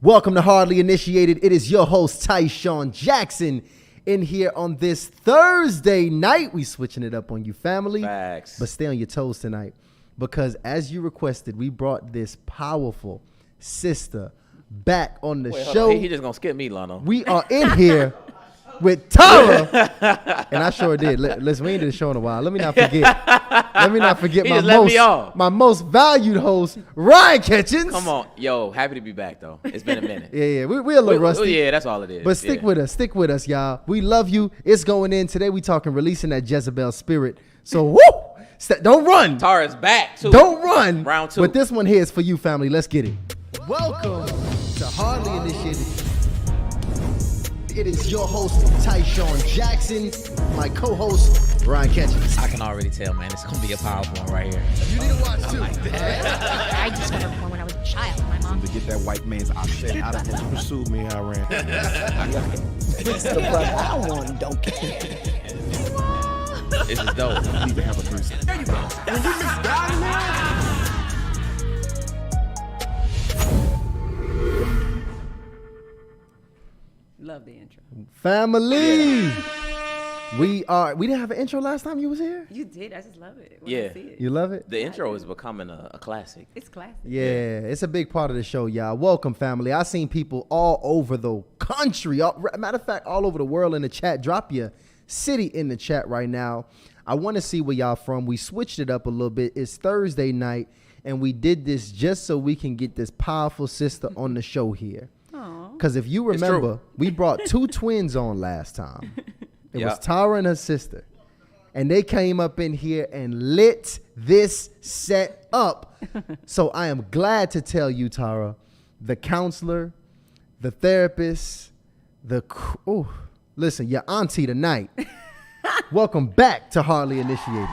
Welcome to Hardly Initiated. It is your host, Tyshawn Jackson, in here on this Thursday night. We switching it up on you, family. Facts. But stay on your toes tonight, because as you requested, we brought this powerful sister back on the show. He just gonna skip me, Lano. We are in here with Tara, and I sure did. Listen, we ain't did the show in a while. Let me not forget my most valued host, Ryan Catchings. Come on, yo, happy to be back though. It's been a minute. Yeah, we're a little rusty. Yeah, that's all it is. But stick with us, y'all. We love you. It's going in today. We talking releasing that Jezebel spirit. So woo, don't run. Tara's back too. Don't run. Round 2. But this one here is for you, family. Let's get it. Welcome to Hardly Initiated. It is your host, Tyshawn Jackson, my co-host, Ryan Catchings. I can already tell, man. It's gonna be a powerful one right here. You need to watch too. I discovered porn when I was a child. My mom. To get that white man's Assertion out of him. You pursued me, I ran. The brother I want don't care. This is dope. You need to have a threesome. There you go. When you just die, man. Love the intro. Family. We didn't have an intro last time you was here? You did. I just love it. When Yeah. I see it. You love it? The intro is becoming a classic. It's classic. Yeah, it's a big part of the show, y'all. Welcome, family. I seen people all over the country, matter of fact, all over the world in the chat. Drop your city in the chat right now. I want to see where y'all from. We switched it up a little bit. It's Thursday night, and we did this just so we can get this powerful sister on the show here. Because if you remember, we brought 2 twins on last time. It was Tara and her sister. And they came up in here and lit this set up. So I am glad to tell you, Tara, the counselor, the therapist, listen, your auntie tonight. Welcome back to Hardly Initiated.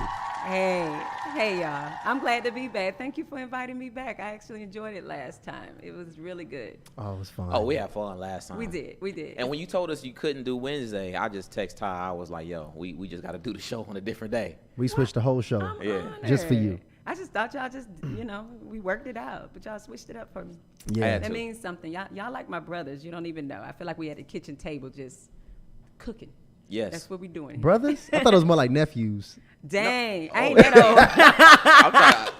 Hey, y'all. I'm glad to be back. Thank you for inviting me back. I actually enjoyed it last time. It was really good. Oh, it was fun. Oh, we had fun last time. We did. And when you told us you couldn't do Wednesday, I just text Ty. I was like, yo, we just got to do the show on a different day. We switched the whole show. I'm Just for honored. you. I just thought y'all just, we worked it out, but y'all switched it up for me. Yeah. That means something. Y'all like my brothers. You don't even know. I feel like we at the kitchen table just cooking. Yes. That's what we doing. Brothers? I thought it was more like nephews. Dang. No. I ain't that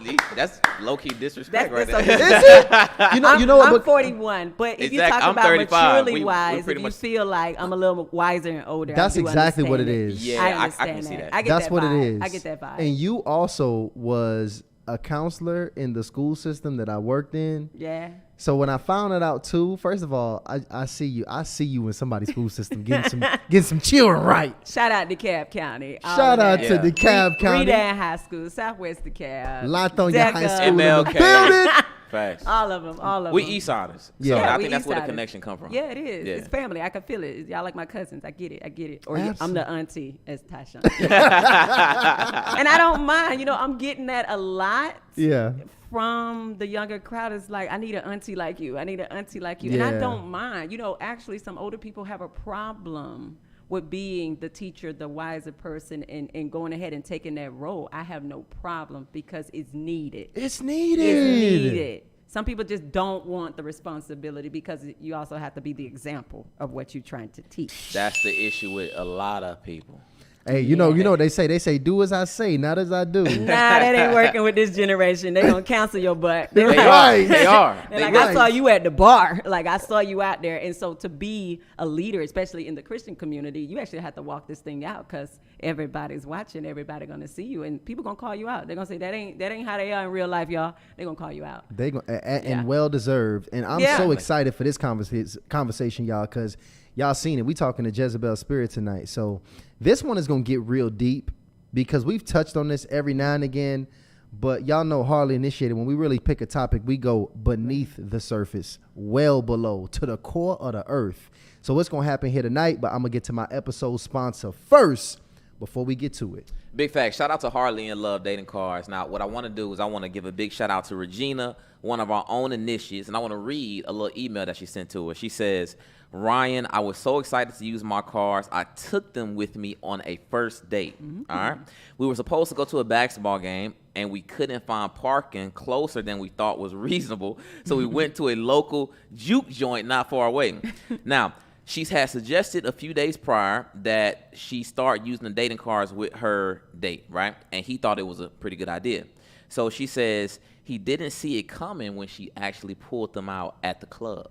old. That's low-key disrespect right there. Is it? You know what? I'm 41, but if you talk I'm about 35. maturely wise, pretty if you much feel like I'm a little wiser and older, That's I do exactly what understand it is. Yeah, I I understand can see that. I get That's that what vibe. it is. I get that vibe. And you also was a counselor in the school system that I worked in. Yeah. So when I found it out too, first of all, I see you. I see you in somebody's school system getting some children right. Shout out to DeKalb County. Shout out to DeKalb County. Redan High School, Southwest DeKalb. Latonia High School in the MLK. building. Facts. All of them. We Eastsiders. Yeah. So I we think that's where the Eastsiders. connection come from. Yeah, it is. Yeah. It's family. I can feel it. Y'all like my cousins. I get it. Or I'm Absolutely. the auntie, as Tasha. And I don't mind. I'm getting that a lot. Yeah. From the younger crowd is like, I need an auntie like you. And I Yeah. don't mind. Actually, some older people have a problem with being the teacher, the wiser person, and going ahead and taking that role. I have no problem because it's needed. It's needed. It's needed. Some people just don't want the responsibility because you also have to be the example of what you're trying to teach. That's the issue with a lot of people. Hey, you know what they say? They say, do as I say, not as I do. Nah, that ain't working with this generation. They're going to cancel your butt. They Like, are. They are. they're They like, really- I saw you at the bar. Like, I saw you out there. And so to be a leader, especially in the Christian community, you actually have to walk this thing out because everybody's watching. Everybody going to see you. And people going to call you out. They're going to say, that ain't how they are in real life, y'all. They're going to call you out. They go Yeah. and well deserved. And I'm Yeah. so excited for this conversation, y'all, because y'all seen it. We talking to Jezebel Spirit tonight. So this one is gonna get real deep because we've touched on this every now and again. But y'all know Hardly Initiated, when we really pick a topic, we go beneath the surface, well below, to the core of the earth. So what's gonna happen here tonight? But I'm gonna get to my episode sponsor first. before we get to it. Big fact. Shout out to Harley and Love Dating Cars. Now, what I want to do is I want to give a big shout out to Regina, one of our own initiates, and I want to read a little email that she sent to us. She says, Ryan, I was so excited to use my cars. I took them with me on a first date. All right. We were supposed to go to a basketball game, and we couldn't find parking closer than we thought was reasonable. So we went to a local juke joint not far away. Now, she's had suggested a few days prior that she start using the dating cars with her date, right? And he thought it was a pretty good idea. So she says he didn't see it coming when she actually pulled them out at the club.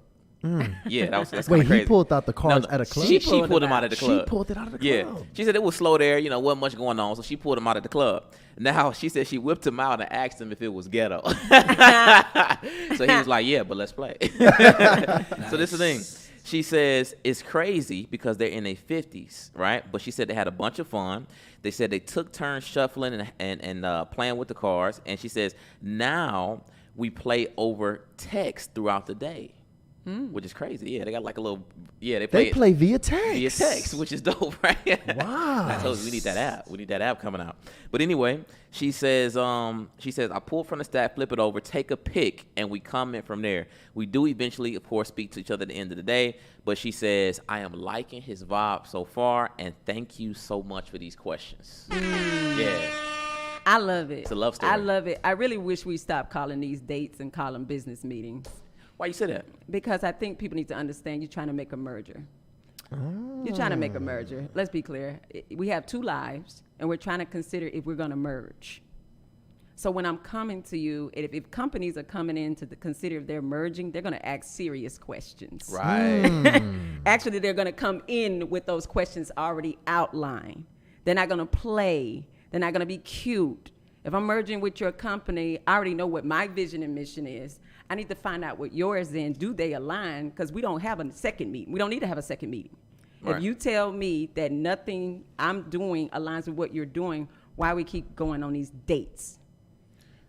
Yeah, that's Wait, kind of crazy. he pulled out the cars at a club? She pulled them out at the club. She pulled it out of the Yeah. club. She said it was slow there, wasn't much going on, so she pulled him out at the club. Now, she said she whipped him out and asked him if it was ghetto. So he was like, yeah, but let's play. So this is the thing. She says it's crazy because they're in their 50s, right? But she said they had a bunch of fun. They said they took turns shuffling and playing with the cars. And she says, now we play over text throughout the day. Which is crazy. Yeah, they got like a little. Yeah, they play via text. Via text, which is dope, right? Wow. I told you we need that app. We need that app coming out. But anyway, she says I pull from the stack, flip it over, take a pic, and we comment from there. We do eventually, of course, speak to each other at the end of the day. But she says, I am liking his vibe so far, and thank you so much for these questions. Yeah. I love it. It's a love story. I love it. I really wish we stopped calling these dates and call them business meetings. Why you say that? Because I think people need to understand you're trying to make a merger. You're trying to make a merger. Let's be clear. We have two lives, and we're trying to consider if we're going to merge. So when I'm coming to you, if companies are coming in to consider if they're merging, they're going to ask serious questions. Right. Actually, they're going to come in with those questions already outlined. They're not going to play. They're not going to be cute. If I'm merging with your company, I already know what my vision and mission is. I need to find out what yours is. Do they align? Because we don't have a second meeting. We don't need to have a second meeting. Right. If you tell me that nothing I'm doing aligns with what you're doing, why we keep going on these dates?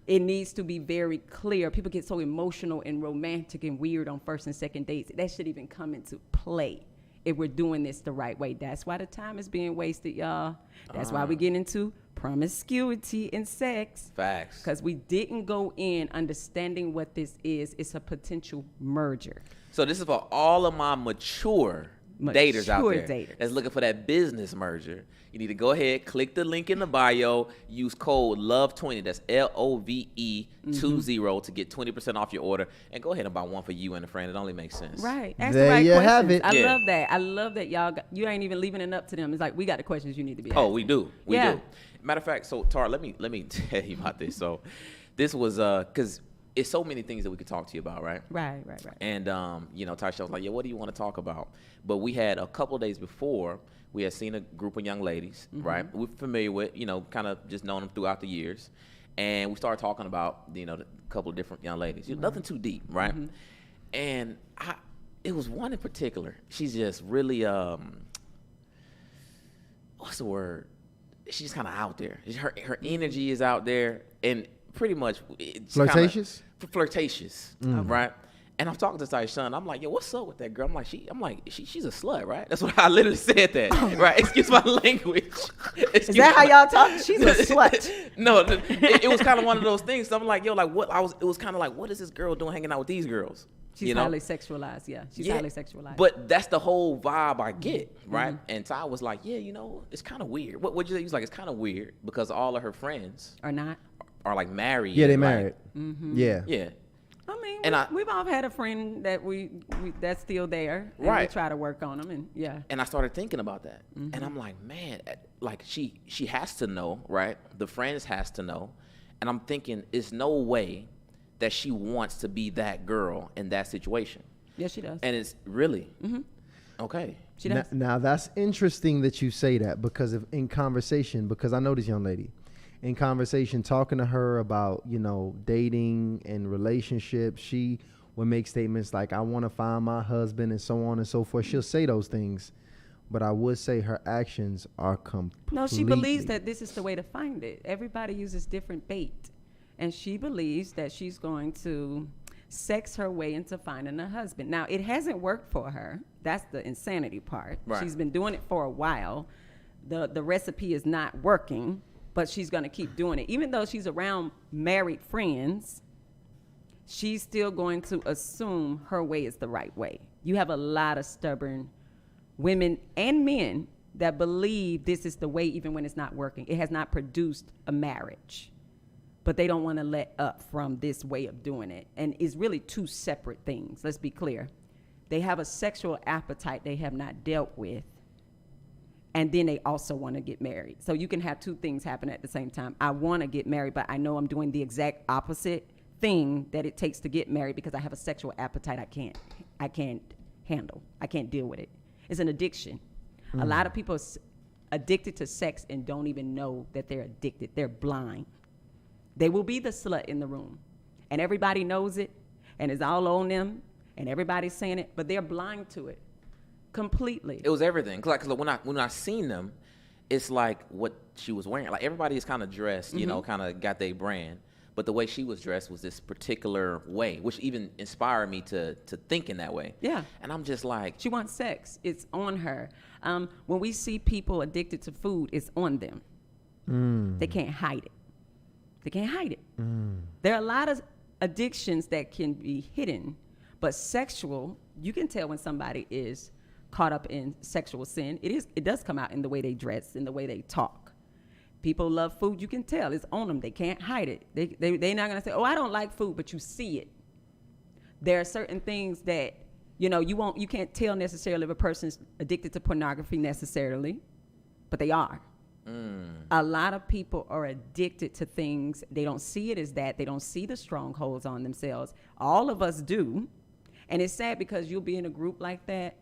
It needs to be very clear. People get so emotional and romantic and weird on first and second dates. That should even come into play if we're doing this the right way. That's why the time is being wasted, y'all. That's why we get into promiscuity in sex. Facts. Because we didn't go in understanding what this is. It's a potential merger. So this is for all of my mature daters out there that's looking for that business merger. You need to go ahead, click the link in the bio, use code LOVE20, that's LOVE20 to get 20% off your order, and go ahead and buy one for you and a friend. It only makes sense. Right. Ask There the right you questions. have it. I Yeah. love that. I love that y'all you ain't even leaving it up to them. It's like, we got the questions you need to be asking. Oh, we do. We Yeah. do. Matter of fact, so Tara, let me tell you about this. So this was because it's so many things that we could talk to you about, right? Right. And Tasha was like, yeah, what do you want to talk about? But we had a couple of days before, we had seen a group of young ladies, right? We're familiar with, kind of just known them throughout the years. And we started talking about, a couple of different young ladies. Nothing too deep, right? And it was one in particular. She's just really, what's the word? She's kind of out there. Her energy is out there, and pretty much Flirtatious? Flirtatious, right? And I'm talking to Ty's son. I'm like, yo, what's up with that girl? I'm like, she's a slut, right? That's what I literally said that, right? Excuse my language. Is that how y'all talk? She's a slut. No, it was kind of one of those things. So I'm like, yo, like what? It was kind of like, what is this girl doing hanging out with these girls? She's highly sexualized, yeah. She's highly sexualized. But that's the whole vibe I get, right? And Ty was like, yeah, it's kind of weird. What'd you say? He was like, it's kind of weird because all of her friends are not. Are like married. Yeah, they married. Yeah. Yeah. I mean, and we've all had a friend that we that's still there, and we try to work on them, and yeah. And I started thinking about that, and I'm like, man, like she has to know, right? The friends has to know, and I'm thinking, there's no way that she wants to be that girl in that situation. Yes, she does. And it's really okay. She does. Now that's interesting that you say that because in conversation, because I know this young lady. In conversation, talking to her about, dating and relationships, she would make statements like, I want to find my husband and so on and so forth. She'll say those things, but I would say her actions are completely. No, she believes that this is the way to find it. Everybody uses different bait, and she believes that she's going to sex her way into finding a husband. Now, it hasn't worked for her. That's the insanity part. Right. She's been doing it for a while. the recipe is not working, but she's going to keep doing it. Even though she's around married friends, she's still going to assume her way is the right way. You have a lot of stubborn women and men that believe this is the way even when it's not working. It has not produced a marriage, but they don't want to let up from this way of doing it. And it's really two separate things. Let's be clear. They have a sexual appetite they have not dealt with, and then they also want to get married. So you can have two things happen at the same time. I want to get married, but I know I'm doing the exact opposite thing that it takes to get married because I have a sexual appetite I can't handle. I can't deal with it. It's an addiction. A lot of people are addicted to sex and don't even know that they're addicted. They're blind. They will be the slut in the room, and everybody knows it, and it's all on them, and everybody's saying it, but they're blind to it completely. It was everything. Cause when I seen them, it's like what she was wearing. Like everybody is kind of dressed, you know, kind of got their brand. But the way she was dressed was this particular way, which even inspired me to think in that way. Yeah. And I'm just like, She wants sex. It's on her. When we see people addicted to food, it's on them. They can't hide it. They can't hide it. There are a lot of addictions that can be hidden, but sexual, you can tell when somebody is caught up in sexual sin. It does come out in the way they dress, in the way they talk. People love food. You can tell it's on them. They can't hide it. They're not going to say, oh, I don't like food, but you see it. There are certain things that, you know, you can't tell necessarily if a person's addicted to pornography necessarily, but they are. A lot of people are addicted to things. They don't see it as that. They don't see the strongholds on themselves. All of us do. And it's sad because you'll be in a group like that,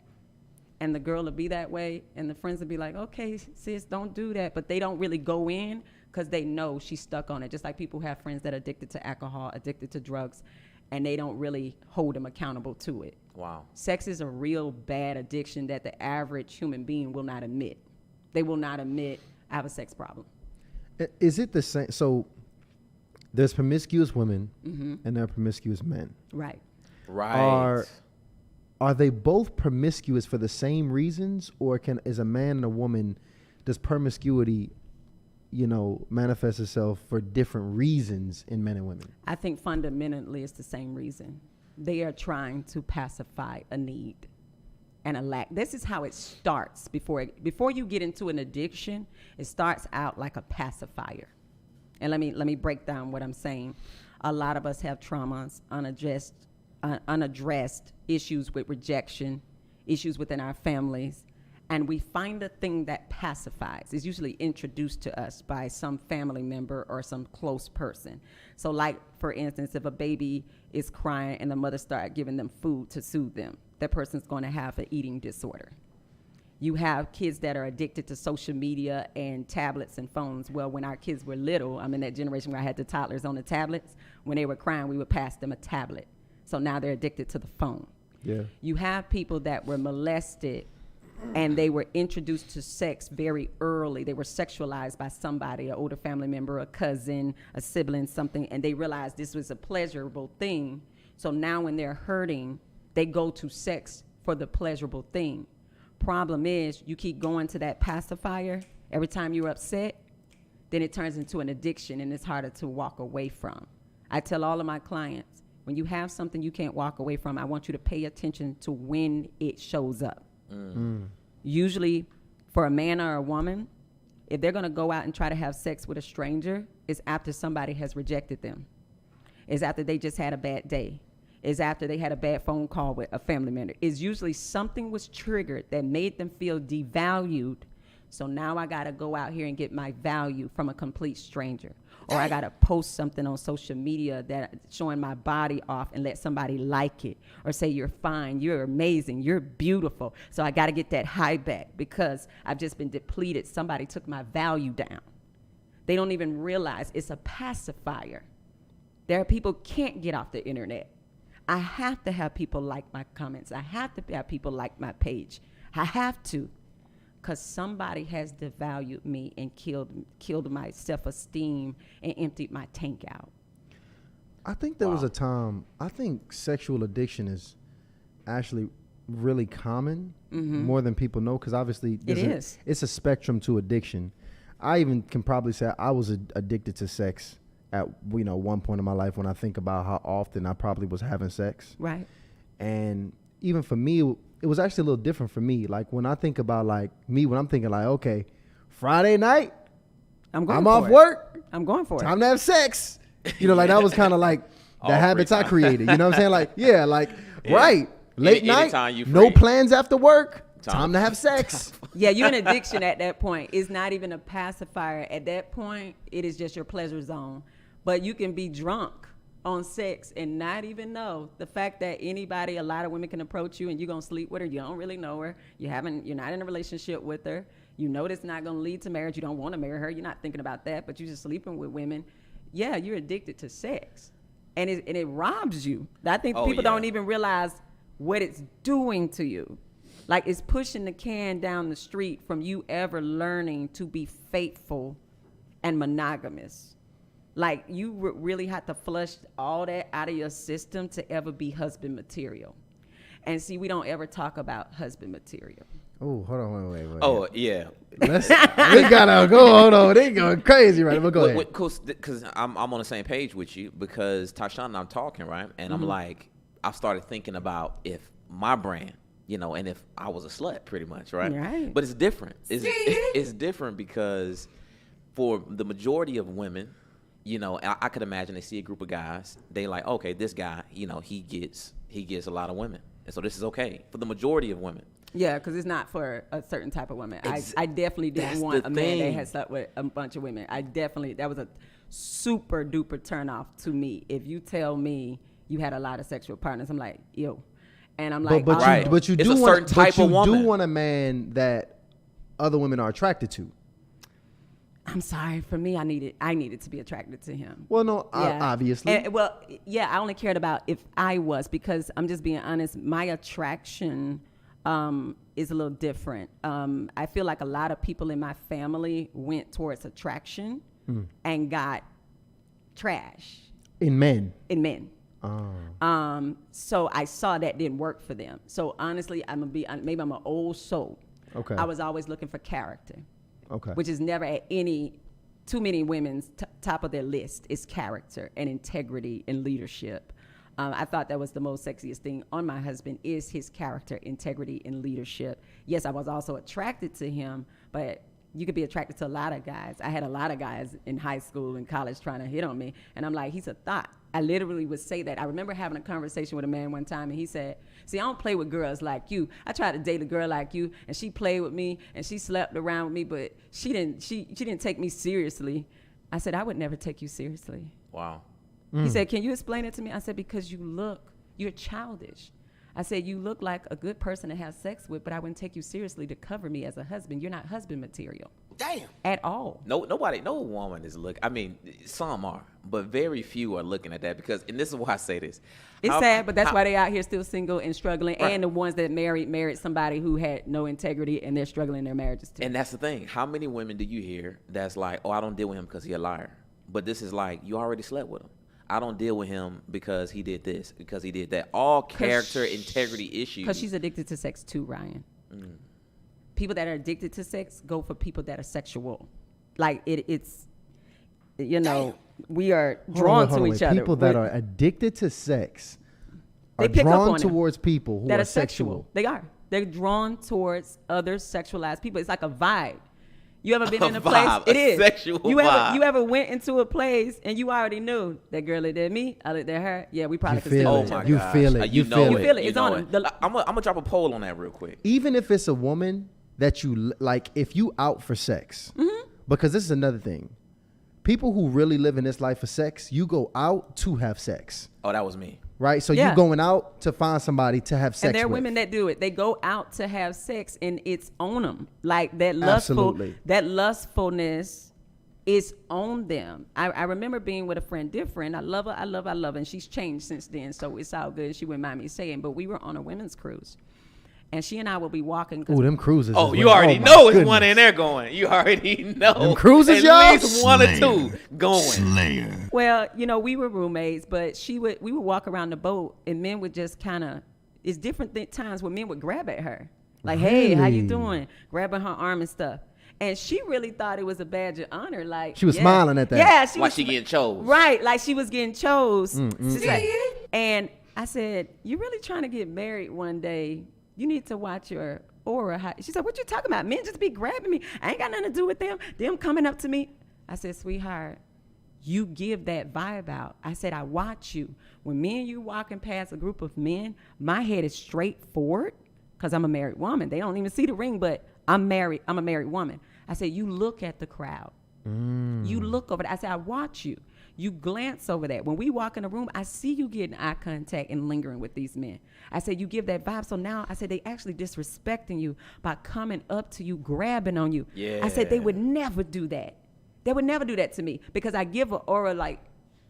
and the girl will be that way, and the friends will be like, okay, sis, don't do that. But they don't really go in because they know she's stuck on it. Just like people who have friends that are addicted to alcohol, addicted to drugs, and they don't really hold them accountable to it. wow. Sex is a real bad addiction that the average human being will not admit. They will not admit, I have a sex problem. Is it the same? So there's promiscuous women and there are promiscuous men. Right. Right. Are they both promiscuous for the same reasons, or is a man and a woman, does promiscuity, you know, manifest itself for different reasons in men and women? I think fundamentally it's the same reason. They are trying to pacify a need and a lack. This is how it starts before you get into an addiction. It starts out like a pacifier. And let me break down what I'm saying. A lot of us have traumas, unaddressed issues with rejection, issues within our families, and we find a thing that pacifies. It's usually introduced to us by some family member or some close person. So like, for instance, if a baby is crying and the mother starts giving them food to soothe them, that person's going to have an eating disorder. You have kids that are addicted to social media and tablets and phones. Well, when our kids were little, I'm in that generation where I had the toddlers on the tablets. When they were crying, we would pass them a tablet. So now they're addicted to the phone. Yeah. You have people that were molested and they were introduced to sex very early. They were sexualized by somebody, an older family member, a cousin, a sibling, something, and they realized this was a pleasurable thing. So now when they're hurting, they go to sex for the pleasurable thing. Problem is, you keep going to that pacifier every time you're upset, then it turns into an addiction and it's harder to walk away from. I tell all of my clients, when you have something you can't walk away from, I want you to pay attention to when it shows up. Usually, for a man or a woman, if they're going to go out and try to have sex with a stranger, it's after somebody has rejected them. It's after they just had a bad day. It's after they had a bad phone call with a family member. It's usually something was triggered that made them feel devalued. So now I got to go out here and get my value from a complete stranger. Or I got to post something on social media that showing my body off and let somebody like it. Or say, you're fine, you're amazing, you're beautiful. So I got to get that high back because I've just been depleted. Somebody took my value down. They don't even realize it's a pacifier. There are people can't get off the internet. I have to have people like my comments. I have to have people like my page. I have to. Because somebody has devalued me and killed my self-esteem and emptied my tank out. I think there was a time, I think sexual addiction is actually really common, more than people know, because obviously it's a spectrum to addiction. I even can probably say I was addicted to sex at one point in my life when I think about how often I probably was having sex. Right. And even for me, it was actually a little different for me. Like when I think about like me, when I'm thinking like, okay, Friday night, I'm off work. I'm going for it. Time to have sex. Like that was kind of like the habits I created. You know what I'm saying? Like, yeah, like, right. Late night, no plans after work. Time to have sex. Yeah, you're in addiction at that point. It's not even a pacifier. At that point, it is just your pleasure zone. But you can be drunk on sex and not even know. The fact that a lot of women can approach you and you're going to sleep with her. You don't really know her. You're not in a relationship with her. You know it's not going to lead to marriage. You don't want to marry her. You're not thinking about that, but you're just sleeping with women. Yeah, you're addicted to sex. And it robs you. I think people don't even realize what it's doing to you. Like it's pushing the can down the street from you ever learning to be faithful and monogamous. Like you really have to flush all that out of your system to ever be husband material. And see, we don't ever talk about husband material. Oh, hold on, wait. Oh, yeah. We gotta go. Hold on, they going crazy right now. Go ahead. Because I'm on the same page with you because Tashawn and I'm talking, right? And I'm like, I started thinking about if my brand, and if I was a slut pretty much, right? Right. But it's different. It's different because for the majority of women, I could imagine they see a group of guys. They like, okay, this guy, he gets a lot of women, and so this is okay for the majority of women. Yeah, because it's not for a certain type of woman. I definitely didn't want a man that had slept with a bunch of women. That was a super duper turn off to me. If you tell me you had a lot of sexual partners, I'm like, ew. And I'm like, but you it's do a certain type of woman. You do want a man that other women are attracted to. I'm sorry. For me, I needed to be attracted to him. Well, no, obviously. I only cared about if I was, because I'm just being honest. My attraction is a little different. I feel like a lot of people in my family went towards attraction and got trash. In men. So I saw that didn't work for them. So honestly, maybe I'm an old soul. Okay. I was always looking for character. Okay. Which is never at too many women's top of their list is character and integrity and leadership. I thought that was the most sexiest thing on my husband is his character, integrity, and leadership. Yes, I was also attracted to him, but you could be attracted to a lot of guys. I had a lot of guys in high school and college trying to hit on me, and I'm like, he's a thought. I literally would say that. I remember having a conversation with a man one time, and he said, see, I don't play with girls like you. I tried to date a girl like you, and she played with me, and she slept around with me, but she didn't take me seriously. I said, I would never take you seriously. Wow. He said, can you explain it to me? I said, because you're childish. I said, you look like a good person to have sex with, but I wouldn't take you seriously to cover me as a husband. You're not husband material. Damn. At all. No woman is looking. I mean, some are, but very few are looking at that because, and this is why I say this. It's sad, but that's why they out here still single and struggling, right. And the ones that married somebody who had no integrity and they're struggling in their marriages too. And that's the thing. How many women do you hear that's like, oh, I don't deal with him because he's a liar. But this is like, you already slept with him. I don't deal with him because he did this, because he did that. All character, integrity issues. Because she's addicted to sex too, Ryan. People that are addicted to sex go for people that are sexual. Like it's, we are drawn to each other. People that are addicted to sex are drawn towards people who are sexual. They are. They're drawn towards other sexualized people. It's like a vibe. You ever been in a place? It is. Sexual you vibe. ever went into a place and you already knew that girl looked at me, I looked at her. Yeah, we probably could still each other. You feel it. You feel feel it. It's on. I'm gonna drop a poll on that real quick. Even if it's a woman that you like, if you out for sex, because this is another thing. People who really live in this life for sex, you go out to have sex. Oh, that was me. Right? So you're going out to find somebody to have sex with. And there are women that do it. They go out to have sex and it's on them. Like that lustfulness is on them. I remember being with a friend, dear friend. I love her, and she's changed since then, so it's all good. She wouldn't mind me saying, but we were on a women's cruise. And she and I will be walking. Oh, them cruises. Oh, you already know it's one in there going. You already know. Them cruises, y'all? y'all? At least one or two going. Well, we were roommates, but we would walk around the boat and men would just kind of, it's different times when men would grab at her. Like, hey, how you Really? doing? Grabbing her arm and stuff. And she really thought it was a badge of honor. Like, She was smiling at that. Yeah, she Why was she getting chose? right, like she was getting chose. She's like, and I said, you really trying to get married one day? You need to watch your aura. She said, what you talking about? Men just be grabbing me. I ain't got nothing to do with them. Them coming up to me. I said, sweetheart, you give that vibe out. I said, I watch you. When me and you walking past a group of men, my head is straight forward because I'm a married woman. They don't even see the ring, but I'm married. I'm a married woman. I said, you look at the crowd. You look over there. I said, I watch you. You glance over that. When we walk in the room, I see you getting eye contact and lingering with these men. I said, you give that vibe. So now I said, they actually disrespecting you by coming up to you, grabbing on you. Yeah. I said, they would never do that. They would never do that to me because I give an aura like,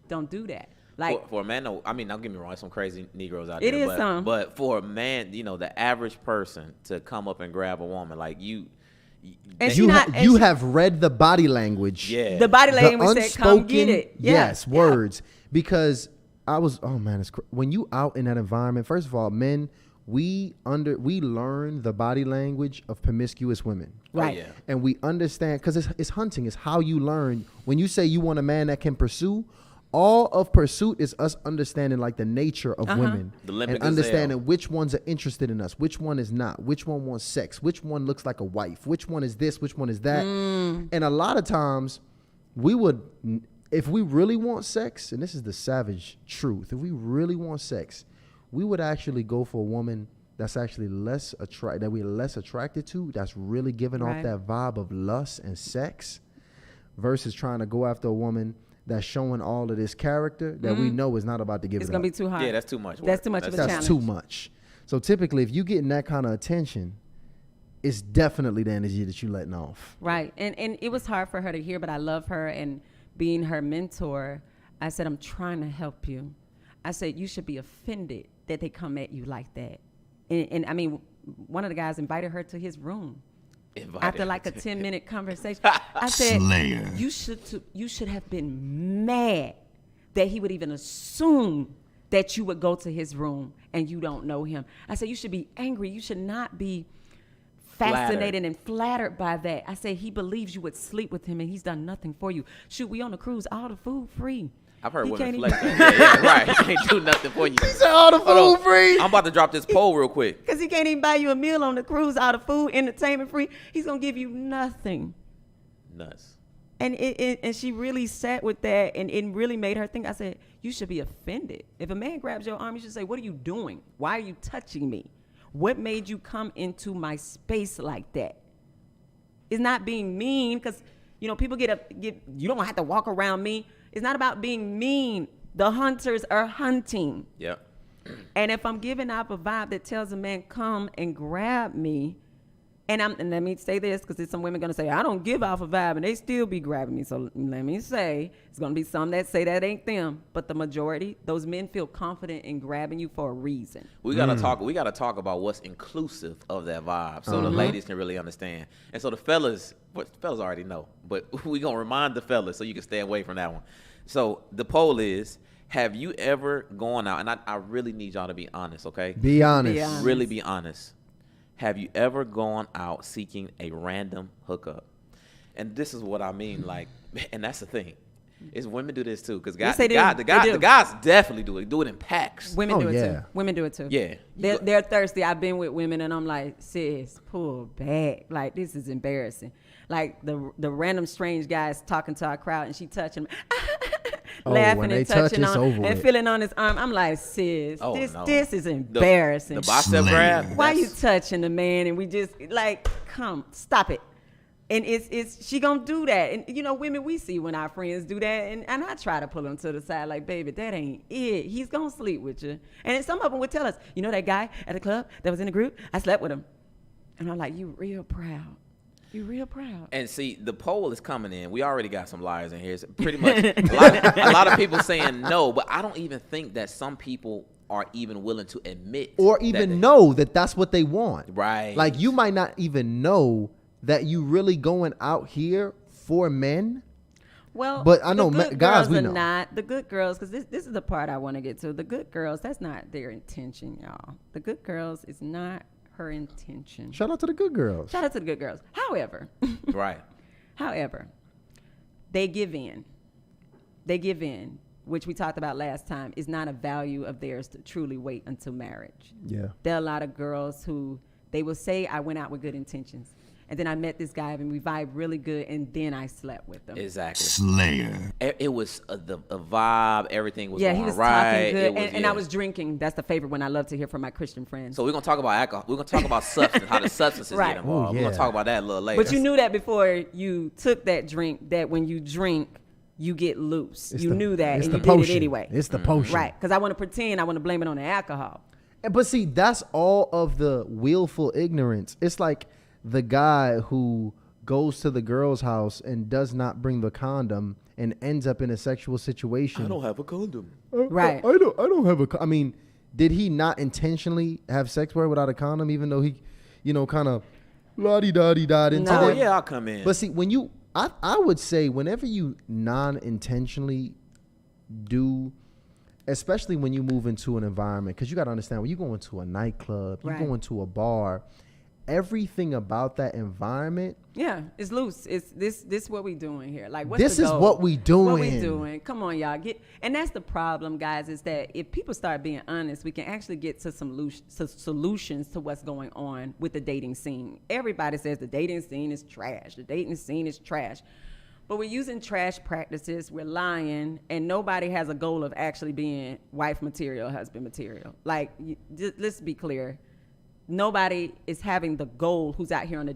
don't do that. Like, For a man, no, I mean, don't get me wrong, there's some crazy Negroes out It there. is but, some. But for a man, you know, the average person to come up and grab a woman, like and You, she- have read the body language. yeah. the body The language said, come get it. Yeah. Yes, words. Because I was, oh man, when you out in that environment, first of all, men, we learn the body language of promiscuous women. Right. yeah. And we understand, because it's hunting, it's how you learn. When you say you want a man that can pursue, all of pursuit is us understanding like the nature of women. The limping and understanding gazelle. which ones are interested in us, which one is not, which one wants sex, which one looks like a wife, which one is this, which one is that. And a lot of times we would, if we really want sex, and this is the savage truth, if we really want sex, we would actually go for a woman that's actually that we're less attracted to, that's really giving off Right. that vibe of lust and sex, versus trying to go after a woman that's showing all of this character that we know is not about to give It's it going to up. be too hard. Yeah, that's too much work. That's too much of a That's challenge. too much. So typically, if you getting that kind of attention, it's definitely the energy that you letting off. Right. And it was hard for her to hear, but I love her. And being her mentor, I said, I'm trying to help you. I said, you should be offended that they come at you like that. And I mean, one of the guys invited her to his room. Invited After her like a to- 10-minute conversation, I said, you should have been mad that he would even assume that you would go to his room and you don't know him. I said, you should be angry. You should not be fascinated and flattered by that. I said, he believes you would sleep with him and he's done nothing for you. Shoot, we on the cruise, all the food free. I've heard He women can't flex even- that. Yeah, right. He can't do nothing for you. All the Hold on. free. I'm about to drop this poll real quick. Because he can't even buy you a meal on the cruise, all the food, entertainment free. He's going to give you nothing. Nuts. And and she really sat with that, and it really made her think. I said, you should be offended. If a man grabs your arm, you should say, what are you doing? Why are you touching me? What made you come into my space like that? It's not being mean, because, you know, people you don't have to walk around me. It's not about being mean. The hunters are hunting. Yep. And if I'm giving off a vibe that tells a man, come and grab me, and let me say this, because there's some women going to say, I don't give off a vibe, and they still be grabbing me. So let me say, it's going to be some that say that ain't them. But the majority, those men feel confident in grabbing you for a reason. We gotta talk. We gotta talk about what's inclusive of that vibe, so the ladies can really understand. And so the fellas already know, but we gonna remind the fellas so you can stay away from that one. So the poll is: have you ever gone out? And I really need y'all to be honest, okay? Be honest. Be honest. Really be honest. Have you ever gone out seeking a random hookup? And this is what I mean, like, and that's the thing. Is women do this too? Because Yes, guys, they do. They do. the guys definitely do it. Do it in packs. Women Oh, do it yeah. too. Women do it too. Yeah. They're thirsty. I've been with women and I'm like, sis, pull back. Like, this is embarrassing. Like the random strange guys talking to our crowd and she touching him. when Laughing they and touch, touching it's on over and with. feeling on his arm. I'm like, sis, Oh, this no. is embarrassing. The bicep grab. Why you that's- touching the man and we just like, come, stop it. And it's she gonna do that. And you know, women, we see when our friends do that, and I try to pull them to the side like, baby, that ain't it. He's gonna sleep with you. And then some of them would tell us, you know that guy at the club that was in the group? I slept with him. And I'm like, you real proud. You real proud. And see, the poll is coming in. We already got some liars in here. It's pretty much a lot of people saying no, but I don't even think that some people are even willing to admit Or that even they- know that that's what they want. Right. Like, you might not even know that you really going out here for men. Well, But I know the good guys, girls we are know. not the good girls, because this is the part I want to get to. The good girls, that's not their intention, y'all. The good girls is not her intention. Shout out to the good girls. Shout out to the good girls. However, Right. however, they give in. They give in, which we talked about last time, is not a value of theirs to truly wait until marriage. Yeah. There are a lot of girls who they will say, I went out with good intentions. And then I met this guy and we vibed really good, and then I slept with him. Exactly. Slayer. It was a vibe. Everything was Yeah, going he was right. talking good. It was, and I was drinking. That's the favorite one I love to hear from my Christian friends. So we're gonna talk about alcohol. We're gonna talk about substance, how the substances Right. get involved. Ooh, We're yeah. gonna talk about that a little later. But you knew that before you took that drink, that when you drink, you get loose. It's You the- knew that, it's and the you did potion. it anyway. It's the potion. Right, because I want to pretend, I want to blame it on the alcohol. But see, that's all of the willful ignorance. It's like the guy who goes to the girl's house and does not bring the condom and ends up in a sexual situation. have a condom. Right. I don't have a. I mean, did he not intentionally have sex with her without a condom, even though he, kind of la-di-da-di-da into No. Oh that? yeah, I'll come in. But see, when you, I would say whenever you non-intentionally do, especially when you move into an environment, because you got to understand, when you go into a nightclub, you Right. go into a bar, everything about that environment, Yeah, it's loose. It's this what we doing here. Like, what's This the is goal? what we What we doing. doing? Come on, y'all. And that's the problem, guys, is that if people start being honest, we can actually get to some solutions to what's going on with the dating scene. Everybody says the dating scene is trash. The dating scene is trash. But we're using trash practices, we're lying, and nobody has a goal of actually being wife material, husband material. Like, let's be clear. Nobody is having the goal who's out here on the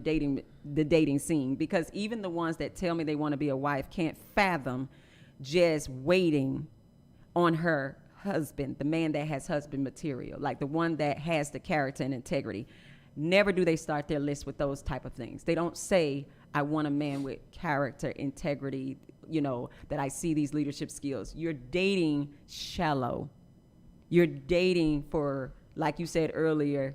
dating scene, because even the ones that tell me they want to be a wife can't fathom just waiting on her husband, the man that has husband material, like the one that has the character and integrity. Never do they start their list with those type of things. They don't say, I want a man with character, integrity, that I see these leadership skills. You're dating shallow. You're dating for, like you said earlier,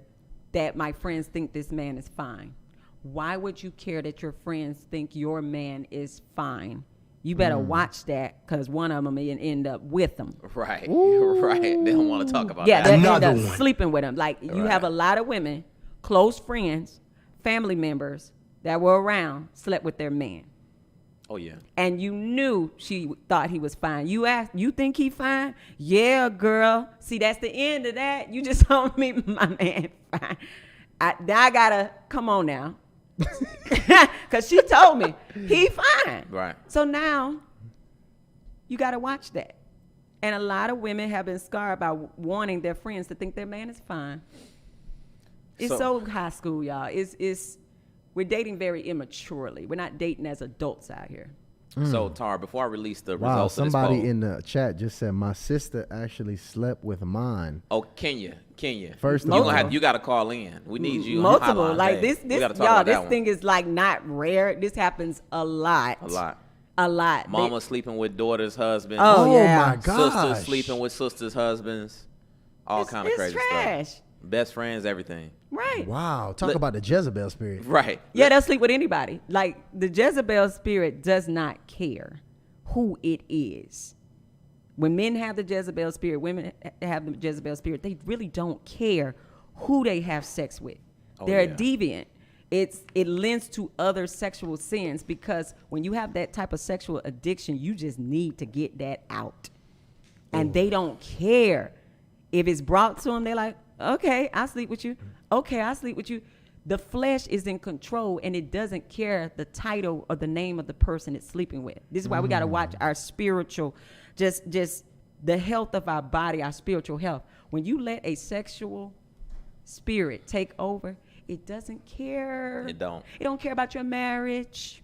that my friends think this man is fine. Why would you care that your friends think your man is fine? You better watch that, because one of them may end up with him. right, right. They don't want to talk about Yeah, that. they end Another up one. sleeping with him. Like, you Right. have a lot of women, close friends, family members that were around, slept with their man. Oh yeah. And you knew she thought he was fine. You asked, you think he fine? Yeah, girl. See, that's the end of that. You just told me my man fine. Now I gotta, come on now. Because she told me he fine. Right. So now you gotta watch that. And a lot of women have been scarred by wanting their friends to think their man is fine. It's so high school, y'all. We're dating very immaturely. We're not dating as adults out here. So Tar, before I release the wow, results of this somebody poll, in the chat just said my sister actually slept with mine. oh Kenya. First you of gonna all. you got to call in. We need you. on Multiple, hotline. like Hey, this, we gotta talk y'all. about This that thing one. is like not rare. This happens a lot. a lot. They- Mama sleeping with daughter's husbands. Oh, yeah. my gosh. Sisters sleeping with sisters' husbands. All kind of it's crazy trash. stuff. Best friends, everything. Right. Wow, talk Look- about the Jezebel spirit. Right. Yeah, they'll sleep with anybody. Like, the Jezebel spirit does not care who it is. When men have the Jezebel spirit, women have the Jezebel spirit, they really don't care who they have sex with. Oh, They're yeah. deviant. It lends to other sexual sins, because when you have that type of sexual addiction, you just need to get that out. And they don't care. If it's brought to them, they're like, okay, I'll sleep with you. Okay, I'll sleep with you. The flesh is in control, and it doesn't care the title or the name of the person it's sleeping with. This is why we got to watch our spiritual, just the health of our body, our spiritual health. When you let a sexual spirit take over, it doesn't care. It don't. It don't care about your marriage.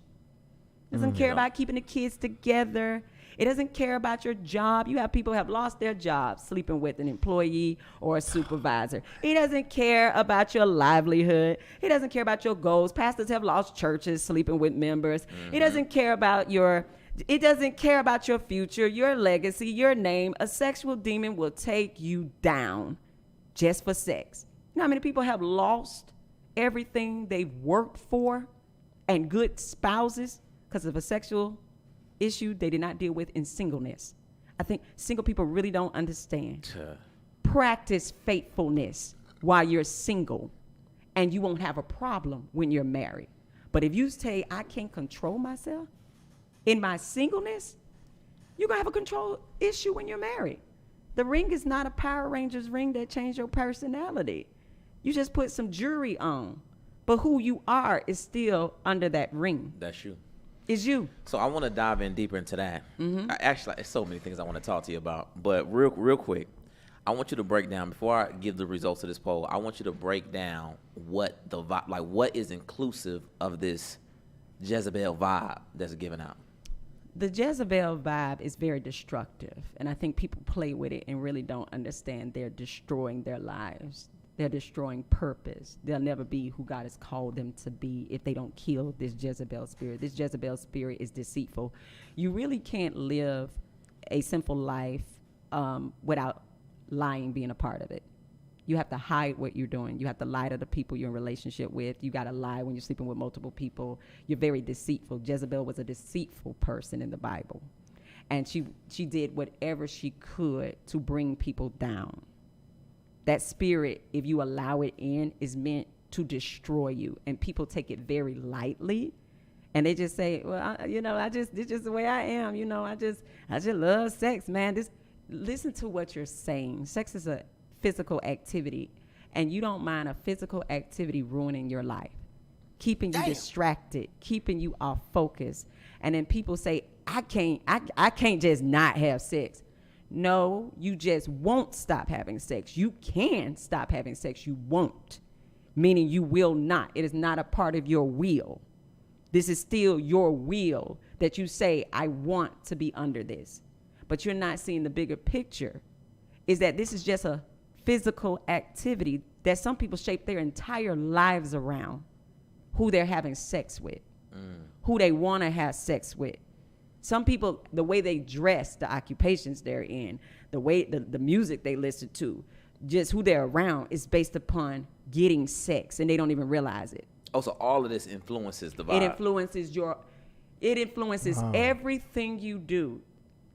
It doesn't care about keeping the kids together. It doesn't care about your job. You have people who have lost their jobs sleeping with an employee or a supervisor. It doesn't care about your livelihood. It doesn't care about your goals. Pastors have lost churches sleeping with members. It doesn't care about your future, your legacy, your name. A sexual demon will take you down just for sex. You know how many people have lost everything they've worked for and good spouses because of a sexual issue they did not deal with in singleness. I think single people really don't understand. Practice faithfulness while you're single, and you won't have a problem when you're married. But if you say, I can't control myself in my singleness, you're going to have a control issue when you're married. The ring is not a Power Rangers ring that changed your personality. You just put some jewelry on. But who you are is still under that ring. That's you. It's you. So I want to dive in deeper into that. Mm-hmm. Actually, there's so many things I want to talk to you about. But real quick, I want you to break down, before I give the results of this poll, I want you to break down what the vibe, like what is inclusive of this Jezebel vibe that's given out. The Jezebel vibe is very destructive. And I think people play with it and really don't understand they're destroying their lives. They're destroying purpose. They'll never be who God has called them to be if they don't kill this Jezebel spirit. This Jezebel spirit is deceitful. You really can't live a simple life without lying being a part of it. You have to hide what you're doing. You have to lie to the people you're in relationship with. You got to lie when you're sleeping with multiple people. You're very deceitful. Jezebel was a deceitful person in the Bible. And she did whatever she could to bring people down. That spirit, if you allow it in, is meant to destroy you. And people take it very lightly. And they just say, well, this is just the way I am. I just love sex, man. Listen to what you're saying. Sex is a physical activity. And you don't mind a physical activity ruining your life, keeping you distracted, keeping you off focus. And then people say, I can't just not have sex. No, you just won't stop having sex. You can stop having sex. You won't, meaning you will not. It is not a part of your will. This is still your will that you say, I want to be under this. But you're not seeing the bigger picture, is that this is just a physical activity that some people shape their entire lives around, who they're having sex with, who they want to have sex with. Some people, the way they dress, the occupations they're in, the way the music they listen to, just who they're around is based upon getting sex, and they don't even realize it. Oh, so all of this influences the vibe. It influences everything you do.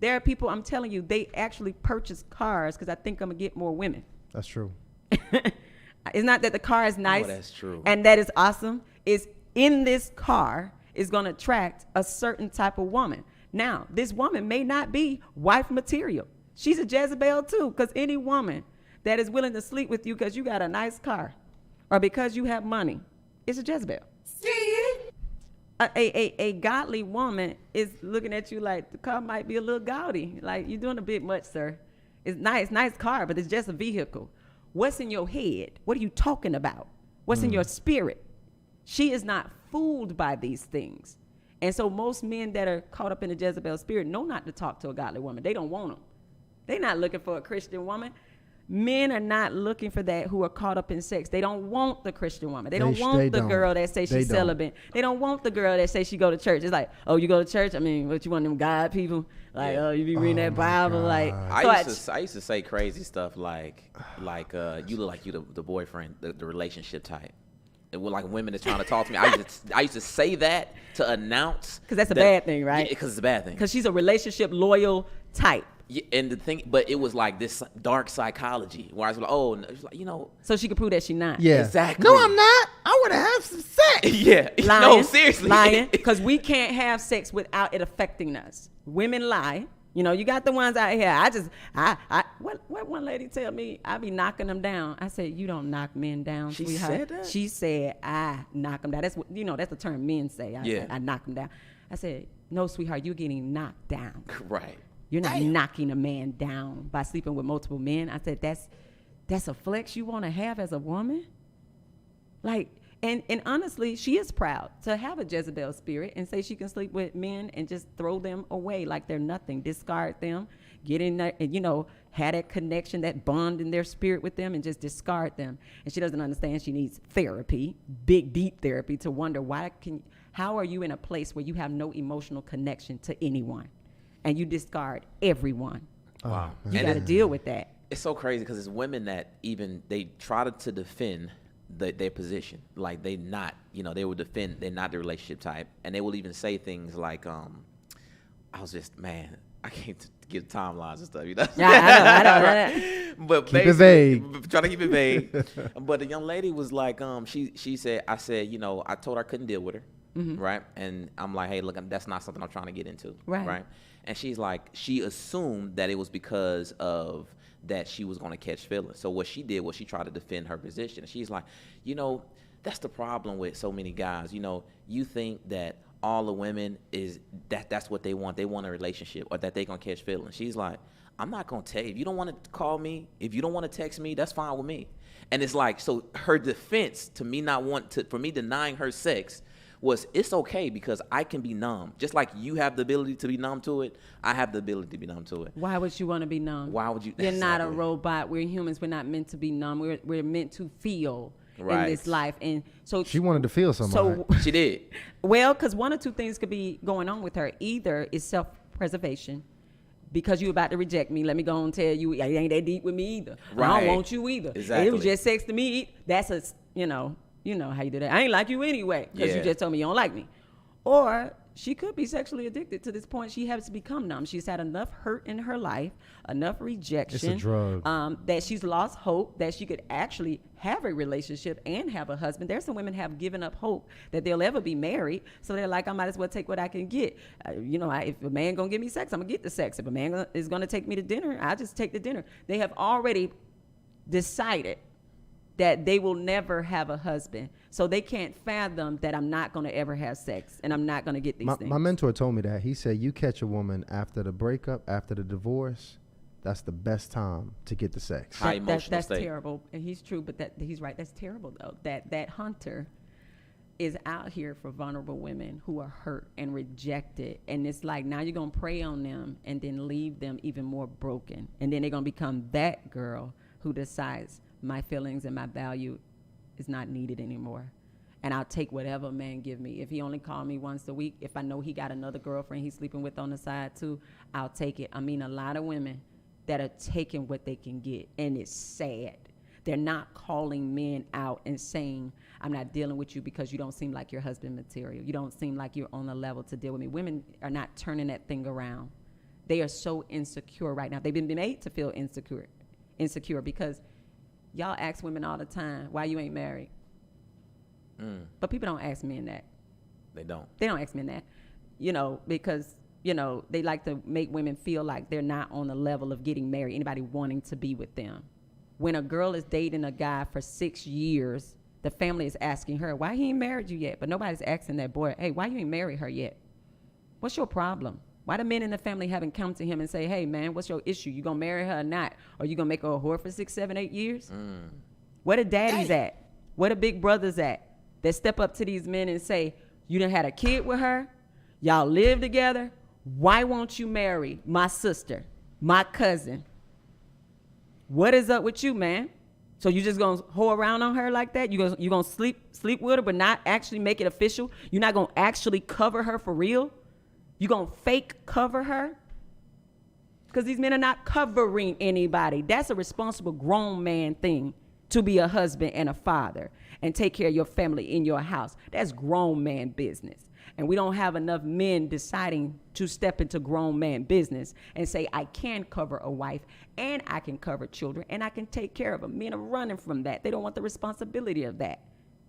There are people, I'm telling you, they actually purchase cars because I think I'm going to get more women. That's true. It's not that the car is nice. Oh, that's true. And that is awesome. It's in this car is going to attract a certain type of woman. Now, this woman may not be wife material. She's a Jezebel too, because any woman that is willing to sleep with you because you got a nice car or because you have money is a Jezebel. A godly woman is looking at you like the car might be a little gaudy. Like, you're doing a bit much, sir. It's nice car, but it's just a vehicle. What's in your head? What are you talking about? What's in your spirit? She is not fooled by these things. And so most men that are caught up in the Jezebel spirit know not to talk to a godly woman. They don't want them. They're not looking for a Christian woman. Men are not looking for that who are caught up in sex. They don't want the Christian woman. They don't want the girl that says she's celibate. They don't want the girl that says she go to church. It's like, oh, you go to church? I mean, what, you want them God people? Like, oh, you be reading that Bible? God. Like, I used to say crazy stuff like you look like you the boyfriend, the relationship type. It was like women that's trying to talk to me. I used to say that to announce. Because that's a bad thing, right? Because it's a bad thing. Because she's a relationship loyal type. Yeah, and the thing, but it was like this dark psychology where I was like, oh, it's like, So she could prove that she's not. Yeah. Exactly. No, I'm not. I want to have some sex. Yeah. Lying, no, seriously. Lying. Because we can't have sex without it affecting us. Women lie. You got the ones out here. What one lady tell me, I be knocking them down. I said, you don't knock men down, She sweetheart. said that? She said, I knock them down. That's what, that's the term men say. I knock them down. I said, no, sweetheart, you're getting knocked down. Right. You're not knocking a man down by sleeping with multiple men. I said, that's a flex you want to have as a woman? Like, and honestly, she is proud to have a Jezebel spirit and say she can sleep with men and just throw them away like they're nothing, discard them, get in there and, have that connection, that bond in their spirit with them and just discard them. And she doesn't understand she needs therapy, big, deep therapy to wonder how are you in a place where you have no emotional connection to anyone and you discard everyone? Wow. You got to deal with that. It's so crazy because it's women that they try to defend their position. Like they not, they will defend they're not the relationship type. And they will even say things like, I was just, man, I can't give timelines and stuff. You know? Yeah, I know. But Keep it vague. Trying to keep it vague. But the young lady was like, she said, I said, you know, I told her I couldn't deal with her, right? And I'm like, hey, look, that's not something I'm trying to get into, right? And she's like, she assumed that it was because of that she was going to catch feelings. So what she did was she tried to defend her position. She's like, you know, that's the problem with so many guys. You know, you think that all the women is that's what they want. They want a relationship or that they going to catch feelings. She's like, I'm not going to tell you. If you don't want to call me, if you don't want to text me, that's fine with me. And it's like, so her defense to me for me denying her sex was, it's okay because I can be numb. Just like you have the ability to be numb to it, I have the ability to be numb to it. Why would you want to be numb? Why would you? You're not a Exactly. robot. We're humans. We're not meant to be numb. We're meant to feel in this life. And so She wanted to feel something. She did. well, because one or two things could be going on with her. Either is self-preservation. Because you about to reject me, let me go and tell you, it ain't that deep with me either. I Right. don't want you either. Exactly. It was just sex to me. That's a, you know how you do that. I ain't like you anyway because you Yeah. just told me you don't like me. Or she could be sexually addicted to this point. She has become numb. She's had enough hurt in her life, enough rejection. It's a drug. That she's lost hope that she could actually have a relationship and have a husband. There's some women have given up hope that they'll ever be married. So they're like, I might as well take what I can get. If a man gonna give me sex, I'm gonna get the sex. If a man is gonna take me to dinner, I just take the dinner. They have already decided that they will never have a husband. So they can't fathom that I'm not going to ever have sex and I'm not going to get these things. My mentor told me that. He said, you catch a woman after the breakup, after the divorce, that's the best time to get the sex. High emotional that's state. terrible. And he's true, but he's right. That's terrible, though. That hunter is out here for vulnerable women who are hurt and rejected. And it's like, now you're going to prey on them and then leave them even more broken. And then they're going to become that girl who decides, my feelings and my value is not needed anymore. And I'll take whatever a man give me. If he only called me once a week, if I know he got another girlfriend he's sleeping with on the side too, I'll take it. I mean, a lot of women that are taking what they can get, and it's sad. They're not calling men out and saying, I'm not dealing with you because you don't seem like your husband material. You don't seem like you're on the level to deal with me. Women are not turning that thing around. They are so insecure right now. They've been made to feel insecure because y'all ask women all the time, why you ain't married? But people don't ask men that. They don't. They don't ask men that, because, they like to make women feel like they're not on the level of getting married, anybody wanting to be with them. When a girl is dating a guy for 6 years, the family is asking her, why he ain't married you yet? But nobody's asking that boy, hey, why you ain't married her yet? What's your problem? Why the men in the family haven't come to him and say, hey, man, what's your issue? You going to marry her or not? Or you going to make her a whore for 6, 7, 8 years? Where the daddies at? Where the big brothers at? That step up to these men and say, you done had a kid with her? Y'all live together? Why won't you marry my sister, my cousin? What is up with you, man? So you just going to whore around on her like that? You going to sleep with her but not actually make it official? You're not going to actually cover her for real? You gonna fake cover her? Because these men are not covering anybody. That's a responsible grown man thing, to be a husband and a father and take care of your family in your house. That's grown man business. And we don't have enough men deciding to step into grown man business and say, I can cover a wife and I can cover children and I can take care of them. Men are running from that. They don't want the responsibility of that.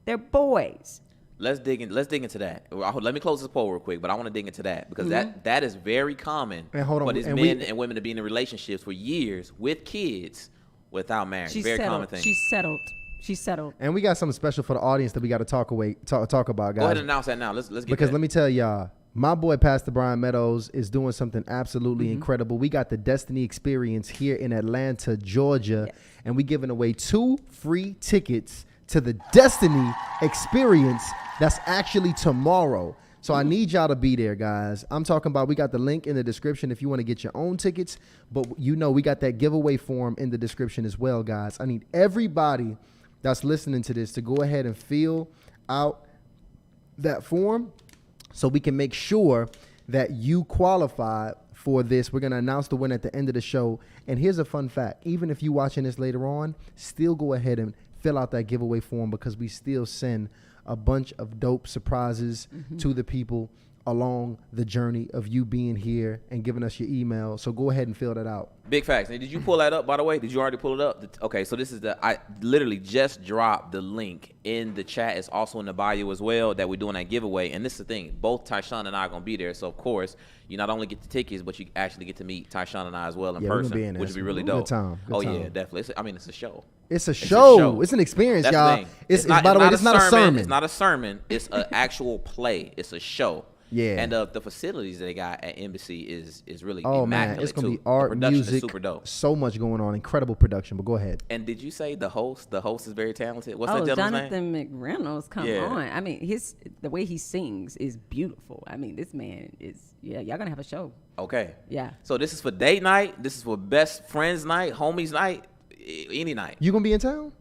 They're boys. Let's dig into that. Let me close this poll real quick, but I want to dig into that because that is very common for these men and women to be in relationships for years with kids without marriage. Very common thing. She's settled. And we got something special for the audience that we got to talk about, guys. Go ahead and announce that now. Let's get because that. let me tell y'all, my boy Pastor Brian Meadows is doing something absolutely incredible. We got the Destiny Experience here in Atlanta, Georgia, and we giving away 2 free tickets to the Destiny Experience. That's actually tomorrow. So I need y'all to be there, guys. I'm talking about, we got the link in the description if you want to get your own tickets. But we got that giveaway form in the description as well, guys. I need everybody that's listening to this to go ahead and fill out that form so we can make sure that you qualify for this. We're going to announce the winner at the end of the show. And here's a fun fact. Even if you're watching this later on, still go ahead and fill out that giveaway form because we still send a bunch of dope surprises to the people along the journey of you being here and giving us your email. So go ahead and fill that out. Big facts. And did you pull that up, by the way? Did you already pull it up? Okay, so this is I literally just dropped the link in the chat. It's also in the bio as well that we're doing that giveaway. And this is the thing. Both Tyshawn and I are going to be there. So, of course, you not only get the tickets, but you actually get to meet Tyshawn and I as well in person, which would be really dope. Good time. Yeah, definitely. It's a show. It's a show. It's an experience, That's y'all. the thing. It's by the way, it's not a sermon. It's not a sermon. It's an actual play. It's a show. Yeah. And the facilities that they got at Embassy is really Oh immaculate. man, it's gonna too. be art, the production music, is super dope. so much going on. Incredible production. But go ahead. And did you say the host? The host is very talented. What's that Oh, gentleman's name? Jonathan McReynolds, come on. I mean, the way he sings is beautiful. I mean, this man is, y'all gonna have a show. Okay. Yeah. So this is for date night. This is for best friends night, homies night, any night. You gonna be in town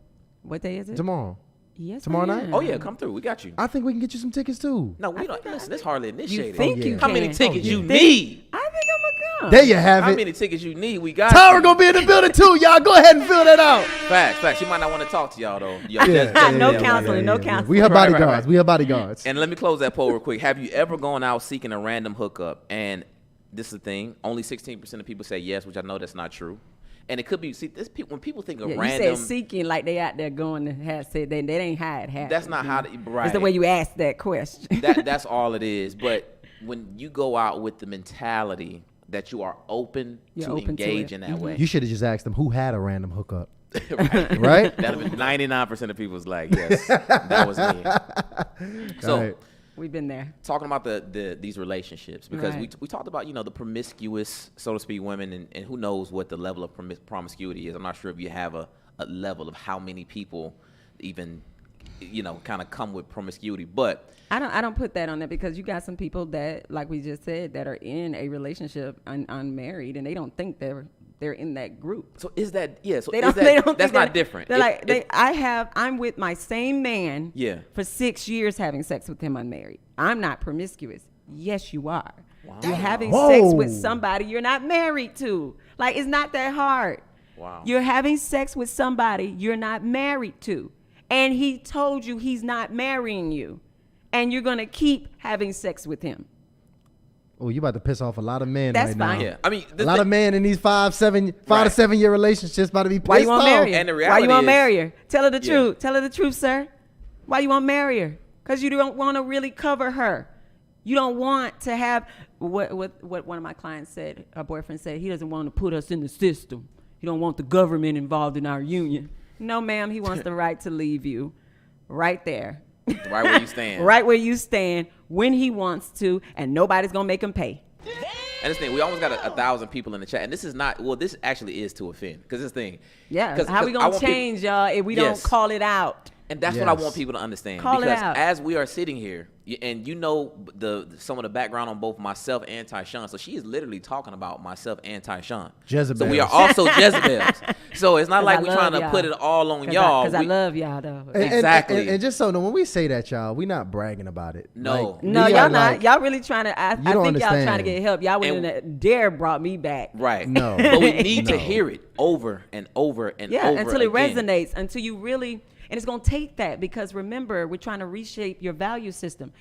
What day is it? tomorrow? Yes, Tomorrow I night? am. Oh yeah, come through. We got you. I think we can get you some tickets too. No, we don't. Listen, it's hardly initiated. think you How many can. tickets Oh, you yeah. need? I think I'm gonna come. There you have How it. many tickets you need? We got Tyra you. gonna be in the building too. Y'all go ahead and fill that out. Facts. She might not want to talk to y'all though. No counseling, no counseling. We her Right, right, bodyguards. right. We her bodyguards. And let me close that poll real quick. Have you ever gone out seeking a random hookup? And this is the thing. Only 16% of people say yes, which I know that's not true. And it could be, when people think of Yeah, random. you said seeking like they out there going to have said that ain't how it happens. That's not how, right. It's the way you ask that question. That's all it is. But when you go out with the mentality that you are open You're to open to engage it. in that way. You should have just asked them who had a random hookup. right. Right? That'd have been 99% of people's like, yes, that was me. So, Right. We've been there. talking about these relationships, because Right. we talked about, the promiscuous, so to speak, women, and who knows what the level of promiscuity is. I'm not sure if you have a level of how many people even, kind of come with promiscuity, but I don't put that on there because you got some people that, like we just said, that are in a relationship unmarried and they don't think they're in that group. so is that, yeah, so They is don't. that, They don't. that's think not different. They're If- if- I'm with my same man. Yeah. For 6 years having sex with him unmarried. I'm not promiscuous. Yes, you are. Wow. You're having sex with somebody you're not married to. Like, it's not that hard. Wow. You're having sex with somebody you're not married to, and he told you he's not marrying you, and you're gonna keep having sex with him. Oh, you about to piss off a lot of men That's right fine. now. yeah, I mean, A lot of men in these 5 to 7 year relationships about to be pissed Why you want to off. marry her? And the Why reality you want to is- marry her? Tell her the Yeah. truth. Tell her the truth, sir. Why you want to marry her? Because you don't want to really cover her. You don't want to have what one of my clients said. Her boyfriend said he doesn't want to put us in the system. He don't want the government involved in our union. No, ma'am. He wants the right to leave you right there. right where you stand. Right where you stand when he wants to, and nobody's going to make him pay. And this thing, we almost got 1,000 people in the chat, and this is not, well, this actually is to offend, because this thing. Yeah. 'cause- How we 'cause I going to want people- change, y'all, if we Yes. don't call it out? And that's what I Yes. want people to understand. Call it because out. as we are sitting here, and some of the background on both myself and Tyshawn, so she is literally talking about myself and Tyshawn. Jezebels. So we are also Jezebels. So it's not 'Cause like I we're love trying to y'all. put it all on y'all. Because I We- love y'all, though. Exactly. And just so know, when we say that, y'all, we not bragging about it. No. Like, No, we y'all are not. like- Y'all really trying to. I think y'all understand. trying to get help. Y'all went And- in there. Dare brought me back. Right. No. But we need to No. hear it over and over and Yeah, over until it again. resonates, until you really, and it's gonna take that because remember, we're trying to reshape your value system.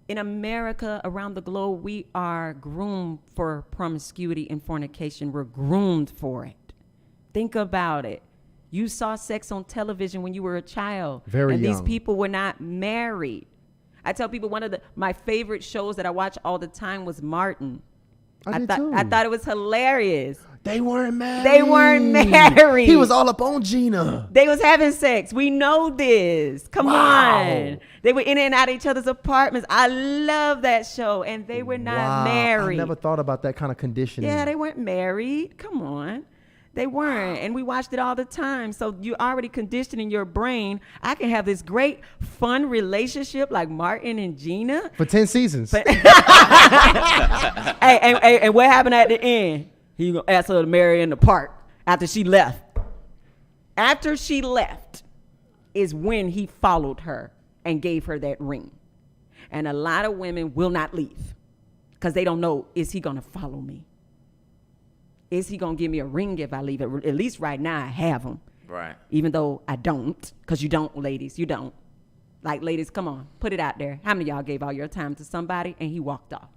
In America, around the globe, we are groomed for promiscuity and fornication. We're groomed for it. Think about it. You saw sex on television when you were a child. Very and these young. people were not married. I tell people one of my favorite shows that I watch all the time was Martin. I did too. I thought it was hilarious. They weren't married. They weren't married. He was all up on Gina. They was having sex. We know this. Come Wow. on. They were in and out of each other's apartments. I love that show. And they were not Wow. married. I never thought about that kind of conditioning. Yeah, they weren't married. Come on. They weren't. And we watched it all the time. So you're already conditioned in your brain. I can have this great, fun relationship like Martin and Gina. For 10 seasons. Hey, and what happened at the end? He gonna ask her to marry in the park after she left. After she left is when he followed her and gave her that ring. And a lot of women will not leave because they don't know, is he going to follow me? Is he going to give me a ring if I leave? At least right now I have him. Right. Even though I don't, because you don't, ladies, you don't. Like, ladies, come on, put it out there. How many of y'all gave all your time to somebody and he walked off?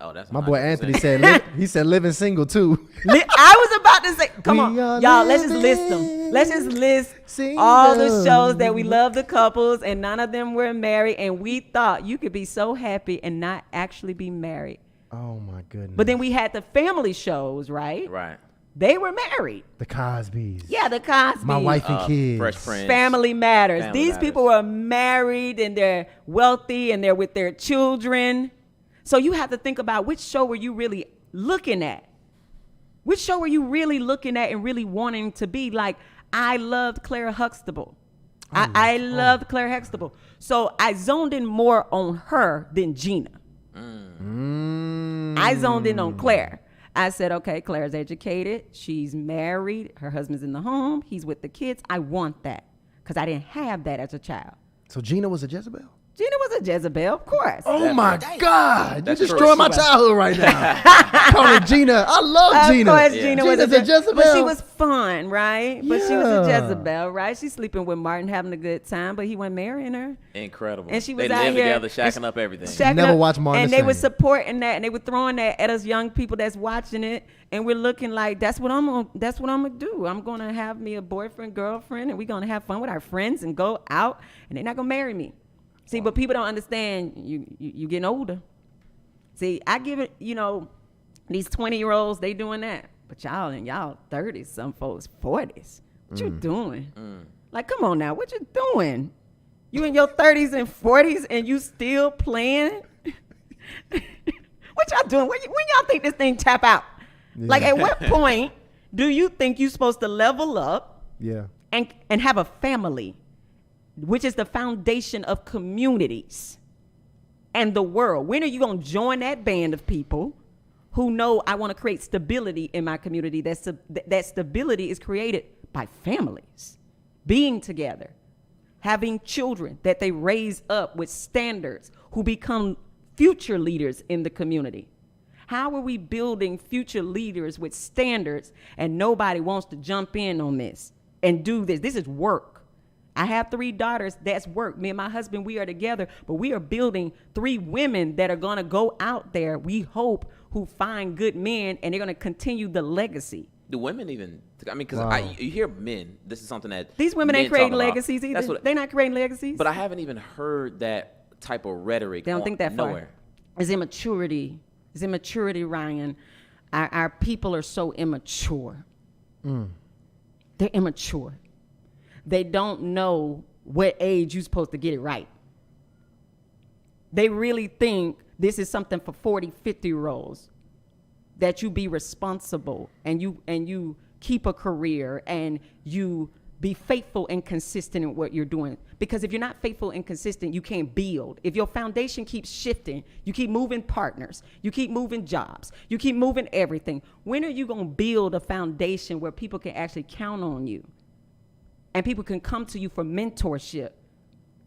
Oh, that's My boy 100%. Anthony said he said living single too. I was about to say, come We on, are y'all, let's just list them. Let's just list single. all the shows that we love the couples and none of them were married. And we thought you could be so happy and not actually be married. Oh my goodness. But then we had the family shows, right? Right. They were married. The Cosbys. Yeah, the Cosby. My wife and kids. Fresh Prince. Family Matters. Family These Matters. people are married and they're wealthy and they're with their children. So you have to think about which show were you really looking at? Which show were you really looking at and really wanting to be? Like, I loved Claire Huxtable. I loved Claire Huxtable. So I zoned in more on her than Gina. I zoned in on Claire. I said, okay, Claire's educated. She's married. Her husband's in the home. He's with the kids. I want that because I didn't have that as a child. So Gina was a Jezebel? Gina was a Jezebel, of course. Oh my God. That's You true. destroyed my childhood right now. Calling Gina. I love Gina. Of course, Gina was Gina's a Jezebel. But she was fun, right? But she was a Yeah. Jezebel, right? She's sleeping with Martin, having a good time, but he wasn't marrying her. Incredible. And she was they out live here together, shacking up everything. shacking Never up, watched Martin and the they were Same. supporting that, and they were throwing that at us young people that's watching it, and we're looking like that's what I'm gonna do. I'm gonna have me a boyfriend, girlfriend, and we're gonna have fun with our friends and go out, and they're not gonna marry me. See, but people don't understand. You getting older. See, I give it. These 20-year-olds, they doing that, but y'all in y'all 30s, some folks 40s. What you doing? Like, come on now, what you doing? You in your 30s and 40s and you still playing? What y'all doing? When y'all think this thing tap out? Like, at what point do you think you're supposed to level up Yeah. and have a family, which is the foundation of communities and the world? When are you going to join that band of people who know I want to create stability in my community? That stability is created by families being together, having children that they raise up with standards who become future leaders in the community. How are we building future leaders with standards and nobody wants to jump in on this and do this? This is work. I have 3 daughters. That's work. Me and my husband, we are together, but we are building 3 women that are going to go out there, we hope, who find good men, and they're going to continue the legacy. Do women even? I mean, because Wow. you hear men. This is something that These women men ain't creating talk about. legacies either. That's what, They're not creating legacies. but I haven't even heard that type of rhetoric. They don't think that nowhere. far. It's immaturity. It's immaturity, Ryan. Our people are so immature. They're immature. They don't know what age you're supposed to get it right. They really think this is something for 40, 50-year-olds, that you be responsible and you keep a career and you be faithful and consistent in what you're doing. Because if you're not faithful and consistent, you can't build. If your foundation keeps shifting, you keep moving partners, you keep moving jobs, you keep moving everything. When are you going to build a foundation where people can actually count on you and people can come to you for mentorship?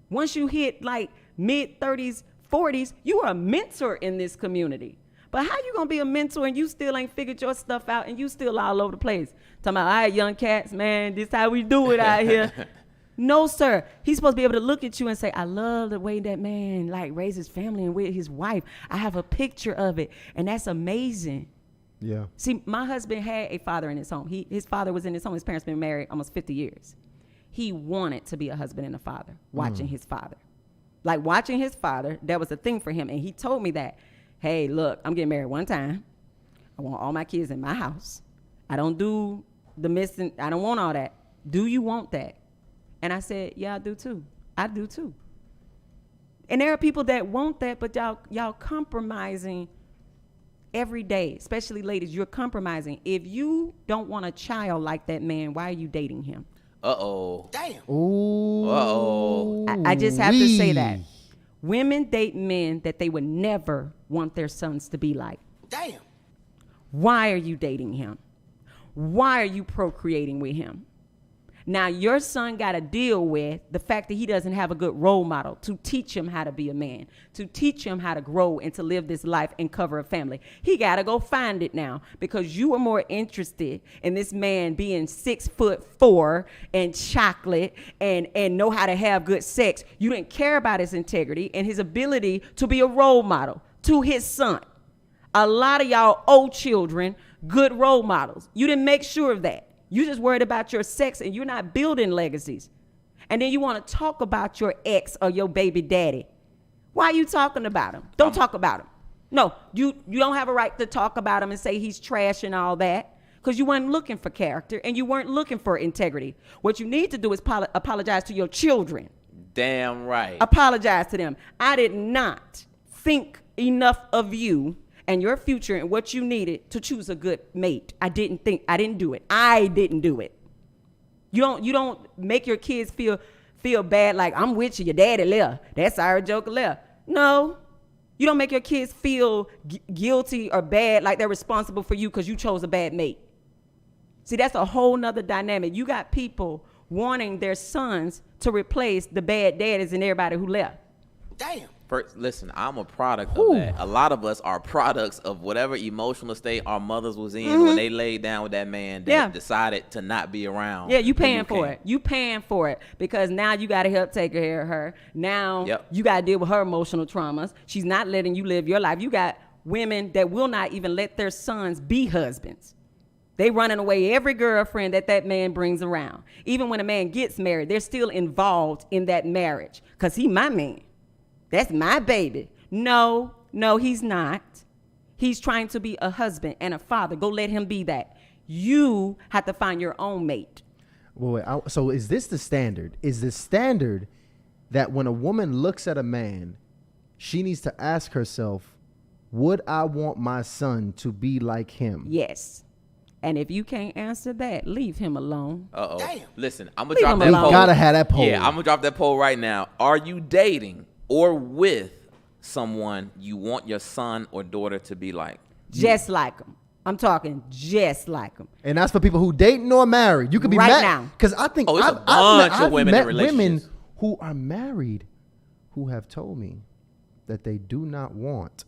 Once you hit like mid-30s, 40s, you are a mentor in this community. But how you gonna be a mentor and you still ain't figured your stuff out and you still all over the place? Talking about, all right, young cats, man, this how we do it out here. No, sir. He's supposed to be able to look at you and say, I love the way that man like raised his family and with his wife. I have a picture of it, and that's amazing. Yeah. See, my husband had a father in his home. His father was in his home. His parents been married almost 50 years. He wanted to be a husband and a father, watching his father. Like watching his father, that was a thing for him. And he told me that, hey, look, I'm getting married one time. I want all my kids in my house. I don't do the missing. I don't want all that. Do you want that? And I said, yeah, I do too. I do too. And there are people that want that, but y'all compromising every day, especially ladies. You're compromising. If you don't want a child like that man, why are you dating him? Uh-oh. Damn. Ooh. Uh-oh. I just have to say that. Women date men that they would never want their sons to be like. Damn. Why are you dating him? Why are you procreating with him? Now, your son got to deal with the fact that he doesn't have a good role model to teach him how to be a man, to teach him how to grow and to live this life and cover a family. He got to go find it now because you are more interested in this man being 6'4" and chocolate and know how to have good sex. You didn't care about his integrity and his ability to be a role model to his son. A lot of y'all owe children good role models. You didn't make sure of that. You just worried about your sex and you're not building legacies. And then you want to talk about your ex or your baby daddy. Why are you talking about him? Don't talk about him. No, you don't have a right to talk about him and say he's trash and all that because you weren't looking for character and you weren't looking for integrity. What you need to do is apologize to your children. Damn right. Apologize to them. I did not think enough of you and your future and what you needed to choose a good mate. I didn't do it. I didn't do it. You don't make your kids feel bad like I'm with you, your daddy left. That's our joke left. No. You don't make your kids feel guilty or bad like they're responsible for you because you chose a bad mate. See, that's a whole nother dynamic. You got people wanting their sons to replace the bad daddies and everybody who left. Damn. First, listen, I'm a product of that. A lot of us are products of whatever emotional state our mothers was in when they laid down with that man that decided to not be around. Yeah, you paying for it. You paying for it because now you got to help take care of her. Now you got to deal with her emotional traumas. She's not letting you live your life. You got women that will not even let their sons be husbands. They running away every girlfriend that man brings around. Even when a man gets married, they're still involved in that marriage because he my man. That's my baby. No, he's not. He's trying to be a husband and a father. Go let him be that. You have to find your own mate. Wait, so is this the standard? Is the standard that when a woman looks at a man, she needs to ask herself, would I want my son to be like him? Yes. And if you can't answer that, leave him alone. Uh-oh. Damn. Listen, I'm going to drop that alone. poll. You gotta have that poll. Yeah, I'm going to drop that poll right now. Are you dating or with someone you want your son or daughter to be like? Just like him. I'm talking just like him. And that's for people who dating or married. You could be Right married now. because I think Oh, it's a bunch I've of women met in relationships. women who are married who have told me that they do not want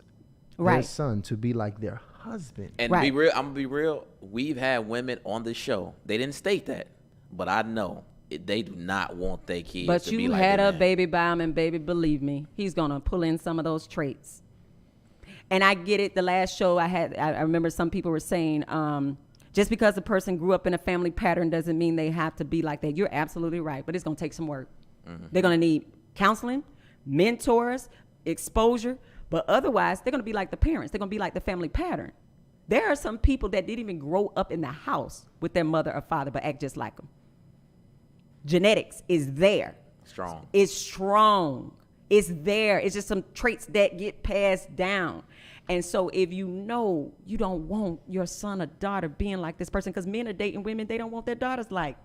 their Right. son to be like their husband. And Right. be real, I'm gonna be real. We've had women on the show. They didn't state that, but I know they do not want their kids But to you be like had their a man. baby by him, and baby, believe me, he's gonna pull in some of those traits. And I get it. The last show I remember some people were saying, just because a person grew up in a family pattern doesn't mean they have to be like that. You're absolutely right, but it's gonna take some work. They're gonna need counseling, mentors, exposure, but otherwise they're gonna be like the parents. They're gonna be like the family pattern. There are some people that didn't even grow up in the house with their mother or father, but act just like them. Genetics is there. Strong. It's strong. It's there. It's just some traits that get passed down. And so if you know you don't want your son or daughter being like this person, because men are dating women they don't want their daughters like.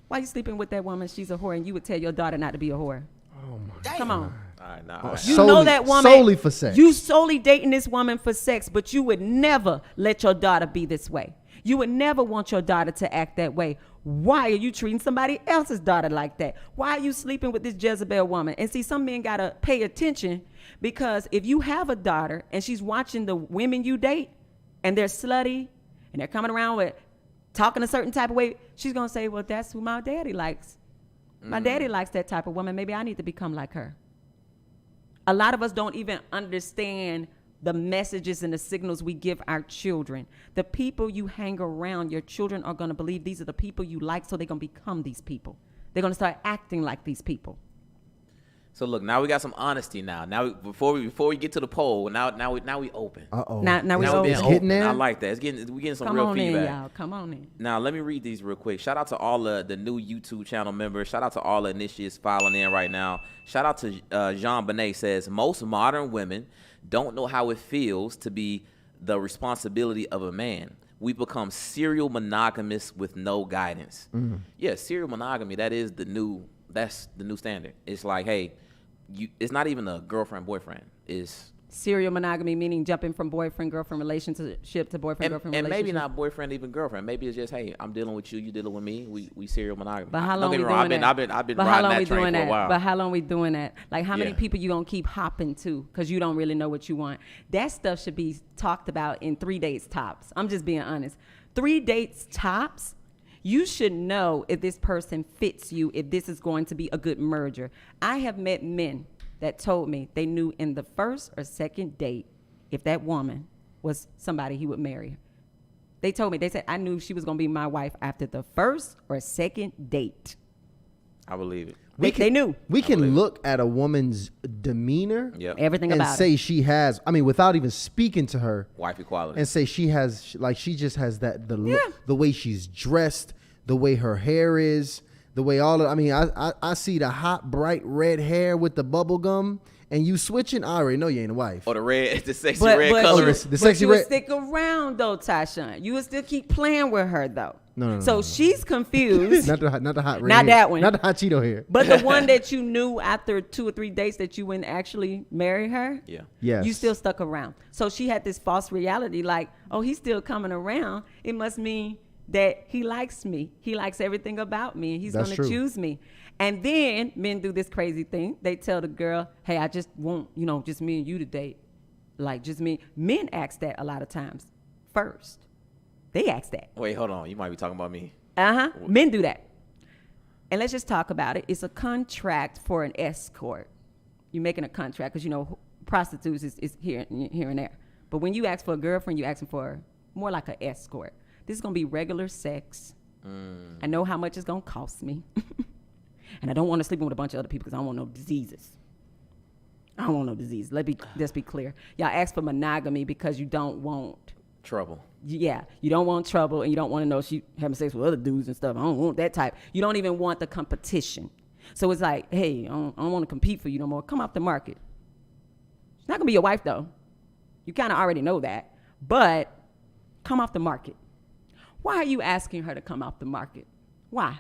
Why you sleeping with that woman? She's a whore, and you would tell your daughter not to be a whore. Oh my Damn. Come on. All right, now. You know that woman solely for sex. You solely dating this woman for sex, but you would never let your daughter be this way. You would never want your daughter to act that way. Why are you treating somebody else's daughter like that? Why are you sleeping with this Jezebel woman? And see, some men gotta pay attention, because if you have a daughter and she's watching the women you date and they're slutty and they're coming around with talking a certain type of way, she's gonna say, well, that's who my daddy likes. My daddy likes that type of woman. Maybe I need to become like her. A lot of us don't even understand the messages and the signals we give our children. The people you hang around, your children are going to believe these are the people you like, so they're going to become these people. They're going to start acting like these people. So look, now we got some honesty. Now before we get to the poll, now we open. Uh-oh. Now we Now open. we It's being getting open. there? I like that. We getting some Come real on feedback. in, y'all. Come on in. Now, let me read these real quick. Shout out to all the new YouTube channel members. Shout out to all the initiates filing in right now. Shout out to Jean Benet says, most modern women don't know how it feels to be the responsibility of a man. We become serial monogamous with no guidance. Yeah, serial monogamy, that's the new standard. It's like, hey, it's not even a girlfriend, boyfriend. It's serial monogamy, meaning jumping from boyfriend-girlfriend relationship to boyfriend-girlfriend And relationship. maybe not boyfriend, even girlfriend. Maybe it's just, hey, I'm dealing with you, you dealing with me. We serial monogamy. But how Don't long get we me wrong, doing I've that? been But how riding long we that train doing for a that? while. But how long we doing that? Like, how many Yeah. people you gonna keep hopping to because you don't really know what you want? That stuff should be talked about in 3 dates tops. I'm just being honest. 3 dates tops. You should know if this person fits you, if this is going to be a good merger. I have met men that told me they knew in the first or second date if that woman was somebody he would marry her. They told me, they said, I knew she was going to be my wife after the first or second date. I believe it. They knew. We can look at a woman's demeanor Yep. Everything and about say it. she has, I mean, without even speaking to her, Wife equality. and say she has, like, she just has that, the look, Yeah. the way she's dressed, the way her hair is, the way all of, I mean, I see the hot, bright red hair with the bubble gum, and you switching, I already know you ain't a wife. Or the red, the sexy red color. the sexy you would red- stick around though, Tasha. You would still keep playing with her though. No, So she's confused. not the hot red Not hair. that one. Not the hot Cheeto hair. But the one that you knew after 2 or 3 dates that you wouldn't actually marry her, Yeah. Yes. you still stuck around. So she had this false reality like, oh, he's still coming around. It must mean that he likes me. He likes everything about me, and he's That's going to true. choose me. And then men do this crazy thing. They tell the girl, hey, I just want, just me and you to date. Like, just me. Men ask that a lot of times first. They ask that. Wait, hold on. You might be talking about me. Uh-huh. Men do that. And let's just talk about it. It's a contract for an escort. You're making a contract because, prostitutes is here and there. But when you ask for a girlfriend, you're asking for more like an escort. This is going to be regular sex. I know how much it's going to cost me. And I don't want to sleep with a bunch of other people because I don't want no diseases. I don't want no disease. Let's be clear. Y'all ask for monogamy because you don't want... Trouble. Yeah, you don't want trouble, and you don't want to know she having sex with other dudes and stuff. I don't want that type. You don't even want the competition. So it's like, hey, I don't want to compete for you no more. Come off the market. She's not going to be your wife, though. You kind of already know that. But come off the market. Why are you asking her to come off the market? Why?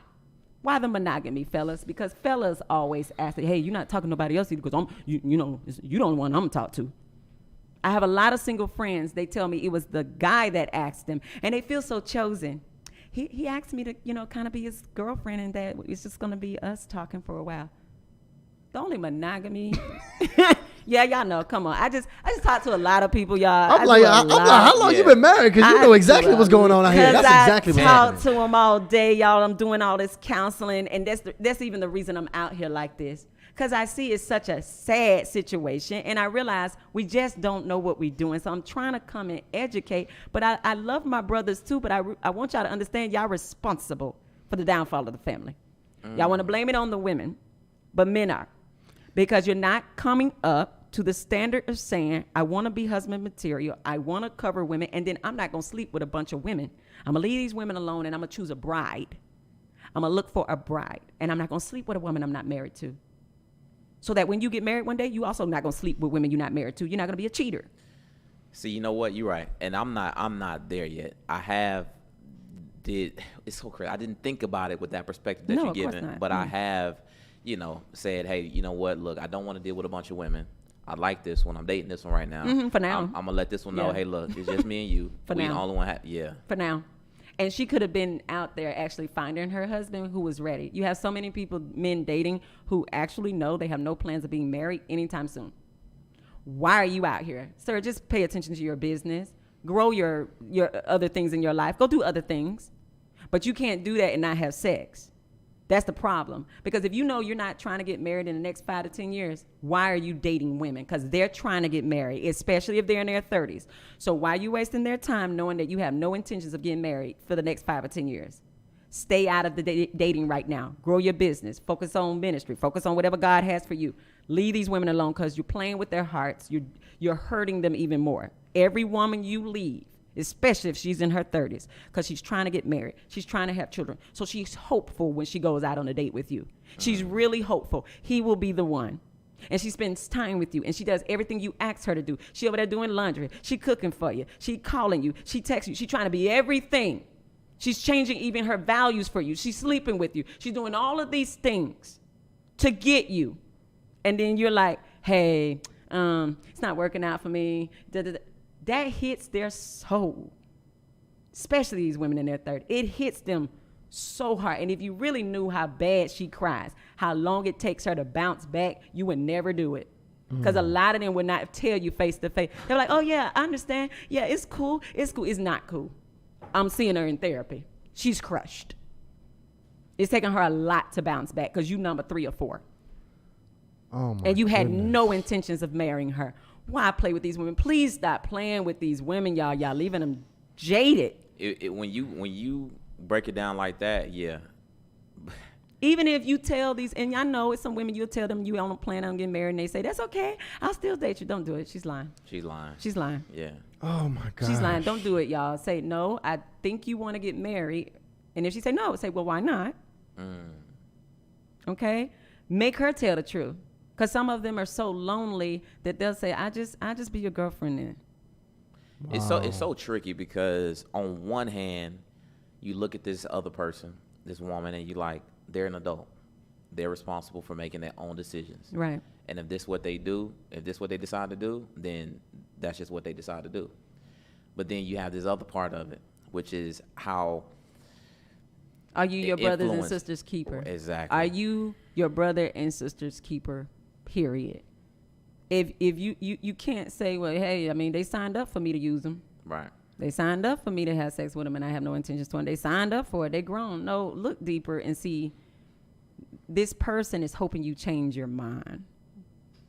Why the monogamy, fellas? Because fellas always ask, hey, you're not talking to nobody else either because you don't want I'm going to talk to. I have a lot of single friends. They tell me it was the guy that asked them, and they feel so chosen. He asked me to, kind of be his girlfriend, and that it's just going to be us talking for a while. The only monogamy. Yeah, y'all know. Come on. I just talk to a lot of people, y'all. I'm like, how long you been married? Because you know exactly what's going on out here. That's exactly what's I talk happening. to them all day, y'all. I'm doing all this counseling, and that's even the reason I'm out here like this. Because I see it's such a sad situation, and I realize we just don't know what we're doing. So I'm trying to come and educate. But I love my brothers too, but I want y'all to understand y'all responsible for the downfall of the family. Y'all want to blame it on the women, but men are. Because you're not coming up to the standard of saying, I want to be husband material, I want to cover women, and then I'm not going to sleep with a bunch of women. I'm going to leave these women alone, and I'm going to choose a bride. I'm going to look for a bride, and I'm not going to sleep with a woman I'm not married to. So that when you get married one day, you also not going to sleep with women you're not married to. You're not going to be a cheater. See, you know what? You're right. And I'm not there yet. It's so crazy. I didn't think about it with that perspective that No, you're of course giving. not. But I have, said, hey, you know what? Look, I don't want to deal with a bunch of women. I like this one. I'm dating this one right now. For now. I'm going to let this one know, Yeah. hey, look, it's just me and you. For we now. the only one. Yeah. For now. And she could have been out there actually finding her husband who was ready. You have so many people, men dating, who actually know they have no plans of being married anytime soon. Why are you out here? Sir, just pay attention to your business. Grow your other things in your life. Go do other things. But you can't do that and not have sex. That's the problem. Because if you know you're not trying to get married in the next 5 to 10 years, why are you dating women? Because they're trying to get married, especially if they're in their 30s. So why are you wasting their time knowing that you have no intentions of getting married for the next 5 or 10 years? Stay out of the dating right now. Grow your business. Focus on ministry. Focus on whatever God has for you. Leave these women alone because you're playing with their hearts. You're hurting them even more. Every woman you leave, especially if she's in her 30s, because she's trying to get married. She's trying to have children. So she's hopeful when she goes out on a date with you. She's really hopeful. He will be the one. And she spends time with you, and she does everything you ask her to do. She over there doing laundry. She cooking for you. She calling you. She texts you. She's trying to be everything. She's changing even her values for you. She's sleeping with you. She's doing all of these things to get you. And then you're like, hey, It's not working out for me. That hits their soul, especially these women in their 30s. It hits them so hard. And if you really knew how bad she cries, how long it takes her to bounce back, you would never do it. Because a lot of them would not tell you face to face. They're like, oh, yeah, I understand. Yeah, it's cool. It's cool. It's not cool. I'm seeing her in therapy. She's crushed. It's taking her a lot to bounce back because you number 3 or 4. Oh my and you had goodness. no intentions of marrying her. Why play with these women? Please stop playing with these women, y'all. Y'all leaving them jaded. When you break it down like that, yeah. Even if you tell these, and I know it's some women, you'll tell them you don't plan on getting married, and they say, that's okay, I'll still date you. Don't do it. She's lying. She's lying. She's lying. Yeah. Oh my God. She's lying. Don't do it, y'all. Say, no, I think you want to get married. And if she say no, say, well, why not? Okay? Make her tell the truth. Because some of them are so lonely that they'll say, I just be your girlfriend then. Wow. It's so tricky because on one hand, you look at this other person, this woman, and you like, they're an adult. They're responsible for making their own decisions. Right. And if this is what they do, if this is what they decide to do, then that's just what they decide to do. But then you have this other part of it, which is how Are you your brothers and influence- sisters' keeper? Exactly. Are you your brother and sister's keeper? Period. If you can't say, well, hey, I mean, they signed up for me to use them. Right. They signed up for me to have sex with them, and I have no intentions to. And they signed up for it. They grown. No, look deeper and see. This person is hoping you change your mind.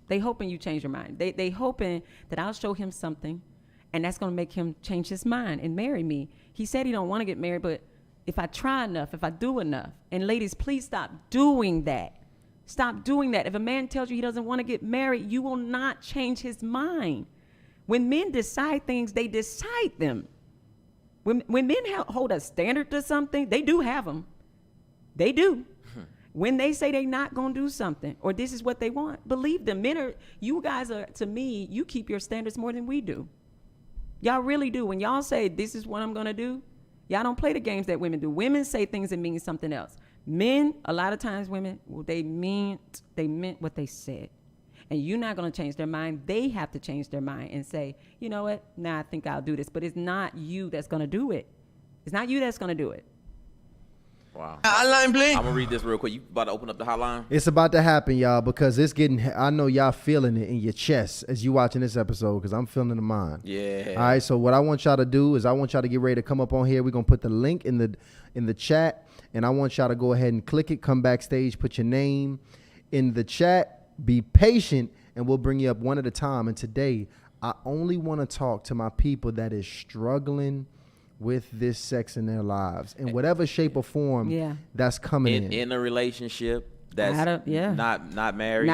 They hoping you change your mind. They hoping that I'll show him something, and that's gonna make him change his mind and marry me. He said he don't want to get married, but if I try enough, if I do enough, and ladies, please stop doing that. Stop doing that. If a man tells you he doesn't want to get married, you will not change his mind. When men decide things, they decide them. When men hold a standard to something, they do have them. They do. When they say they're not going to do something or this is what they want, believe them. You guys are, to me, you keep your standards more than we do. Y'all really do. When y'all say this is what I'm going to do, y'all don't play the games that women do. Women say things that mean something else. Men, a lot of times women, well, they meant what they said. And you're not going to change their mind. They have to change their mind and say, you know what? Nah, I think I'll do this. But it's not you that's going to do it. It's not you that's going to do it. Wow. Hotline, please. I'm going to read this real quick. You about to open up the hotline? It's about to happen, y'all, because it's getting, I know y'all feeling it in your chest as you watching this episode, because I'm feeling it in mine. Yeah. All right, so what I want y'all to do is I want y'all to get ready to come up on here. We're going to put the link in the chat, and I want y'all to go ahead and click it, come backstage, put your name in the chat, be patient, and we'll bring you up one at a time. And today, I only want to talk to my people that is struggling with this sex in their lives in whatever shape or form that's coming in a relationship that's not married,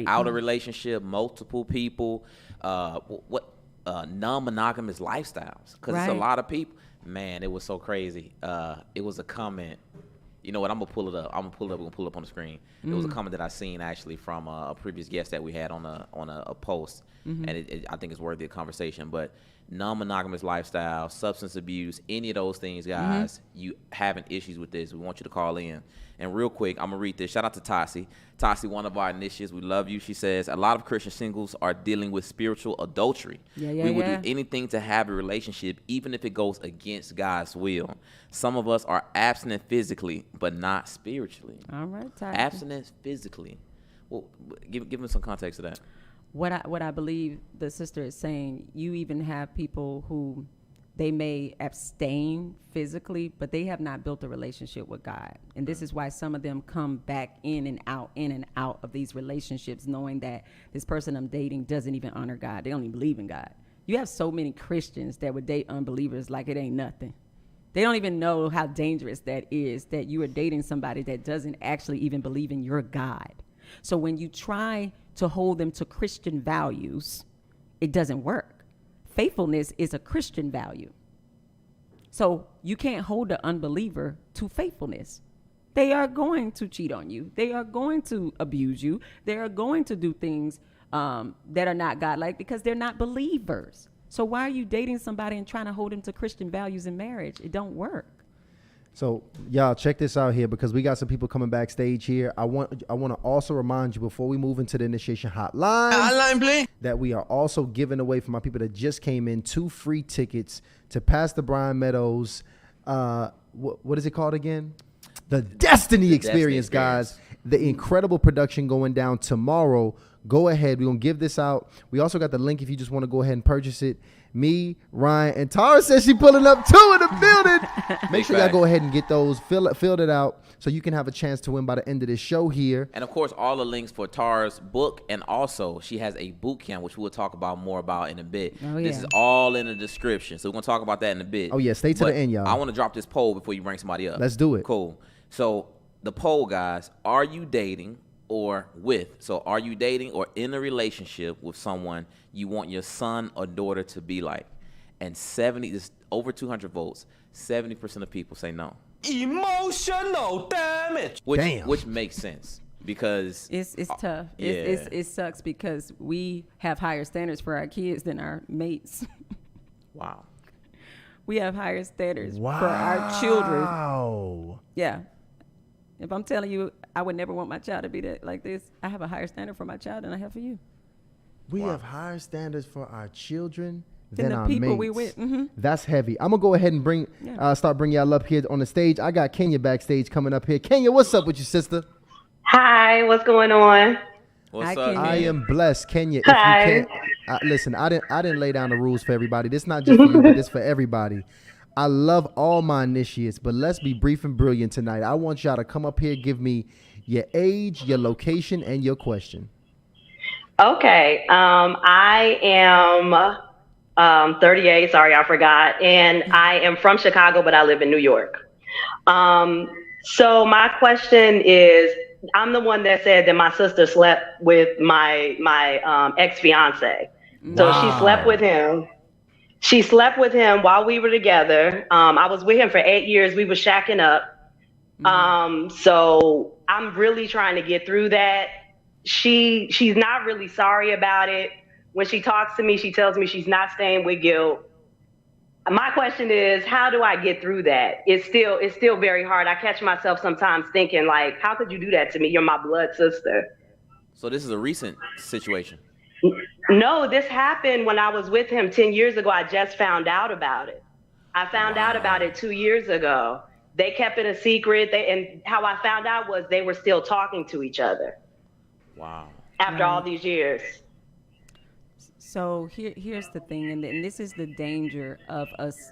out of relationship, multiple people, non-monogamous lifestyles, because it's a lot of people. Man, it was so crazy. It was a comment. You know what? I'm gonna pull it up. We're gonna pull it up on the screen. It was a comment that I seen actually from a previous guest that we had on a post, and I think it's worthy of conversation. But non-monogamous lifestyle, substance abuse, any of those things, guys, you having issues with this, we want you to call in. And real quick, I'm gonna read this. Shout out to Tassi. Tassi, one of our initiates, we love you. She says, a lot of Christian singles are dealing with spiritual adultery. We would do anything to have a relationship, even if it goes against God's will. Some of us are abstinent physically, but not spiritually. All right, Tassi. Abstinence physically. Well, give me some context to that. What I believe the sister is saying, you even have people who they may abstain physically, but they have not built a relationship with God. And this is why some of them come back in and out of these relationships, knowing that this person I'm dating doesn't even honor God. They don't even believe in God. You have so many Christians that would date unbelievers like it ain't nothing. They don't even know how dangerous that is, that you are dating somebody that doesn't actually even believe in your God. So when you try to hold them to Christian values, it doesn't work. Faithfulness is a Christian value. So you can't hold the unbeliever to faithfulness. They are going to cheat on you. They are going to abuse you. They are going to do things that are not godlike because they're not believers. So why are you dating somebody and trying to hold them to Christian values in marriage? It don't work. So y'all check this out here because we got some people coming backstage here. I want to also remind you before we move into the initiation hotline that we are also giving away for my people that just came in 2 free tickets to Pastor Brian Meadows. What is it called again? The Destiny Experience, guys. The incredible production going down tomorrow. Go ahead. We're going to give this out. We also got the link if you just want to go ahead and purchase it. Me, Ryan, and Tara says she pulling up 2 in the building. Make sure y'all go ahead and get those. Fill it out so you can have a chance to win by the end of this show here. And, of course, all the links for Tara's book, and also she has a boot camp, which we'll talk about more about in a bit. Oh, yeah. This is all in the description, so we're going to talk about that in a bit. Oh, yeah, stay to the end, y'all. I want to drop this poll before you bring somebody up. Let's do it. Cool. So the poll, guys, are you dating or with? So are you dating or in a relationship with someone you want your son or daughter to be like? And this over 200 votes, 70% of people say no. Emotional damage. Which makes sense because It's tough. Yeah. It sucks because we have higher standards for our kids than our mates. Wow. We have higher standards for our children. Wow. Yeah. If I'm telling you, I would never want my child to be like this. I have a higher standard for my child than I have for you. We have higher standards for our children than the our people mates. we with. Mm-hmm. That's heavy. I'm gonna go ahead and start bringing y'all up here on the stage. I got Kenya backstage coming up here. Kenya, what's up with you, sister? Hi, what's going on? What's I up? can't- I am blessed, Kenya. If Hi. you can't, listen, I didn't lay down the rules for everybody. This not just for you, but this for everybody. I love all my initiates, but let's be brief and brilliant tonight. I want y'all to come up here, give me your age, your location, and your question. Okay, I am 38. Sorry, I forgot. And I am from Chicago, but I live in New York. So my question is, I'm the one that said that my sister slept with my ex-fiancé. So she slept with him. She slept with him while we were together. I was with him for 8 years. We were shacking up. So I'm really trying to get through that. She's not really sorry about it. When she talks to me, she tells me she's not staying with guilt. My question is, how do I get through that? It's still very hard. I catch myself sometimes thinking, like, how could you do that to me? You're my blood sister. So this is a recent situation. No, this happened when I was with him 10 years ago. I just found out about it. I found out about it 2 years ago. They kept it a secret. And how I found out was they were still talking to each other. Wow. After all these years. So here's the thing, and this is the danger of us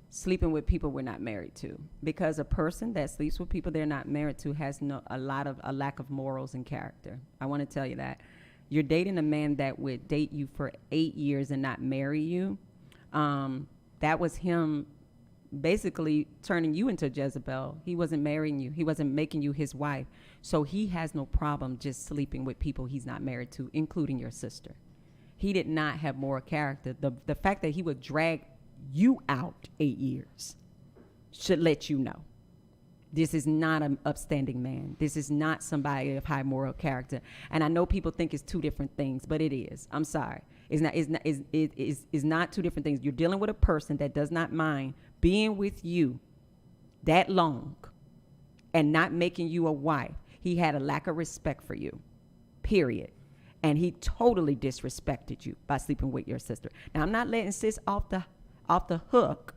sleeping with people we're not married to, because a person that sleeps with people they're not married to has a lack of morals and character. I want to tell you that. You're dating a man that would date you for 8 years and not marry you. That was him basically turning you into Jezebel. He wasn't marrying you. He wasn't making you his wife. So he has no problem just sleeping with people he's not married to, including your sister. He did not have moral character. The fact that he would drag you out 8 years should let you know. This is not an upstanding man. This is not somebody of high moral character. And I know people think it's two different things, but it is. I'm sorry. It's not two different things. You're dealing with a person that does not mind being with you that long and not making you a wife. He had a lack of respect for you, period. And he totally disrespected you by sleeping with your sister. Now, I'm not letting sis off the hook,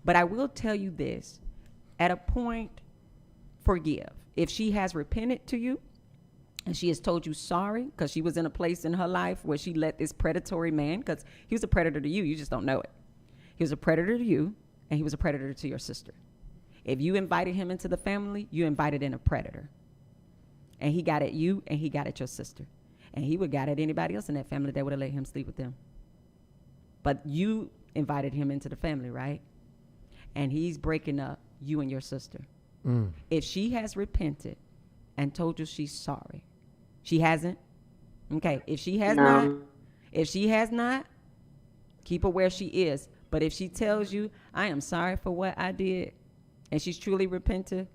but I will tell you this. At a point, forgive. If she has repented to you and she has told you sorry because she was in a place in her life where she let this predatory man, because he was a predator to you, you just don't know it. He was a predator to you, and he was a predator to your sister. If you invited him into the family, you invited in a predator. And he got at you, and he got at your sister. And he would got at anybody else in that family that would have let him sleep with them. But you invited him into the family, right? And he's breaking up you and your sister. If she has repented and told you she's sorry, she hasn't? Okay, if she has not, keep her where she is. But if she tells you, I am sorry for what I did, and she's truly repented,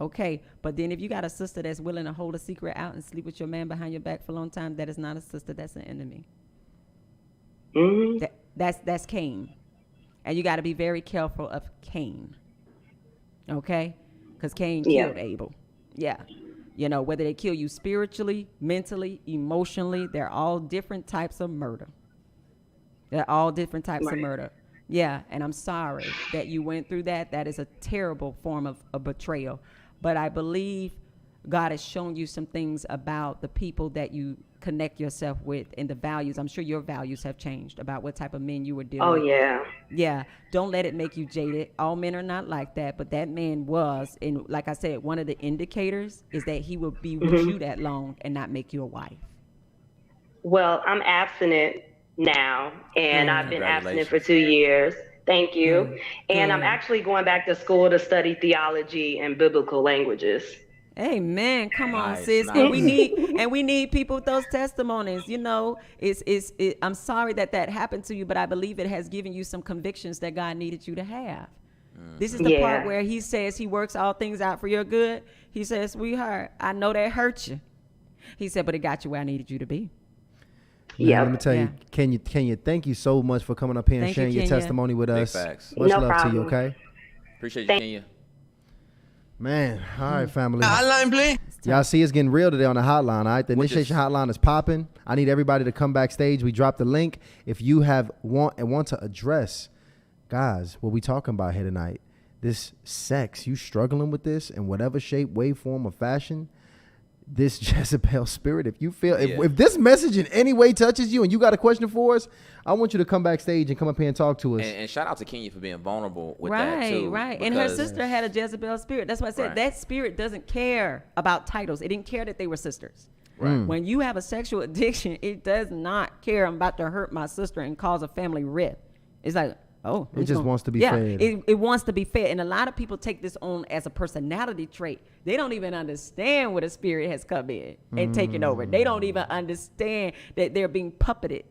okay. But then if you got a sister that's willing to hold a secret out and sleep with your man behind your back for a long time, that is not a sister, that's an enemy. That's Cain. And you got to be very careful of Cain. Okay? Because Cain Yeah. killed Abel. Yeah. You know, whether they kill you spiritually, mentally, emotionally, they're all different types of murder. They're all different types of Right. murder. Yeah, and I'm sorry that you went through that. That is a terrible form of betrayal. But I believe God has shown you some things about the people that you connect yourself with and the values. I'm sure your values have changed about what type of men you were dealing Oh with. yeah. Yeah, don't let it make you jaded. All men are not like that, but that man was. And like I said, one of the indicators is that he will be with you that long and not make you a wife. Well, I'm abstinent now, and I've been abstinent for 2 years. Thank you. And I'm actually going back to school to study theology and biblical languages. Amen. Come on, Nice, sis. nice. And we need people with those testimonies. You know, I'm sorry that happened to you, but I believe it has given you some convictions that God needed you to have. This is the part where he says he works all things out for your good. He says, sweetheart, I know that hurt you. He said, but it got you where I needed you to be. Yeah, let me tell you, Kenya, thank you so much for coming up here and Thank you, sharing your Kenya. testimony with us. facts. Much No love to problem. you, okay? Appreciate you, Thank- Kenya. Man, all right, family. Hotline bling. Y'all see it's getting real today on the hotline, all right? The Which initiation is- hotline is popping. I need everybody to come backstage. We dropped the link. If you want to address, guys, what we talking about here tonight, this sex, you struggling with this in whatever shape, way, form, or fashion, this Jezebel spirit, if you feel, if this message in any way touches you and you got a question for us, I want you to come backstage and come up here and talk to us. And shout out to Kenya for being vulnerable with that too. Right. And her because- sister had a Jezebel spirit. That's why I said Right. that spirit doesn't care about titles. It didn't care that they were sisters. Right. When you have a sexual addiction, it does not care. I'm about to hurt my sister and cause a family rift. It's like, oh, It just wants to be fed. It wants to be fed. And a lot of people take this on as a personality trait. They don't even understand what a spirit has come in and taken over. They don't even understand that they're being puppeted.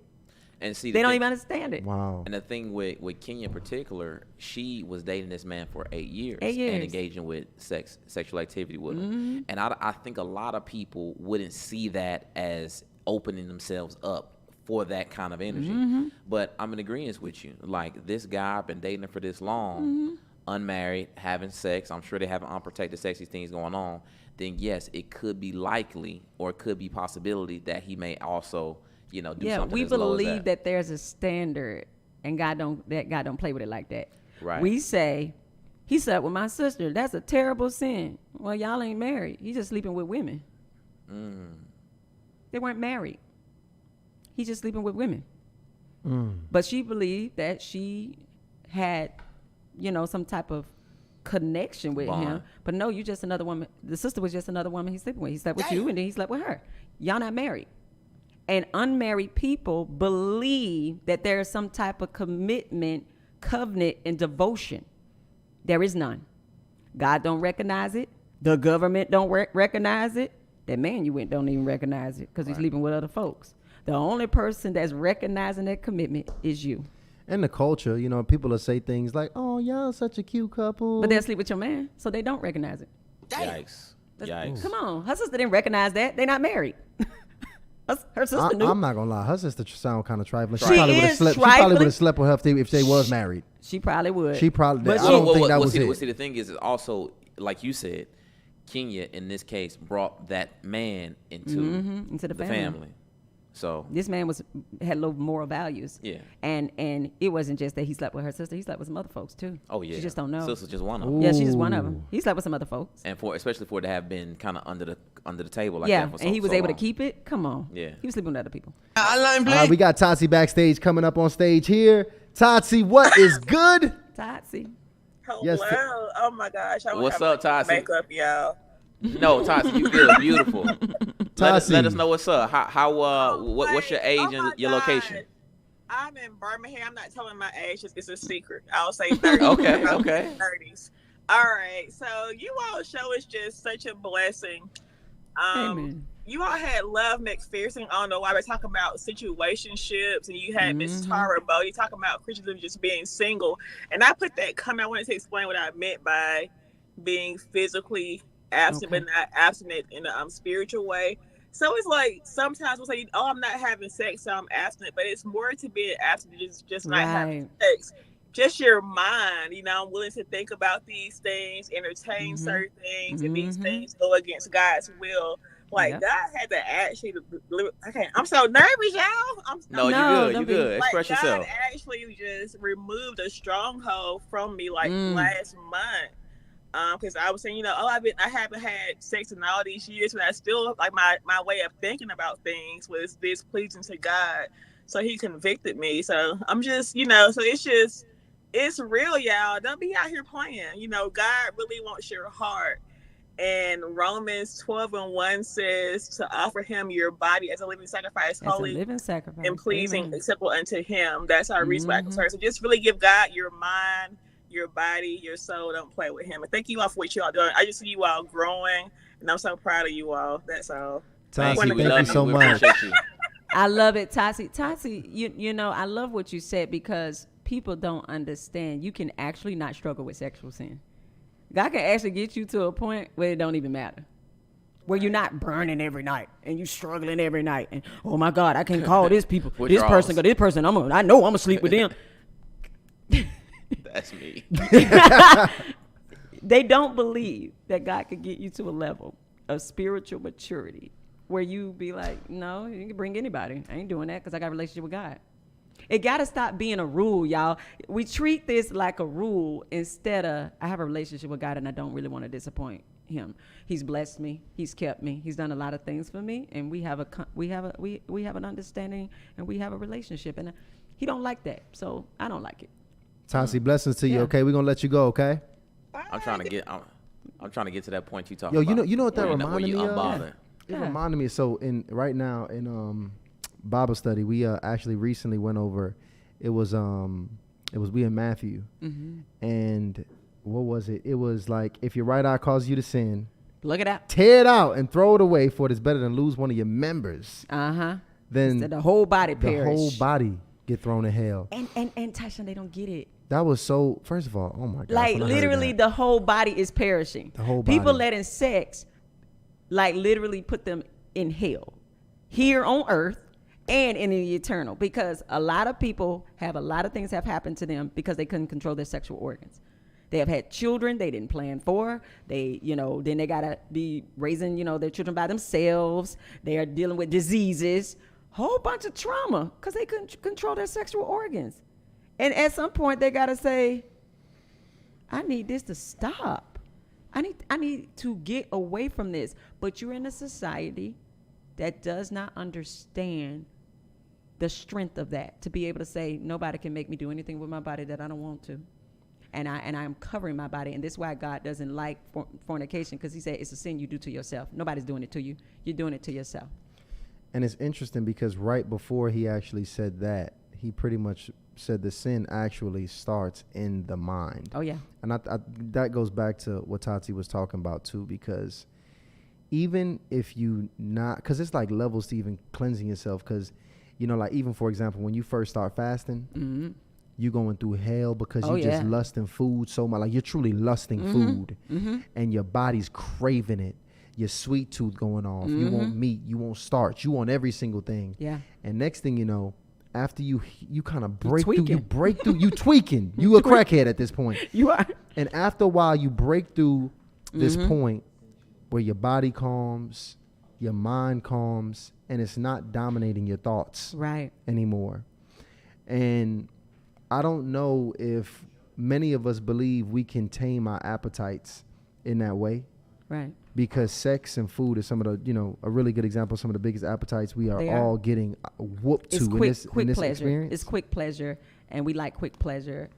And see, They the don't thing- even understand it. Wow. And the thing with Kenya in particular, she was dating this man for 8 years, 8 years. and engaging with sexual activity with him. And I think a lot of people wouldn't see that as opening themselves up for that kind of energy. But I'm in agreement with you. Like, this guy, I've been dating her for this long, unmarried, having sex. I'm sure they have unprotected sexy things going on. Then yes, it could be likely, or it could be possibility that he may also, do something. We as low as believe that there's a standard, and God don't play with it like that. Right. We say, he slept with my sister. That's a terrible sin. Well, y'all ain't married. He's just sleeping with women. They weren't married. He's just sleeping with women. But she believed that she had, some type of connection with him. Bond. But no, you just another woman. The sister was just another woman he's sleeping with. He slept with you, and then he slept with her. Y'all not married. And unmarried people believe that there is some type of commitment, covenant, and devotion. There is none. God don't recognize it. The government don't recognize it. That man you with don't even recognize it because he's sleeping with other folks. The only person that's recognizing that commitment is you. And the culture, people will say things like, oh, y'all such a cute couple. But they'll sleep with your man, so they don't recognize it. Yikes. Yikes. Come on. Her sister didn't recognize that. They're not married. Her sister knew. I'm not gonna lie. Her sister sound kind of trifling. She is She probably would trifling. have slept with her if they was married. She probably would. She probably. But I don't think that was see, it. See, the thing is also, like you said, Kenya in this case brought that man into the the family. family. So This man had low moral values. Yeah. And it wasn't just that he slept with her sister. He slept with some other folks too. oh yeah, She just don't know. Sister's just one of them. Yeah, she's just one of Ooh. them. He slept with some other folks. And especially for it to have been kind of under the table like Yeah, that for and he was so able to long. keep it. Come on. Yeah. He was sleeping with other people. Hotline All bling. right, we got Tati backstage coming up on stage here. Tati, what is good? Totsy. Hello. Yes, Oh my gosh. I What's have up, Tassie? Makeup, y'all. No, Tasha, you good, beautiful. Let us Tassie. know what's up. What's your age and my your God. location? I'm in Birmingham. I'm not telling my age. It's a secret. I'll say 30. Okay, I'm okay. in 30s. All right. So you all show is just such a blessing. Amen. You all had Love McPherson. I don't know why we're talking about situationships, and you had Miss Tara Bow. You talking about Christians just being single, and I put that comment. I wanted to explain what I meant by being physically absent, but not abstinent in a spiritual way. So it's like sometimes we'll say, "Oh, I'm not having sex, so I'm abstinent," but it's more to being abstinent, just not having sex. just your mind. You know, I'm willing to think about these things, entertain certain things, and these things go against God's will. Like God had to actually. I'm so nervous, y'all. No, you good. Like, Express God yourself. actually just removed a stronghold from me like last month. Because I was saying, you know, I haven't had sex in all these years, but I still like my way of thinking about things was displeasing to God. So He convicted me. So I'm just, you know, so it's real, y'all. Don't be out here playing. You know, God really wants your heart. And Romans 12:1 says to offer Him your body as a living sacrifice, holy and pleasing, acceptable unto Him. That's our reasonable concern. So just really give God your mind, your body, your soul. Don't play with Him. And thank you all for what you all doing. I just see you all growing, and I'm so proud of you all. That's all. Tassie, thank you so much. I love it, Tassie. You know, I love what you said because people don't understand. You can actually not struggle with sexual sin. God can actually get you to a point where it don't even matter. Where you're not burning every night and you struggling every night. And, oh, my God, I can't call this people. this person, I know I'm going to sleep with them. That's me. They don't believe that God could get you to a level of spiritual maturity where you be like, no, you can bring anybody. I ain't doing that because I got a relationship with God. It got to stop being a rule, y'all. We treat this like a rule instead of I have a relationship with God and I don't really want to disappoint Him. He's blessed me. He's kept me. He's done a lot of things for me, and we have an understanding and we have a relationship. And He don't like that, so I don't like it. Tassie, blessings to you. Okay, we're gonna let you go. Okay. I'm trying to get to that point you talking about. You know what that reminded me of? Unbothered. It reminded me. So right now in Bible study, we actually recently went over. It was we in Matthew, and what was it? It was like, if your right eye causes you to sin, look it out, tear it out and throw it away, for it is better than lose one of your members. Then the whole body perish. The whole body get thrown in hell. And Tasha, they don't get it. That was so. First of all, oh my God! Like literally, the whole body is perishing. The whole body. People letting sex, like literally, put them in hell, here on earth. And in the eternal, because a lot of people have a lot of things have happened to them because they couldn't control their sexual organs. They have had children they didn't plan for. They, then they gotta be raising, their children by themselves. They are dealing with diseases, whole bunch of trauma because they couldn't control their sexual organs. And at some point they gotta say, I need this to stop. I need to get away from this. But you're in a society that does not understand the strength of that, to be able to say nobody can make me do anything with my body that I don't want to, and I'm covering my body. And this is why God doesn't like fornication, because He said it's a sin you do to yourself. Nobody's doing it to you. You're doing it to yourself. And it's interesting because right before He actually said that, He pretty much said the sin actually starts in the mind. Oh yeah. And I that goes back to what Tati was talking about too, because even if you not, because it's like levels to even cleansing yourself, because like even for example, when you first start fasting, you're going through hell because you're just lusting food so much. Like you're truly lusting food, and your body's craving it. Your sweet tooth going off. You want meat. You want starch. You want every single thing. Yeah. And next thing you know, after you kind of break through, you tweaking. You a crackhead at this point. You are. And after a while, you break through this point where your body calms, your mind calms, and it's not dominating your thoughts anymore. And I don't know if many of us believe we can tame our appetites in that way. Right. Because sex and food is some of the, a really good example of some of the biggest appetites we are all getting whooped to in this pleasure. Experience. It's quick pleasure, and we like quick pleasure,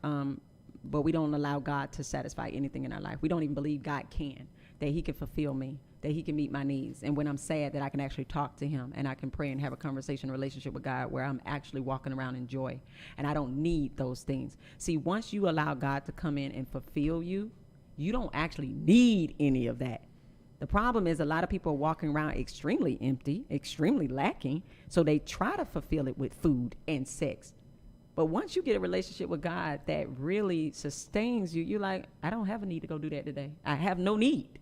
but we don't allow God to satisfy anything in our life. We don't even believe God can, that He can fulfill me, that He can meet my needs. And when I'm sad, that I can actually talk to Him and I can pray and have a conversation, a relationship with God where I'm actually walking around in joy. And I don't need those things. See, once you allow God to come in and fulfill you, you don't actually need any of that. The problem is a lot of people are walking around extremely empty, extremely lacking. So they try to fulfill it with food and sex. But once you get a relationship with God that really sustains you, you're like, I don't have a need to go do that today. I have no need.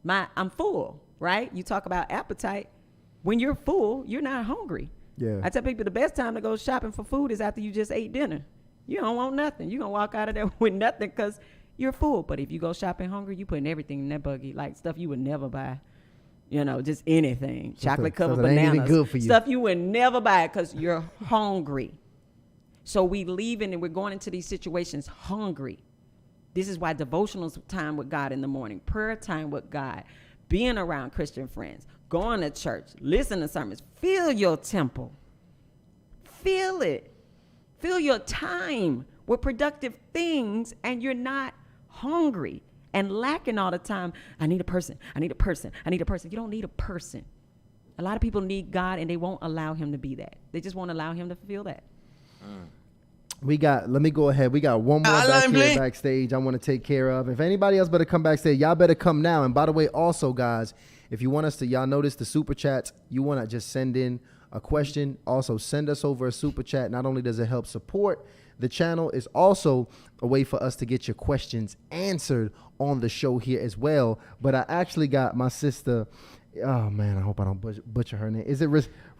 I'm full, right? You talk about appetite. When you're full, you're not hungry. Yeah. I tell people the best time to go shopping for food is after you just ate dinner. You don't want nothing. You're going to walk out of there with nothing because you're full. But if you go shopping hungry, you putting everything in that buggy, like stuff you would never buy. You know, just anything. Chocolate covered that ain't bananas. even good for you. Stuff you would never buy because you're hungry. So we leaving and we're going into these situations hungry. This is why devotional time with God in the morning, prayer time with God, being around Christian friends, going to church, listen to sermons, fill your temple. Fill it. Fill your time with productive things, and you're not hungry and lacking all the time. I need a person. I need a person. I need a person. You don't need a person. A lot of people need God, and they won't allow him to be that. They just won't allow him to feel that. Let me go ahead. We got one more back here backstage I want to take care of. If anybody else better come backstage, y'all better come now. And by the way, also, guys, if you want us to, y'all notice the super chats, you want to just send in a question. Also, send us over a super chat. Not only does it help support the channel, it's also a way for us to get your questions answered on the show here as well. But I actually got my sister, oh man, I hope I don't butcher her name. Is it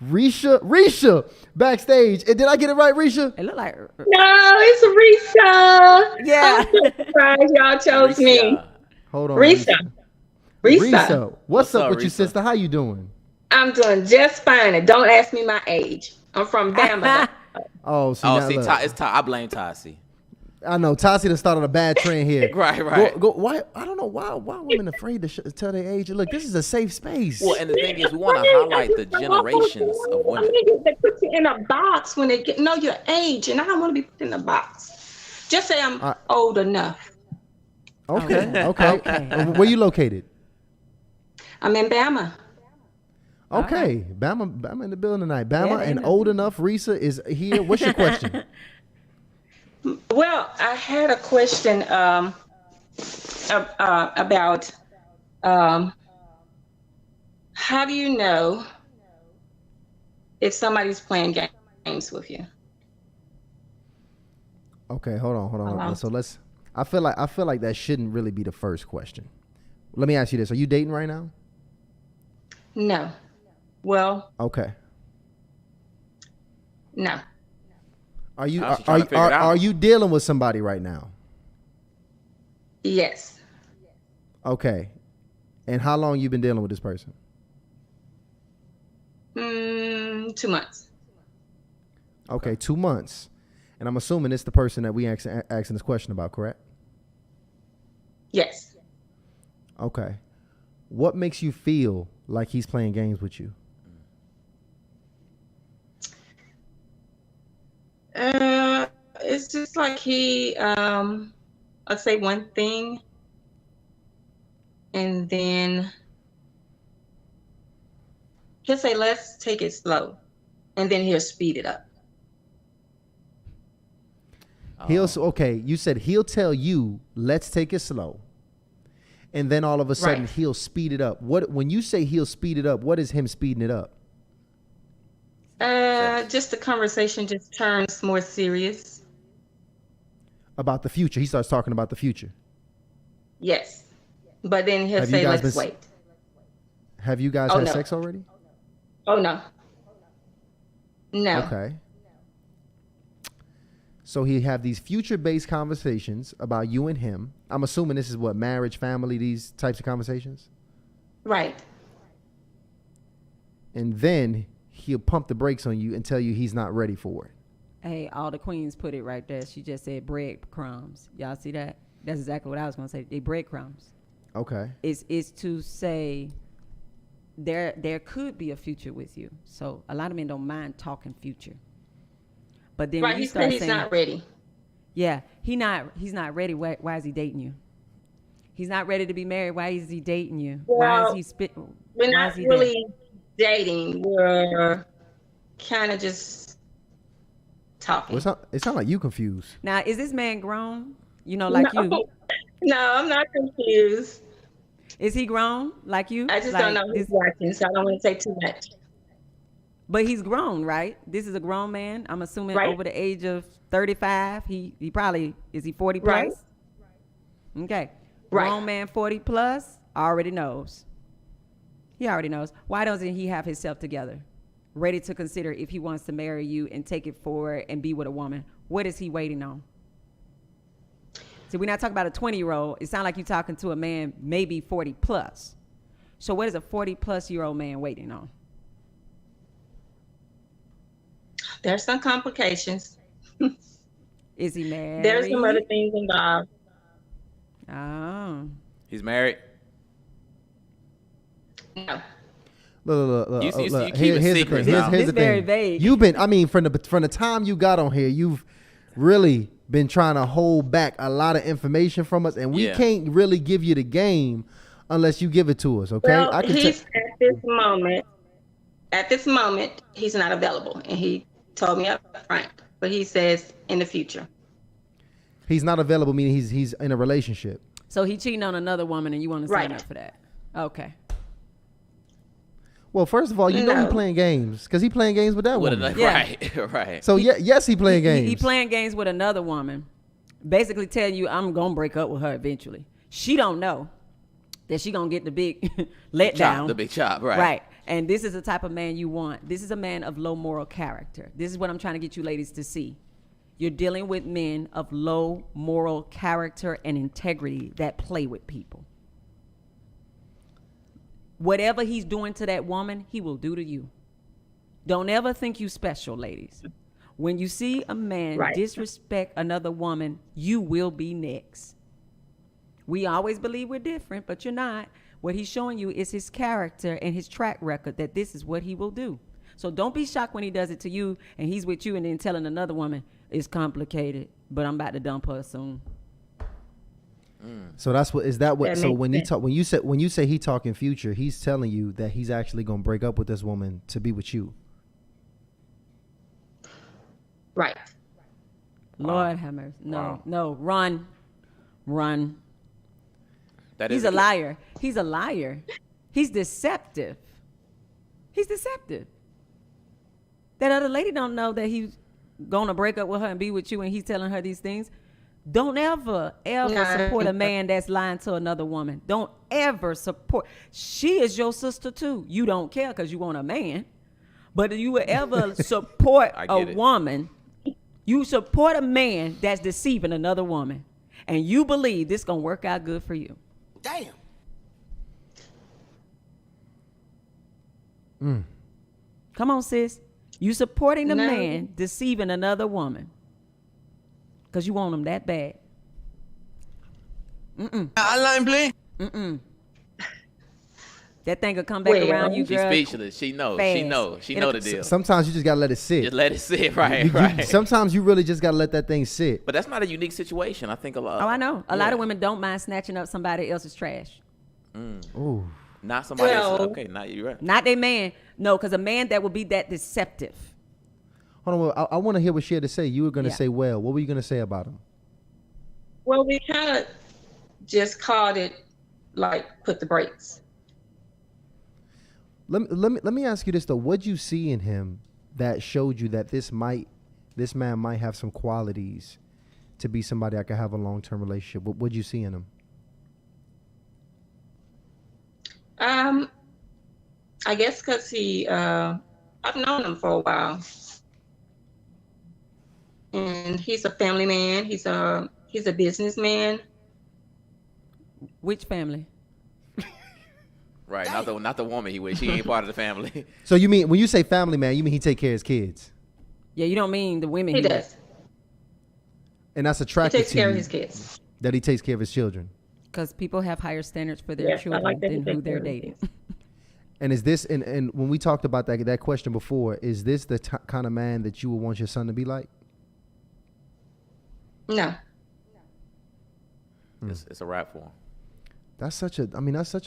Risha backstage? And did I get it right, Risha? It looked like No, it's Risa. Yeah. I'm so surprised y'all chose me. Hold on, Risa. What's up with Risa? you, sister? How you doing? I'm doing just fine, and don't ask me my age. I'm from Bama. Oh, see, it's Ty. I blame Tassie. I know Tassie done started a bad trend here. Right. Why? I don't know why women afraid to tell their age. Look, this is a safe space. Well, and the thing is, we want to highlight the generations of women. They put you in a box when they know your age, and I don't want to be put in a box. Just say I'm old enough. Okay. Where you located? I'm in Bama. Okay, Bama in the building tonight. Bama Yeah, and old enough. Risa is here. What's your question? Well, I had a question about how do you know if somebody's playing games with you? Okay, hold on. Hello? So I feel like that shouldn't really be the first question. Let me ask you this: are you dating right now? No. Well. Okay. No. Are you She's trying to figure it out. are you dealing with somebody right now? Yes. Okay. And how long you been dealing with this person? 2 months. Okay, 2 months. And I'm assuming it's the person that we asking this question about, correct? Yes. Okay. What makes you feel like he's playing games with you? It's just like he, I'll say one thing, and then he'll say, let's take it slow, and then he'll speed it up. You said he'll tell you, let's take it slow. And then all of a sudden he'll speed it up. When you say he'll speed it up, what is him speeding it up? Just the conversation just turns more serious. About the future. He starts talking about the future. Yes. But then he'll say, let's wait. Have you guys had sex already? Oh, no. No. Okay. So he have these future-based conversations about you and him. I'm assuming this is what, marriage, family, these types of conversations? Right. And then he'll pump the brakes on you and tell you he's not ready for it. Hey, all the queens put it right there. She just said breadcrumbs. Y'all see that? That's exactly what I was going to say. They breadcrumbs. Okay. Is to say there could be a future with you. So a lot of men don't mind talking future. But then when you start saying, he's not ready. Yeah, he's not ready. Why is he dating you? He's not ready to be married. Why is he dating you? Well, why is he spit? We're not really dating. We're kind of just talking. Well, it sounds like you confused. Now, is this man grown? You know, like you? No, I'm not confused. Is he grown like you? I just don't know who's watching, so I don't want to say too much. But he's grown, right? This is a grown man. I'm assuming over the age of 35. He probably, is he 40 plus? Right. Okay. Grown man 40 plus already knows. He already knows. Why doesn't he have himself together? Ready to consider if he wants to marry you and take it forward and be with a woman. What is he waiting on? See, we're not talking about a 20-year-old. It sounds like you're talking to a man maybe 40 plus. So what is a 40 plus year old man waiting on? There's some complications. Is he married? There's some other things involved. Oh. He's married? No. Look, You keep here's the secrets thing. now. Here's It's the very thing. vague. You've been, I mean, from the time you got on here, you've really been trying to hold back a lot of information from us, and we Yeah. can't really give you the game unless you give it to us. Okay? Well, I can he's at this moment, he's not available, and he told me up front. But he says in the future. He's not available, meaning he's in a relationship. So he cheating on another woman and you want to sign Right. up for that? Okay. Well, first of all, you know No. he playing games because he playing games with that woman. Yeah. Right, right. So yes, he playing games. He playing games with another woman, basically telling you I'm gonna break up with her eventually. She don't know that she gonna get the big let down. The big chop, right. Right. And this is the type of man you want. This is a man of low moral character. This is what I'm trying to get you ladies to see. You're dealing with men of low moral character and integrity that play with people. Whatever he's doing to that woman, he will do to you. Don't ever think you special, ladies. When you see a man disrespect another woman, you will be next. We always believe we're different, but you're not. What he's showing you is his character and his track record that this is what he will do. So don't be shocked when he does it to you and he's with you and then telling another woman it's complicated, but I'm about to dump her soon. So that's what is that what? That So makes when sense. you say he talking future, he's telling you that he's actually gonna break up with this woman to be with you. Right. Lord have mercy. No, Wow. no, run. That He's is a liar. He's a liar. He's deceptive. He's deceptive. That other lady don't know that he's gonna break up with her and be with you and he's telling her these things. Don't ever support a man that's lying to another woman. Don't ever support. She is your sister too. You don't care because you want a man. But if you would ever support I a get it. woman, you support a man that's deceiving another woman. And you believe this gonna work out good for you. Damn. Come on, sis. You supporting the No. man deceiving another woman. Because you want him that bad. Online play. That thing will come back Well, around you, She's girl. speechless. She knows. She Fast. knows. She know the deal. Sometimes you just gotta let it sit. Just let it sit. Right, You- right. sometimes you really just gotta let that thing sit. But that's not a unique situation. I think a lot. Oh, I know. A lot Yeah. of women don't mind snatching up somebody else's trash. Ooh. Not somebody else. Well- Okay, not you. Right. Not their man. No, because a man that would be that deceptive. Hold on, I want to hear what she had to say. You were gonna Yeah. say, well, what were you gonna say about him? Well, we kind of just called it like put the brakes. Let me ask you this though. What'd you see in him that showed you that this man might have some qualities to be somebody I could have a long-term relationship? What'd you see in him? I guess because I've known him for a while, and he's a family man. He's a businessman. Which family? Right. Not the woman he with. She ain't part of the family. So you mean when you say family man, you mean he take care of his kids, Yeah, you don't mean the women He with. does. and that's He attractive takes to care you of his kids. that he takes care of his children. Because people have higher standards for their Yes, I children like that he than who takes they're care of his dating. kids. And is this and when we talked about that question before, is this the kind of man that you would want your son to be like? No. It's a wrap for him. That's such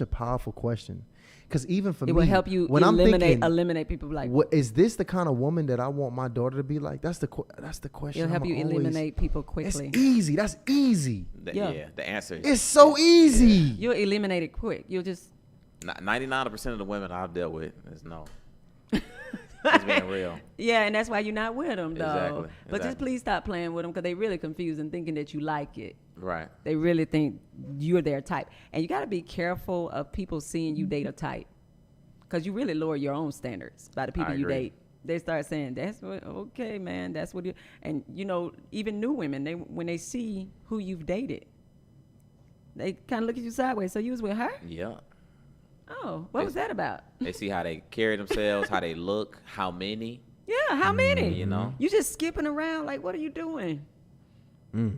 a powerful question. Because even for It me, will help you when I'm thinking, eliminate people like what is this the kind of woman that I want my daughter to be like? That's the question. it'll help I'ma you always- eliminate people It's quickly. easy. That's easy. Yeah. Yeah. The answer is It's so easy. You'll eliminate it quick. You'll just 99% of the women I've dealt with is no. It's being real. yeah, and that's why you're not with them though. Exactly, But just exactly. please stop playing with them because they really confused and thinking that you like it. Right. They really think you're their type, and you got to be careful of people seeing you date a type because you really lower your own standards by the people I you agree. date. they start saying, that's what, okay, man, that's what you, and you know, even new women, when they see who you've dated, they kind of look at you sideways. So you was with her? Yeah. Oh, what was that about? They see how they carry themselves, how they look, how many. Yeah, how many? You know? You just skipping around, like, what are you doing?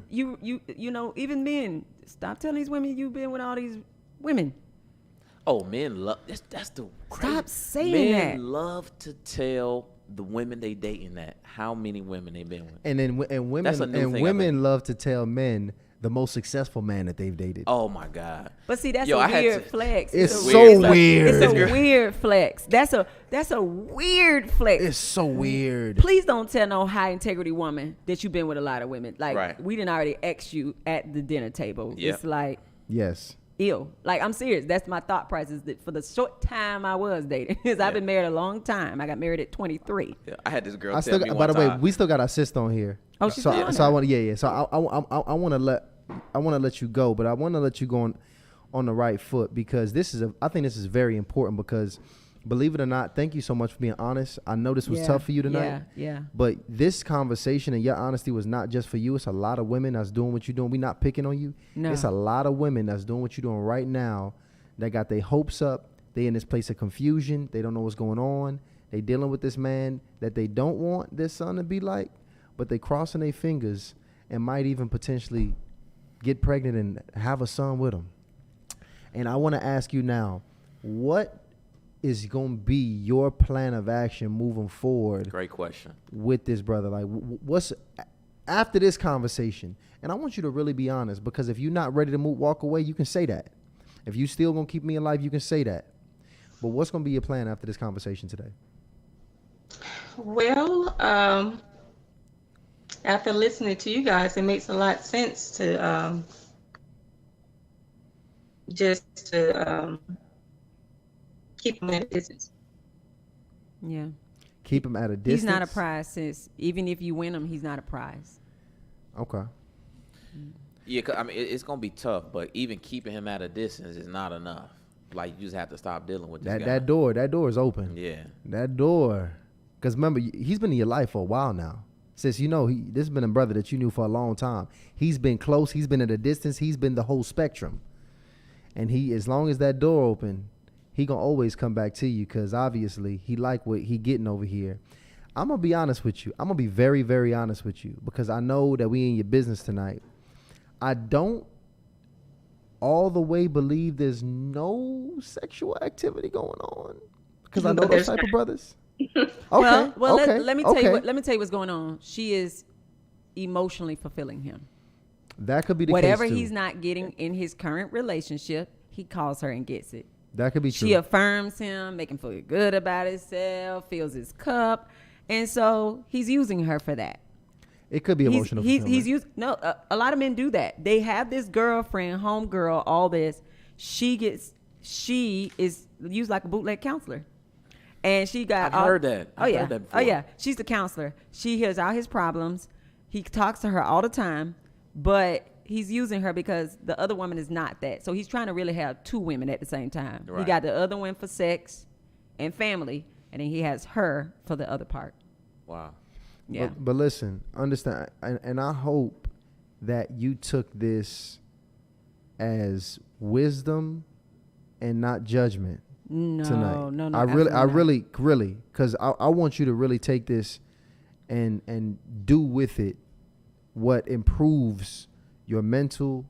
You know, even men, stop telling these women you've been with all these women. Oh, men love, that's the crazy. Stop saying men that. Men love to tell the women they dating that, how many women they been with. And then women love to tell men the most successful man that they've dated. Oh my God! But see, that's a weird flex. It's so weird. It's a weird flex. That's a weird flex. It's so weird. Please don't tell no high integrity woman that you've been with a lot of women. Like right. We didn't already X you at the dinner table. Yeah. It's like yes. Ew. Like, I'm serious. That's my thought process that for the short time I was dating. Because I've been married a long time. I got married at 23. Yeah, I had this girl tell me one by the way, time. we still got our sister on here. Oh, she's so on I want So I want to let you go, but I want to let you go on the right foot because I think this is very important because believe it or not, thank you so much for being honest. I know this was tough for you tonight. Yeah. But this conversation and your honesty was not just for you. It's a lot of women that's doing what you're doing. We're not picking on you. No. It's a lot of women that's doing what you're doing right now that got their hopes up. They in this place of confusion. They don't know what's going on. They dealing with this man that they don't want their son to be like, but they crossing their fingers and might even potentially get pregnant and have a son with them. And I want to ask you now, what is going to be your plan of action moving forward? Great question. With this brother, like what's after this conversation? And I want you to really be honest because if you're not ready to walk away, you can say that. If you still going to keep me alive, you can say that. But what's going to be your plan after this conversation today? Well, after listening to you guys, it makes a lot of sense to keep him at a distance. Yeah. Keep him at a distance? He's not a prize, sis. Even if you win him, he's not a prize. Okay. Yeah, I mean, it's going to be tough, but even keeping him at a distance is not enough. Like, you just have to stop dealing with this guy. That door is open. Yeah. That door. Because remember, he's been in your life for a while now. Since this has been a brother that you knew for a long time. He's been close. He's been at a distance. He's been the whole spectrum. And as long as that door open, he gonna always come back to you because obviously he like what he getting over here. I'm gonna be honest with you. I'm gonna be very, very honest with you because I know that we in your business tonight. I don't all the way believe there's no sexual activity going on because I know those type of brothers. Okay. Well, okay, let me tell you let me tell you what's going on. She is emotionally fulfilling him. That could be the Whatever case too. he's not getting in his current relationship, he calls her and gets it. That could be true. She affirms him, make him feel good about himself, fills his cup, and so he's using her for that. It could be emotional. A lot of men do that. They have this girlfriend, homegirl, all this. She is used like a bootleg counselor. And she got. I've heard that. I've heard that before. Oh yeah. She's the counselor. She hears all his problems. He talks to her all the time, but he's using her because the other woman is not that. So he's trying to really have two women at the same time. Right. He got the other one for sex and family, and then he has her for the other part. Wow. Yeah. But listen, understand, and I hope that you took this as wisdom and not judgment. No. I really, because I want you to really take this and do with it what improves your mental,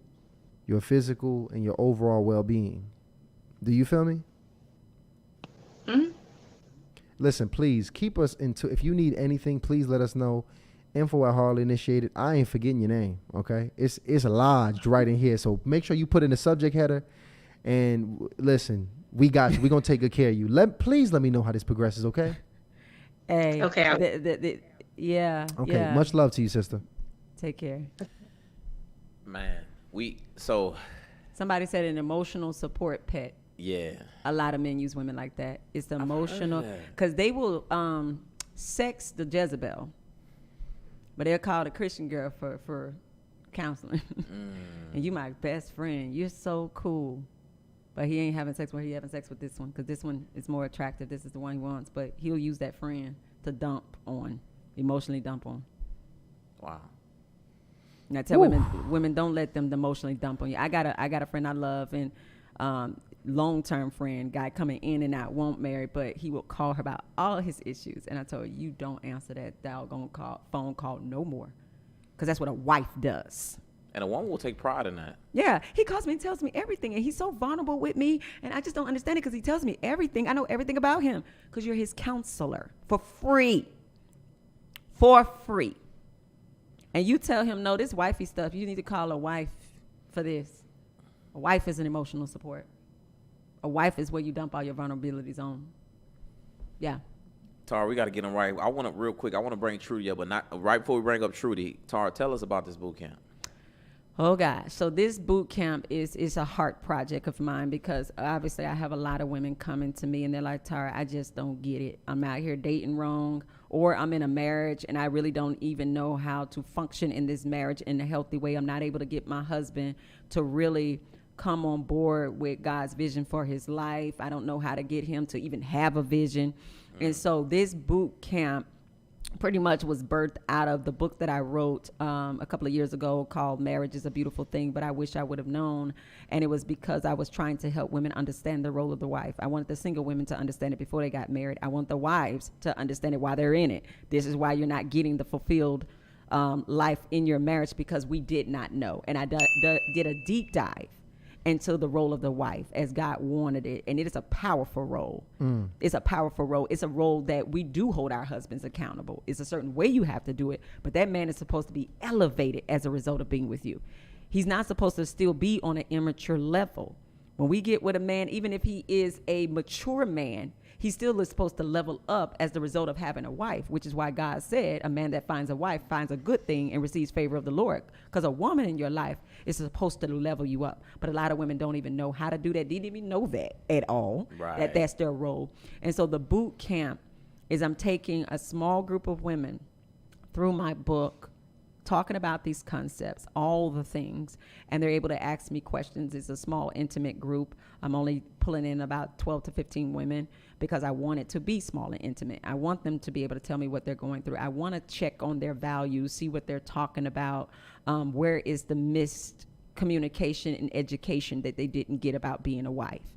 your physical, and your overall well-being. Do you feel me? Mm-hmm. Listen, please keep us if you need anything, please let us know. info@HardlyInitiated. I ain't forgetting your name, okay? It's lodged right in here. So make sure you put in the subject header. And listen, we got you. We're going to take good care of you. Please let me know how this progresses, okay? Hey. Okay. Yeah. Okay. Yeah. Much love to you, sister. Take care. Man, somebody said an emotional support pet. Yeah. A lot of men use women like that. It's the emotional, because they will sex the Jezebel, but they'll call the Christian girl for counseling. And you my best friend. You're so cool. But he ain't having sex with her. He having sex with this one because this one is more attractive. This is the one he wants. But he'll use that friend to emotionally dump on. Wow. And I tell women, don't let them emotionally dump on you. I got a friend I love, and long-term friend, guy coming in and out, won't marry, but he will call her about all his issues. And I told her, you don't answer that doggone phone call no more, because that's what a wife does. And a woman will take pride in that. Yeah, he calls me and tells me everything, and he's so vulnerable with me, and I just don't understand it because he tells me everything. I know everything about him because you're his counselor for free. For free. And you tell him, no, this wifey stuff, you need to call a wife for this. A wife is an emotional support. A wife is where you dump all your vulnerabilities on. Yeah. Tara, we got to get them right. I want to, real quick, I want to bring Trudy up, but not right before we bring up Trudy. Tara, tell us about this boot camp. Oh, gosh. So this boot camp is a heart project of mine, because obviously I have a lot of women coming to me and they're like, Tara, I just don't get it. I'm out here dating wrong, or I'm in a marriage and I really don't even know how to function in this marriage in a healthy way. I'm not able to get my husband to really come on board with God's vision for his life. I don't know how to get him to even have a vision. And so this boot camp pretty much was birthed out of the book that I wrote a couple of years ago called Marriage is a Beautiful Thing, but I wish I would have known. And it was because I was trying to help women understand the role of the wife. I wanted the single women to understand it before they got married. I want the wives to understand it while they're in it. This is why you're not getting the fulfilled life in your marriage, because we did not know. And I did a deep dive into the role of the wife as God wanted it. And it is a powerful role. It's a powerful role. It's a role that we do hold our husbands accountable. It's a certain way you have to do it, but that man is supposed to be elevated as a result of being with you. He's not supposed to still be on an immature level. When we get with a man, even if he is a mature man, he still is supposed to level up as the result of having a wife, which is why God said a man that finds a wife finds a good thing and receives favor of the Lord, because a woman in your life is supposed to level you up. But a lot of women don't even know how to do that. Didn't even know that at all, right. that's their role. And so the boot camp is I'm taking a small group of women through my book, talking about these concepts, all the things, and they're able to ask me questions. It's a small, intimate group. I'm only pulling in about 12 to 15 women because I want it to be small and intimate. I want them to be able to tell me what they're going through. I want to check on their values, see what they're talking about, where is the missed communication and education that they didn't get about being a wife,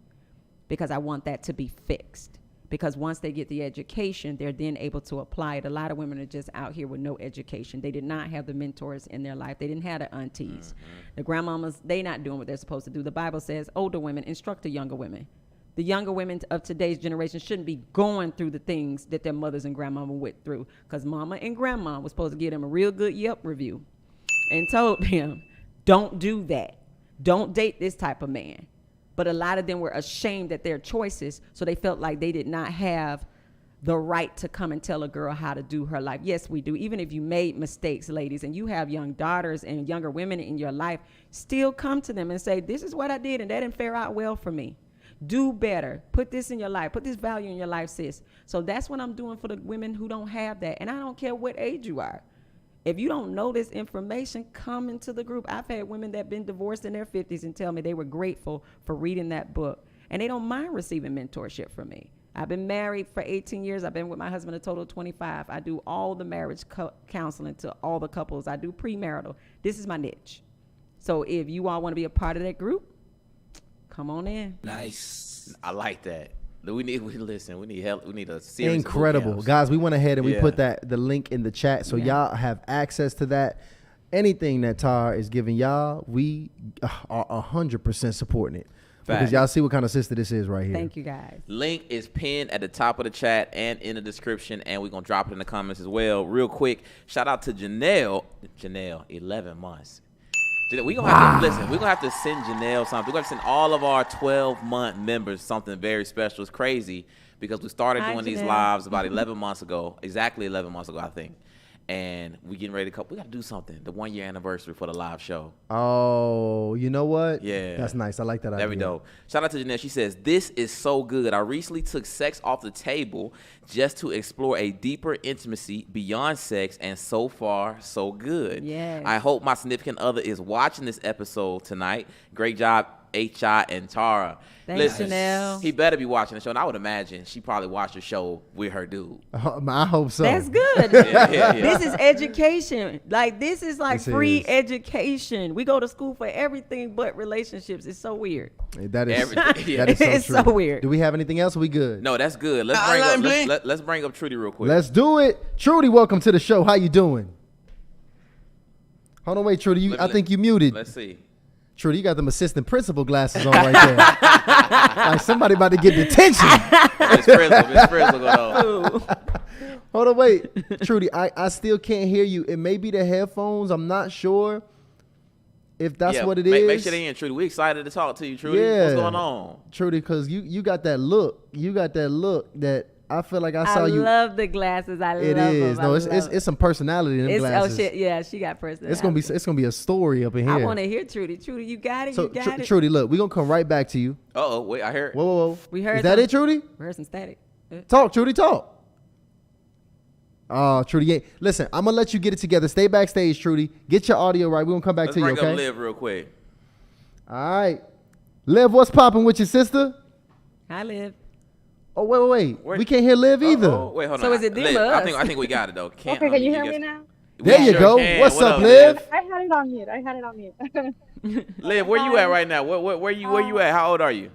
because I want that to be fixed. Because once they get the education, they're then able to apply it. A lot of women are just out here with no education. They did not have the mentors in their life. They didn't have the aunties. The grandmamas, they not doing what they're supposed to do. The Bible says older women instruct the younger women. The younger women of today's generation shouldn't be going through the things that their mothers and grandmama went through, because mama and grandma was supposed to give them a real good Yelp review and told them, don't do that. Don't date this type of man. But a lot of them were ashamed at their choices, so they felt like they did not have the right to come and tell a girl how to do her life. Yes, we do. Even if you made mistakes, ladies, and you have young daughters and younger women in your life, still come to them and say, this is what I did, and that didn't fare out well for me. Do better. Put this in your life. Put this value in your life, sis. So that's what I'm doing for the women who don't have that. And I don't care what age you are. If you don't know this information, come into the group. I've had women that have been divorced in their 50s and tell me they were grateful for reading that book. And they don't mind receiving mentorship from me. I've been married for 18 years. I've been with my husband a total of 25. I do all the marriage counseling to all the couples. I do premarital. This is my niche. So if you all want to be a part of that group, come on in. Nice. I like that. We need help. We need a series. Incredible, guys. We went ahead and we put the link in the chat, so y'all have access to that. Anything that Tar is giving y'all, we are 100% supporting it. Because y'all see what kind of sister this is right here. Thank you, guys. Link is pinned at the top of the chat and in the description, and we're gonna drop it in the comments as well. Real quick, shout out to Janelle, 11 months. We gonna have to listen. We're gonna have to send Janelle something. We're gonna send all of our 12-month members something very special. It's crazy because we started doing these lives about 11 months ago, exactly 11 months ago, I think. And we getting ready to we got to do something. The 1 year anniversary for the live show. Oh, you know what? Yeah. That's nice. I like that idea. There we go. Shout out to Janelle. She says, this is so good. I recently took sex off the table just to explore a deeper intimacy beyond sex, and so far, so good. Yes. I hope my significant other is watching this episode tonight. Great job H.I. and Tara. Thanks, Listen, Chanel. he better be watching the show. And I would imagine she probably watched the show with her dude. I hope so. That's good. Yeah. This is education. Like, this is like This free is. education. We go to school for everything but relationships. It's so weird. That is Everything. that is so It's true. so weird. Do we have anything else? We good? No, that's good. Let's bring up Trudy real quick. Let's do it. Trudy, welcome to the show. How you doing? Hold on, wait, Trudy. I think you muted. Let's see. Trudy, you got them assistant principal glasses on right there. Like somebody about to get detention. Miss Frizzle going on. Hold on, wait. Trudy, I still can't hear you. It may be the headphones. I'm not sure if that's what it is. Make sure they in, Trudy. We excited to talk to you, Trudy. Yeah. What's going on? Trudy, because you got that look. You got that look that I feel like I saw you. I love the glasses. It love is. them. No, I it's love it's some personality in them glasses. Oh shit, yeah, she got personality. It's gonna be a story up in here. I want to hear Trudy. Trudy, you got it. So you got it. Trudy, look, we're gonna come right back to you. Uh-oh, wait, I heard. Whoa. We heard Is that some- it, Trudy? We heard some static. Talk, Trudy, talk. Oh, Trudy, ain't. Listen, I'm gonna let you get it together. Stay backstage, Trudy. Get your audio right. We're gonna come back Let's to you, bring okay? up Liv real quick. All right. Liv, what's popping with your sister? Hi, Liv. Oh, wait. We can't hear Liv either. Oh, wait, hold on. So is it them Liv, or us? I think we got it though. Okay, can you hear me now? There you go. What's up, Liv? I had it on mute. Liv, where you at right now? Where you at? How old are you?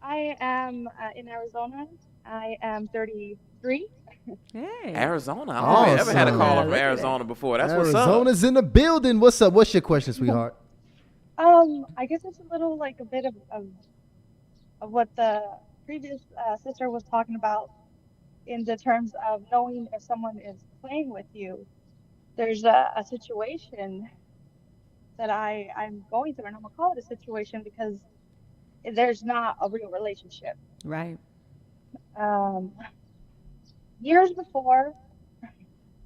I am in Arizona. I am 33. Hey. Arizona. I don't think I ever had a caller from Look at Arizona before. That's what's up. Arizona's in the building. What's up? What's your question, sweetheart? I guess it's a little like a bit of what the previous sister was talking about in the terms of knowing if someone is playing with you. There's a situation that I'm going through, and I'm gonna call it a situation because there's not a real relationship. Right. Years before,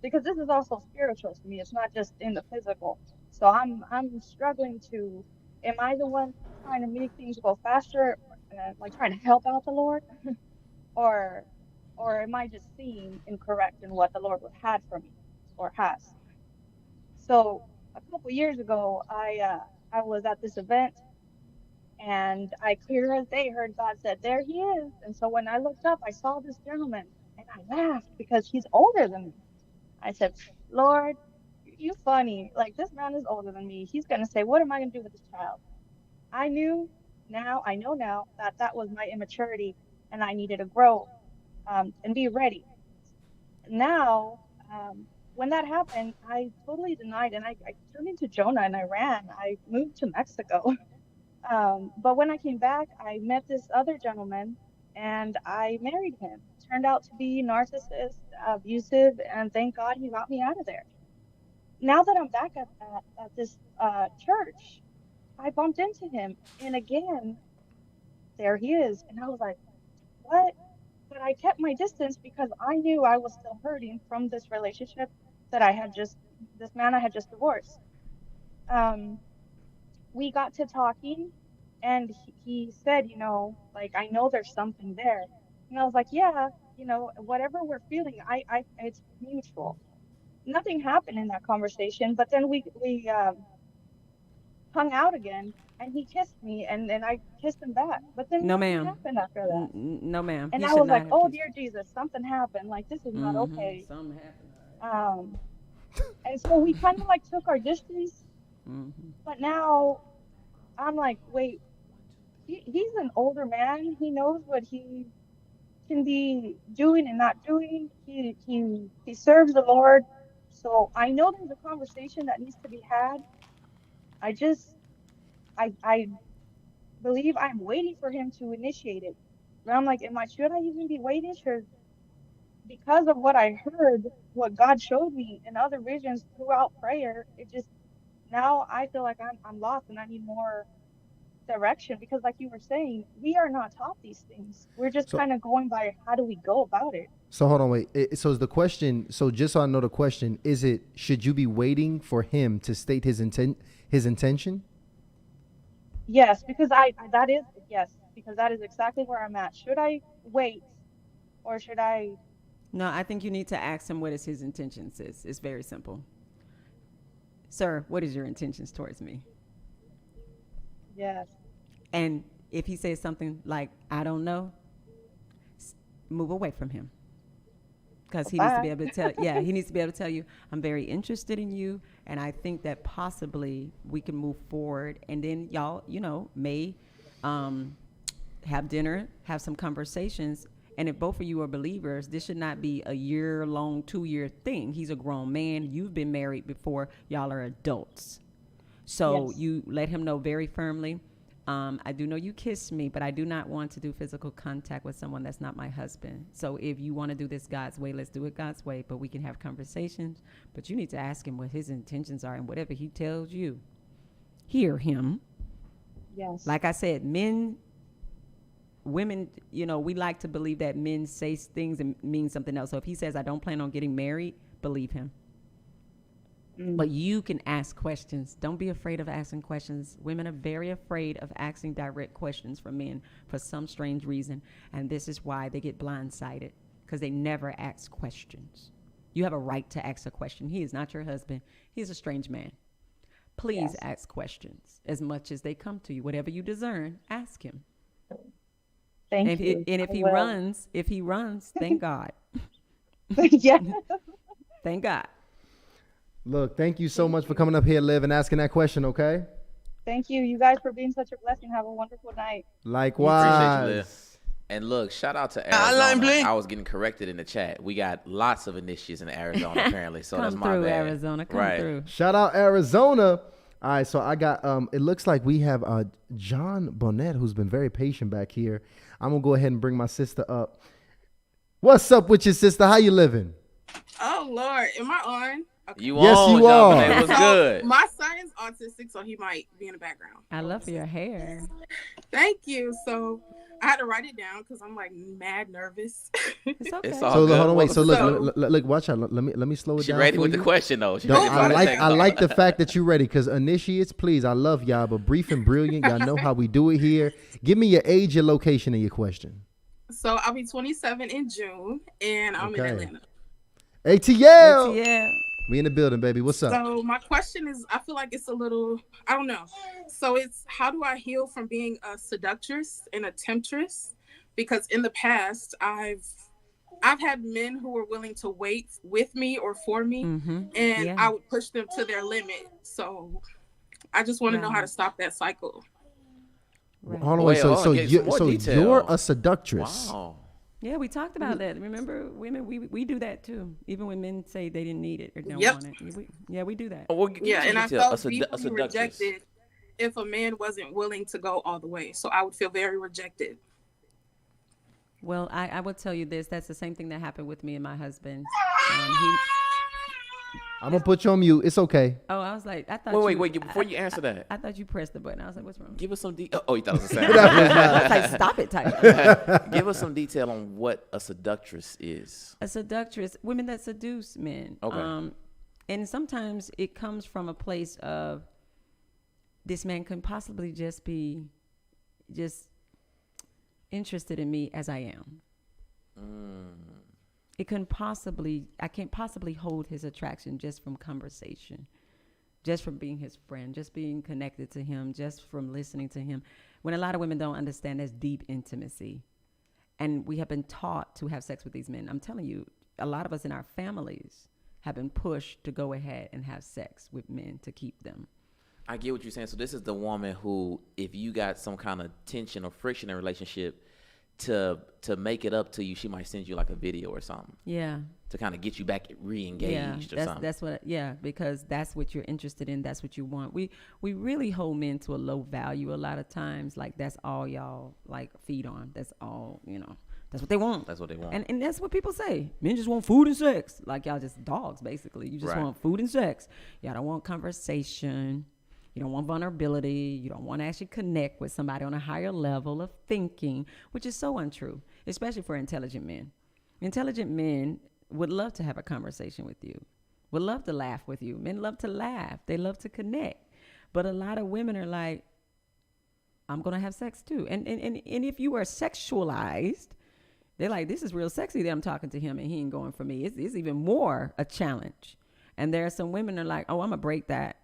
because this is also spiritual to me, it's not just in the physical. So I'm struggling to, am I the one trying to make things go faster, like trying to help out the Lord, or am I just seeing incorrect in what the Lord had for me or has? So a couple years ago, I was at this event, and I clear as day heard God said, "There he is." And so when I looked up, I saw this gentleman, and I laughed because he's older than me. I said, "Lord, you funny. Like, this man is older than me. He's gonna say, what am I gonna do with this child?" I know now that was my immaturity, and I needed to grow and be ready. Now, when that happened, I totally denied, and I turned into Jonah and I ran. I moved to Mexico. But when I came back, I met this other gentleman, and I married him. Turned out to be narcissist, abusive, and thank God he got me out of there. Now that I'm back at this church, I bumped into him, and again, there he is. And I was like, what? But I kept my distance because I knew I was still hurting from this relationship that this man I had just divorced. We got to talking, and he said, like, I know there's something there. And I was like, yeah, whatever we're feeling, it's mutual. Nothing happened in that conversation, but then we hung out again, and he kissed me, and I kissed him back. But then No, nothing ma'am. happened after that. No, ma'am. And You I should was not like, have oh, kissed. dear Jesus, something happened. Like, this is not okay. Something happened. And so we kind of like took our distance, but now I'm like, wait, he's an older man. He knows what he can be doing and not doing. He serves the Lord. So I know there's a conversation that needs to be had. I believe I'm waiting for him to initiate it. And I'm like, should I even be waiting? Because of what I heard, what God showed me in other visions throughout prayer, now I feel like I'm lost and I need more direction, because like you were saying, we are not taught these things. We're just kind of going by how do we go about it. So hold on, wait. So is the question? So just so I know the question, is it should you be waiting for him to state his intention? Yes, because because that is exactly where I'm at. Should I wait, or should I? No, I think you need to ask him what is his intentions is. It's very simple. Sir, what is your intentions towards me? Yes. And if he says something like, I don't know, move away from him. Because he needs to be able to tell, he needs to be able to tell you, I'm very interested in you, and I think that possibly we can move forward. And then y'all, may have dinner, have some conversations. And if both of you are believers, this should not be a year-long, 2-year thing. He's a grown man. You've been married before. Y'all are adults. So you let him know very firmly, I do know you kissed me, but I do not want to do physical contact with someone that's not my husband. So if you want to do this God's way, let's do it God's way. But we can have conversations. But you need to ask him what his intentions are, and whatever he tells you, hear him. Yes. Like I said, women, we like to believe that men say things and mean something else. So if he says, I don't plan on getting married, believe him. But you can ask questions. Don't be afraid of asking questions. Women are very afraid of asking direct questions from men for some strange reason. And this is why they get blindsided, because they never ask questions. You have a right to ask a question. He is not your husband. He is a strange man. Please ask questions as much as they come to you. Whatever you discern, ask him. Thank you. And if he runs, thank God. Yeah. Thank God. Look, thank you so much for coming up here, Liv, and asking that question, okay? Thank you. You guys for being such a blessing. Have a wonderful night. Likewise. Appreciate you, Liv. And look, shout out to Arizona. I was getting corrected in the chat. We got lots of initiates in Arizona, apparently, so that's my bad. Arizona. Come through. Shout out Arizona. All right, so I got, it looks like we have John Bonnet, who's been very patient back here. I'm going to go ahead and bring my sister up. What's up with your sister? How you living? Oh, Lord. Am I on? Okay. You yes, on, you are. Bonnet. What's good? My son is autistic, so he might be in the background. I love your hair. Thank you. So I had to write it down because I'm like mad nervous. It's okay. It's all So good. hold on, wait. So look, watch out. Let me slow it She down. ready for with you. the question though. She No, ready I for like the fact that you're ready, because initiates, please, I love y'all, but brief and brilliant. Y'all know how we do it here. Give me your age, your location, and your question. So I'll be 27 in June, and I'm in Atlanta. ATL. We in the building, baby. What's up? So my question is, I feel like it's a little, I don't know. So it's, how do I heal from being a seductress and a temptress? Because in the past, I've had men who were willing to wait with me or for me, and I would push them to their limit. So I just want to know how to stop that cycle. Right. Hold on, so you're a seductress. Wow. Yeah, we talked about that. Remember, women, we do that too. Even when men say they didn't need it or don't want it. We do that. And I felt deeply rejected if a man wasn't willing to go all the way. So I would feel very rejected. Well, I will tell you this. That's the same thing that happened with me and my husband. I'm going to put you on mute. It's okay. Oh, I was like, I thought Wait, before you answer that. I thought you pressed the button. I was like, what's wrong? Give us some detail. Oh, you thought it was the same. I was like, stop it, type. Give us some detail on what a seductress is. A seductress, women that seduce men. Okay. And sometimes it comes from a place of, this man can possibly just be interested in me as I am. I can't possibly hold his attraction just from conversation, just from being his friend, just being connected to him, just from listening to him. When a lot of women don't understand, that's deep intimacy. And we have been taught to have sex with these men. I'm telling you, a lot of us in our families have been pushed to go ahead and have sex with men to keep them. I get what you're saying. So this is the woman who, if you got some kind of tension or friction in a relationship, to make it up to you, she might send you like a video or something. Yeah. To kind of get you back re-engaged or something. That's what. Yeah, because that's what you're interested in. That's what you want. We really hold men to a low value a lot of times. Like, that's all y'all like feed on. That's all, that's what they want. That's what they want. And that's what people say. Men just want food and sex. Like, y'all just dogs, basically. You just want food and sex. Y'all don't want conversation. You don't want vulnerability. You don't want to actually connect with somebody on a higher level of thinking, which is so untrue, especially for intelligent men. Intelligent men would love to have a conversation with you, would love to laugh with you. Men love to laugh. They love to connect. But a lot of women are like, I'm going to have sex too. And if you are sexualized, they're like, this is real sexy that I'm talking to him and he ain't going for me. It's even more a challenge. And there are some women that are like, oh, I'm going to break that.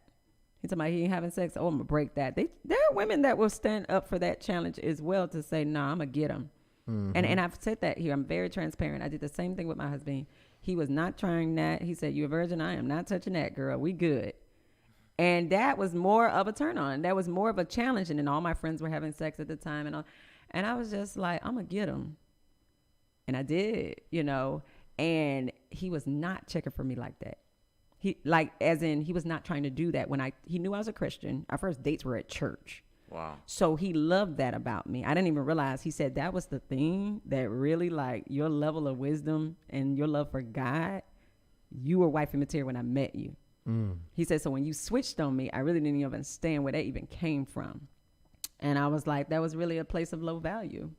He told me he ain't having sex. Oh, I'm gonna break that. There are women that will stand up for that challenge as well to say, nah, I'm gonna get him. And I've said that here. I'm very transparent. I did the same thing with my husband. He was not trying that. He said, "You a virgin? I am not touching that, girl. We good." And that was more of a turn on. That was more of a challenge. And then all my friends were having sex at the time, and I was just like, I'm gonna get him. And I did, you know. And he was not checking for me like that. He was not trying to do that he knew I was a Christian. Our first dates were at church. Wow. So he loved that about me. I didn't even realize. He said that was the thing that really, like, your level of wisdom and your love for God, you were wifey material when I met you. He said, so when you switched on me, I really didn't even understand where that even came from. And I was like, that was really a place of low value.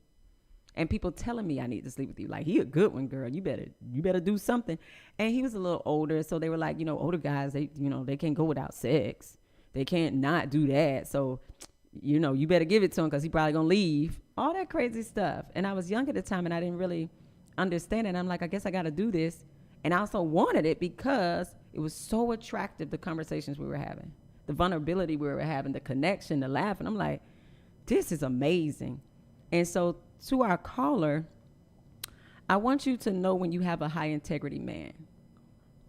And people telling me I need to sleep with you. Like, he a good one, girl. You better do something. And he was a little older. So they were like, you know, older guys, they can't go without sex. They can't not do that. So, you know, you better give it to him because he probably going to leave. All that crazy stuff. And I was young at the time and I didn't really understand it. And I'm like, I guess I got to do this. And I also wanted it because it was so attractive, the conversations we were having, the vulnerability we were having, the connection, the laughing. I'm like, this is amazing. And so to our caller, I want you to know when you have a high integrity man.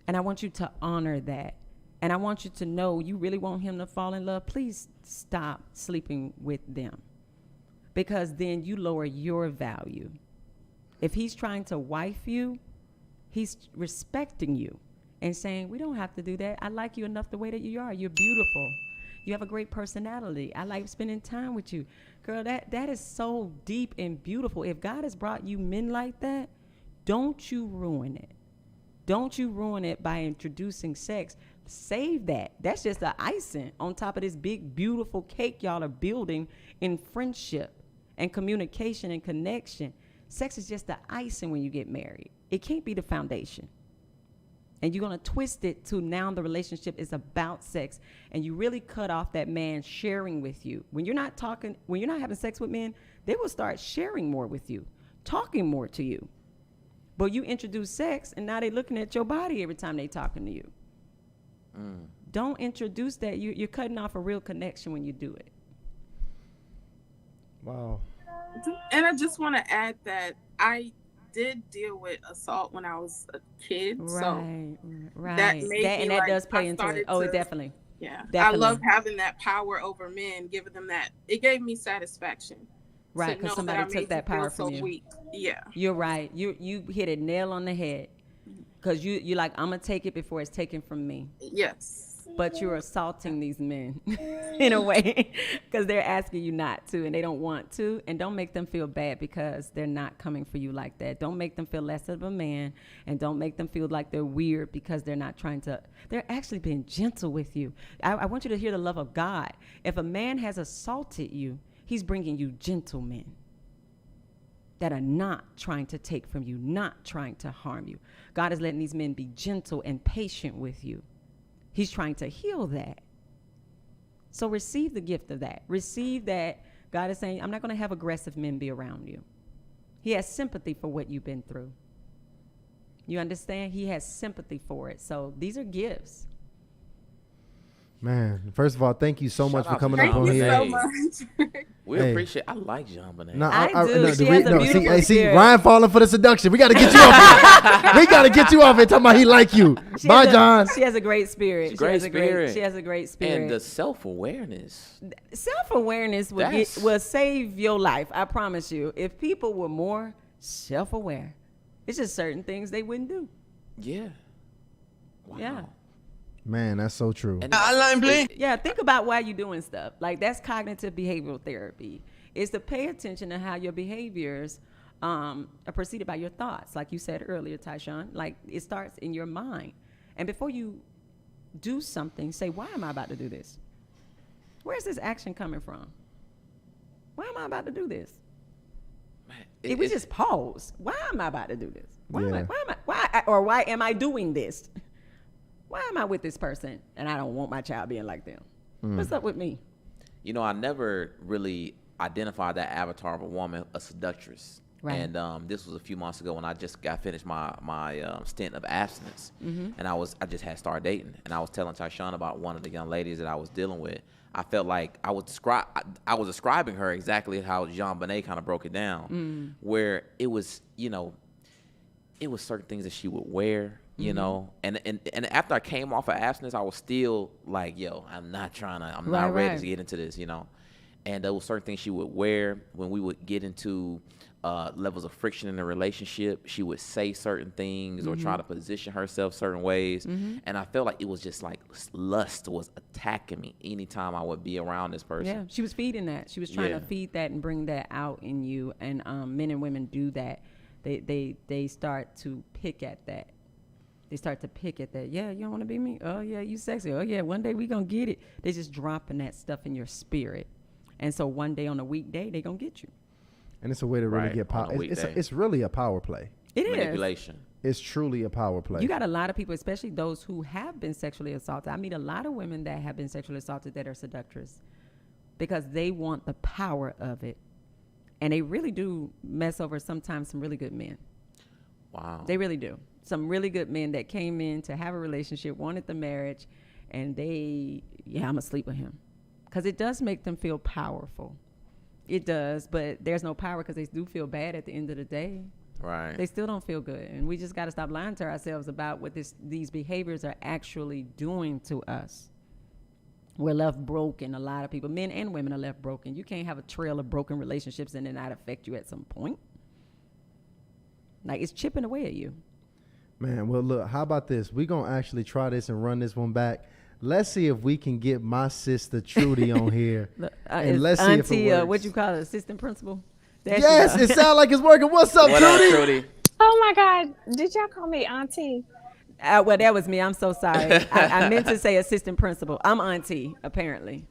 And I want you to honor that. And I want you to know you really want him to fall in love. Please stop sleeping with them, because then you lower your value. If he's trying to wife you, he's respecting you and saying, we don't have to do that. I like you enough the way that you are. You're beautiful. You have a great personality. I like spending time with you. Girl, that is so deep and beautiful. If God has brought you men like that, don't you ruin it. Don't you ruin it by introducing sex. Save that. That's just the icing on top of this big, beautiful cake y'all are building in friendship and communication and connection. Sex is just the icing when you get married. It can't be the foundation. And you're going to twist it to now the relationship is about sex. And you really cut off that man sharing with you. When you're not having sex with men, they will start sharing more with you, talking more to you. But you introduce sex, and now they're looking at your body every time they're talking to you. Don't introduce that. You're cutting off a real connection when you do it. Wow. And I just want to add that I did deal with assault when I was a kid. Right, right. That made me, and that like, does play into it. Oh, definitely. Yeah. Definitely. I love having that power over men, giving them that. It gave me satisfaction. Right, because somebody took that power from you. Weak. Yeah. You're right. You hit a nail on the head. Because you're like, I'm going to take it before it's taken from me. Yes. But you're assaulting these men in a way because they're asking you not to, and they don't want to. And don't make them feel bad because they're not coming for you like that. Don't make them feel less of a man, and don't make them feel like they're weird because they're not trying to. They're actually being gentle with you. I want you to hear the love of God. If a man has assaulted you, he's bringing you gentlemen that are not trying to take from you, not trying to harm you. God is letting these men be gentle and patient with you. He's trying to heal that. So receive the gift of that. Receive that. God is saying, I'm not going to have aggressive men be around you. He has sympathy for what you've been through. You understand? He has sympathy for it. So these are gifts. Man, first of all, thank you so much for coming up on here. Thank you so much. We appreciate. I like Jean Bonet. No, I do. She has a beautiful see, Ryan falling for the seduction. We got to get you off here. We got to get you off here talking about he like you. Bye, John. She has a great spirit. She has a great spirit. And the self-awareness. Self-awareness will save your life. I promise you. If people were more self-aware, it's just certain things they wouldn't do. Yeah. Wow. Yeah. Man, that's so true. Yeah, think about why you're doing stuff. Like, that's cognitive behavioral therapy. It's to pay attention to how your behaviors are preceded by your thoughts. Like you said earlier, Tyshawn, like it starts in your mind. And before you do something, say, why am I about to do this? Where's this action coming from? Why am I about to do this? If we just pause, why am I about to do this? Why am I doing this? Why am I with this person and I don't want my child being like them? What's up with me? You know, I never really identified that avatar of a woman, a seductress. Right. And this was a few months ago when I just got finished my stint of abstinence, and I just had started dating, and I was telling Tyshawn about one of the young ladies that I was dealing with. I felt like I was describing her exactly how Jean Bonnet kind of broke it down, where it was, it was certain things that she would wear, you know, and after I came off of abstinence, I was still like, yo, I'm not ready to get into this, and there was certain things she would wear when we would get into levels of friction in the relationship. She would say certain things or try to position herself certain ways, and I felt like it was just like lust was attacking me anytime I would be around this person. Yeah, she was feeding that. She was trying to feed that and bring that out in you, and men and women do that. They start to pick at that. They start to pick at that. Yeah, you don't want to be me? Oh, yeah, you sexy. Oh, yeah, one day we going to get it. They're just dropping that stuff in your spirit. And so one day on a weekday, they're going to get you. And it's a way to really get power. It's really a power play. It is. Manipulation. It's truly a power play. You got a lot of people, especially those who have been sexually assaulted. I meet a lot of women that have been sexually assaulted that are seductress because they want the power of it. And they really do mess over sometimes some really good men. Wow. They really do. Some really good men that came in to have a relationship, wanted the marriage, and I'm going to sleep with him. Because it does make them feel powerful. It does, but there's no power because they do feel bad at the end of the day. Right. They still don't feel good. And we just got to stop lying to ourselves about what these behaviors are actually doing to us. We're left broken. A lot of people, men and women, are left broken. You can't have a trail of broken relationships and it not affect you at some point. Like, it's chipping away at you. Man, well, look, how about this? We're going to actually try this and run this one back. Let's see if we can get my sister Trudy on here. And let's see if it works. What you call it, assistant principal? Yes, it sounds like it's working. What's up, Trudy? Oh, my God. Did y'all call me auntie? Well, that was me. I'm so sorry. I meant to say assistant principal. I'm auntie, apparently.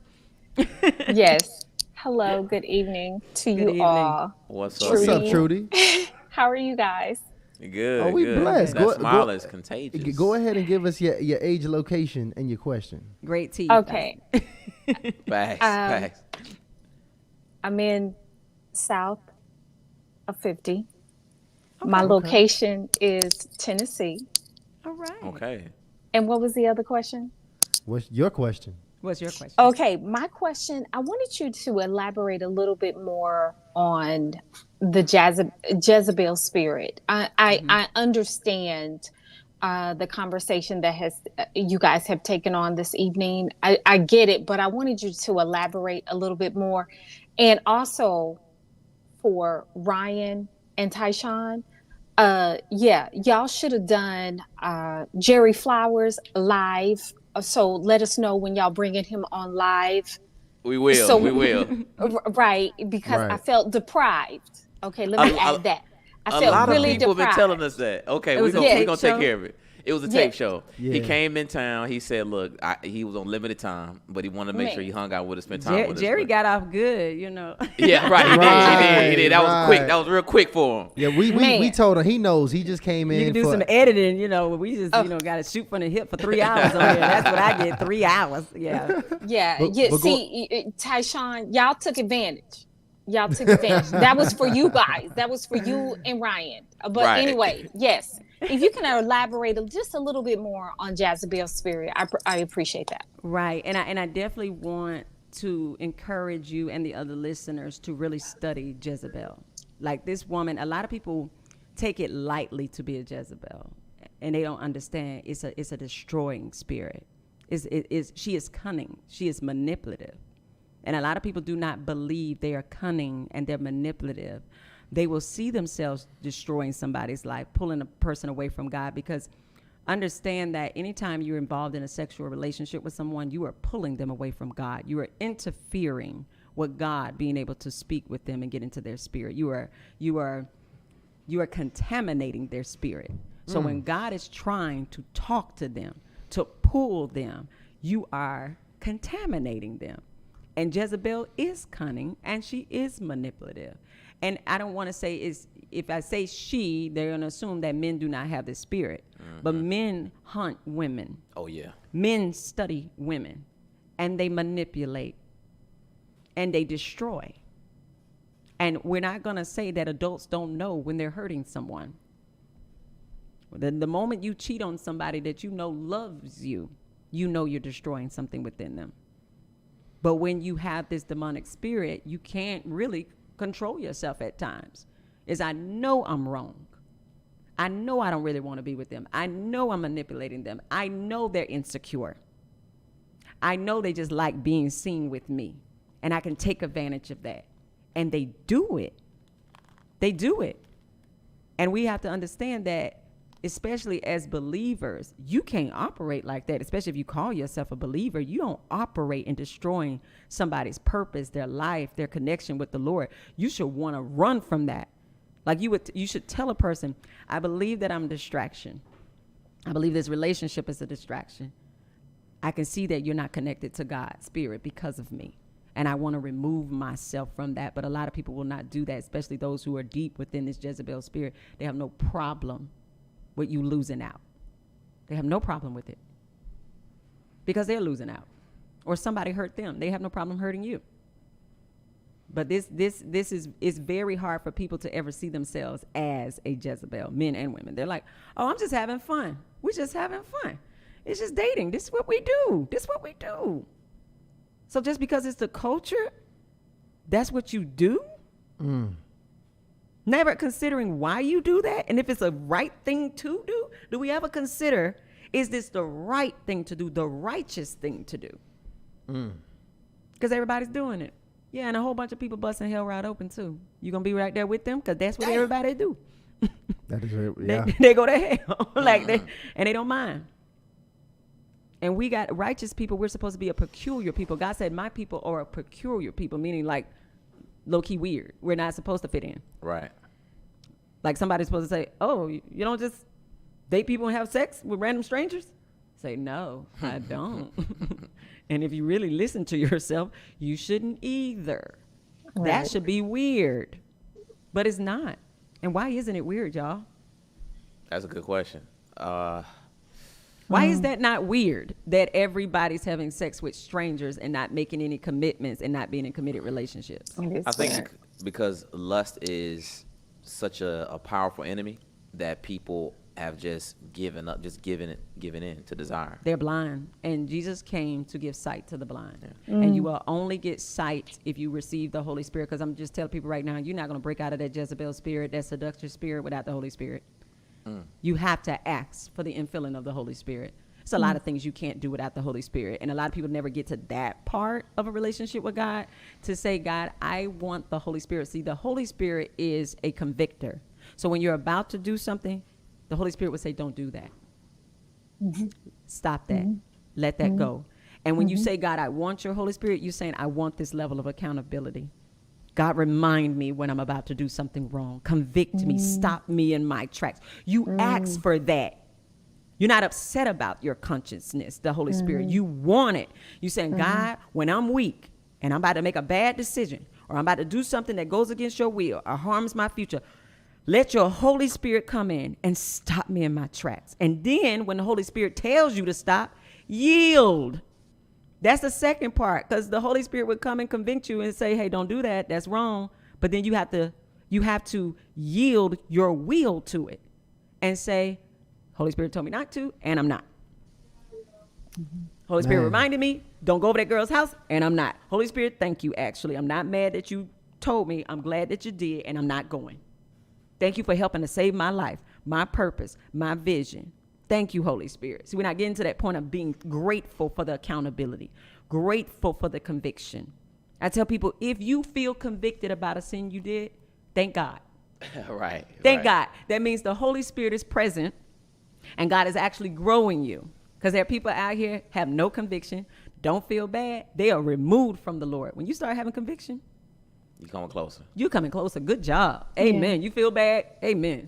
Yes. Hello. Good evening to you all. What's up? What's up, Trudy? How are you guys? Good. Oh, we good. blessed. That smile is contagious. Go ahead and give us your age, location, and your question. Great teeth. Okay. Facts. I'm in south of 50. Okay, my location is Tennessee. All right. Okay. And what was the other question? What's your question? Okay, my question, I wanted you to elaborate a little bit more on the Jezebel spirit. I understand the conversation that you guys have taken on this evening. I get it, but I wanted you to elaborate a little bit more. And also for Ryan and Tyshawn, y'all should have done Jerry Flowers live. So let us know when y'all bringing him on live. We will. We will. Right, because I felt deprived. Okay, let me add that. I felt really deprived. A lot of people have been telling us that. Okay, we're going to take care of it. It was a tape show. Yeah. He came in town. He said, look, he was on limited time, but he wanted to make sure he hung out with us, spent time with us. Jerry got off good, Yeah, right. He did. That was quick. That was real quick for him. Yeah, we told him he knows. He just came in. You can do some editing, we just, got to shoot from the hip for 3 hours on here. That's what I get, 3 hours. Yeah. See, Tyshawn, y'all took advantage. That was for you guys. That was for you and Ryan. But anyway, yes. If you can elaborate just a little bit more on Jezebel's spirit, I appreciate that. Right. And I definitely want to encourage you and the other listeners to really study Jezebel. Like this woman, a lot of people take it lightly to be a Jezebel, and they don't understand it's a destroying spirit. She is cunning. She is manipulative. And a lot of people do not believe they are cunning and they're manipulative. They will see themselves destroying somebody's life, pulling a person away from God, because understand that anytime you're involved in a sexual relationship with someone, you are pulling them away from God. You are interfering with God being able to speak with them and get into their spirit. You are contaminating their spirit. So when God is trying to talk to them, to pull them, you are contaminating them. And Jezebel is cunning and she is manipulative. And I don't want to say if I say she, they're going to assume that men do not have this spirit. Mm-hmm. But men hunt women. Oh, yeah. Men study women. And they manipulate. And they destroy. And we're not going to say that adults don't know when they're hurting someone. The moment you cheat on somebody that you know loves you, you know you're destroying something within them. But when you have this demonic spirit, you can't really control yourself at times. I know I'm wrong. I know I don't really want to be with them. I know I'm manipulating them. I know they're insecure. I know they just like being seen with me. And I can take advantage of that. And they do it. They do it. And we have to understand that, especially as believers, you can't operate like that, especially if you call yourself a believer. You don't operate in destroying somebody's purpose, their life, their connection with the Lord. You should want to run from that. Like you should tell a person, I believe that I'm a distraction. I believe this relationship is a distraction. I can see that you're not connected to God's spirit because of me. And I want to remove myself from that. But a lot of people will not do that, especially those who are deep within this Jezebel spirit. They have no problem with you losing out. They have no problem with it because they're losing out, or somebody hurt them. They have no problem hurting you. But this is very hard for people to ever see themselves as a Jezebel, men and women. They're like, oh, I'm just having fun. We're just having fun. It's just dating. This is what we do. This is what we do. So just because it's the culture, that's what you do? Never considering why you do that, and if it's a right thing to do. Do we ever consider, is this the right thing to do, the righteous thing to do? Because everybody's doing it. Yeah, and a whole bunch of people busting hell right open too. You gonna be right there with them? Because that's what everybody do. That is very, yeah. They go to hell. And they don't mind. And we got righteous people. We're supposed to be a peculiar people. God said, my people are a peculiar people, meaning like low-key weird. We're not supposed to fit in. Right. Like somebody's supposed to say, oh, you don't just date people and have sex with random strangers? Say, no, I don't. And if you really listen to yourself, you shouldn't either. Right. That should be weird. But it's not. And why isn't it weird, y'all? That's a good question. Why is that not weird that everybody's having sex with strangers and not making any commitments and not being in committed relationships? I think because lust is such a powerful enemy that people have just given up, just given in to desire. They're blind. And Jesus came to give sight to the blind. Yeah. And you will only get sight if you receive the Holy Spirit. Because I'm just telling people right now, you're not going to break out of that Jezebel spirit, that Seductress spirit without the Holy Spirit. You have to ask for the infilling of the Holy Spirit. It's a lot of things you can't do without the Holy Spirit. And a lot of people never get to that part of a relationship with God to say, God, I want the Holy Spirit. See, the Holy Spirit is a convictor. So when you're about to do something, the Holy Spirit would say, don't do that. Stop that. Let that go. And when you say, God, I want your Holy Spirit, you're saying, I want this level of accountability. God, remind me when I'm about to do something wrong. Convict me. Stop me in my tracks. You ask for that. You're not upset about your consciousness, the Holy Spirit. You want it. You're saying, God, when I'm weak and I'm about to make a bad decision, or I'm about to do something that goes against your will or harms my future, let your Holy Spirit come in and stop me in my tracks. And then when the Holy Spirit tells you to stop, yield. That's the second part, because the Holy Spirit would come and convict you and say, hey, don't do that. That's wrong. But then you have to yield your will to it and say, Holy Spirit told me not to, and I'm not. Holy Spirit reminded me, don't go over that girl's house, and I'm not. Holy Spirit, thank you, actually. I'm not mad that you told me. I'm glad that you did, and I'm not going. Thank you for helping to save my life, my purpose, my vision. Thank you, Holy Spirit. See, we're not getting to that point of being grateful for the accountability, grateful for the conviction. I tell people, if you feel convicted about a sin you did, thank God. Right. Thank God. That means the Holy Spirit is present and God is actually growing you. Because there are people out here have no conviction, don't feel bad. They are removed from the Lord. When you start having conviction, you're coming closer. You're coming closer. Good job. Amen. Yeah. You feel bad? Amen.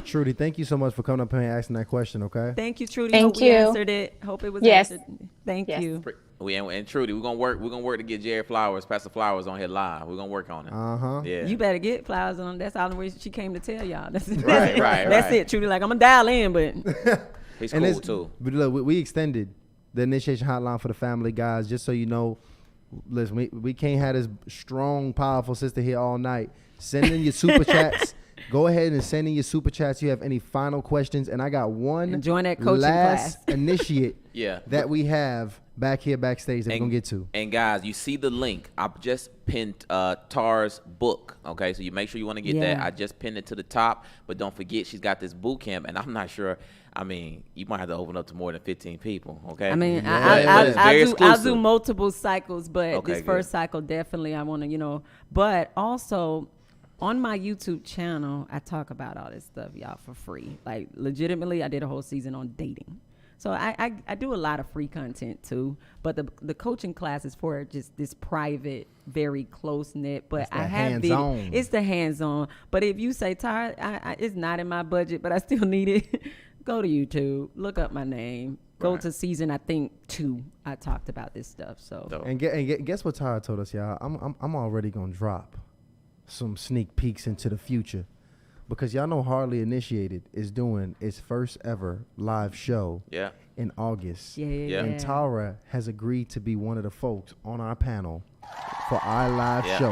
Trudy, thank you so much for coming up here and asking that question, okay? Thank you, Trudy. Hope we answered it. Hope it was answered. Thank you. And Trudy, we're gonna work to get Jared Flowers, Pastor Flowers on here live. We're gonna work on it. Yeah. You better get Flowers on. That's all the reason she came to tell y'all. That's right. That's it, Trudy. Like, I'm gonna dial in, but he's cool too. But look, we extended the initiation hotline for the family, guys, just so you know. Listen, we can't have this strong, powerful sister here all night. Send in your super chats. Go ahead and send in your super chats. You have any final questions? And I got one join that coaching last class. initiate Yeah. that we have back here backstage that we're going to get to. And guys, you see the link. I just pinned Tar's book. Okay, so you make sure you want to get that. I just pinned it to the top. But don't forget, she's got this boot camp. And I'm not sure. I mean, you might have to open up to more than 15 people. Okay. I mean, but I'll do multiple cycles, but Okay, this first cycle definitely I want to, but also on my YouTube channel, I talk about all this stuff, y'all, for free. Like, legitimately, I did a whole season on dating. So I do a lot of free content, too. But the coaching class is for just this private, very close-knit. But I have it's the hands-on. But if you say, Tara, it's not in my budget, but I still need it, go to YouTube. Look up my name. Go to season, I think, 2. I talked about this stuff. So And guess what Tara told us, y'all? I'm already going to drop some sneak peeks into the future, because y'all know Hardly Initiated is doing its first ever live show in August. And Tara has agreed to be one of the folks on our panel for our live show.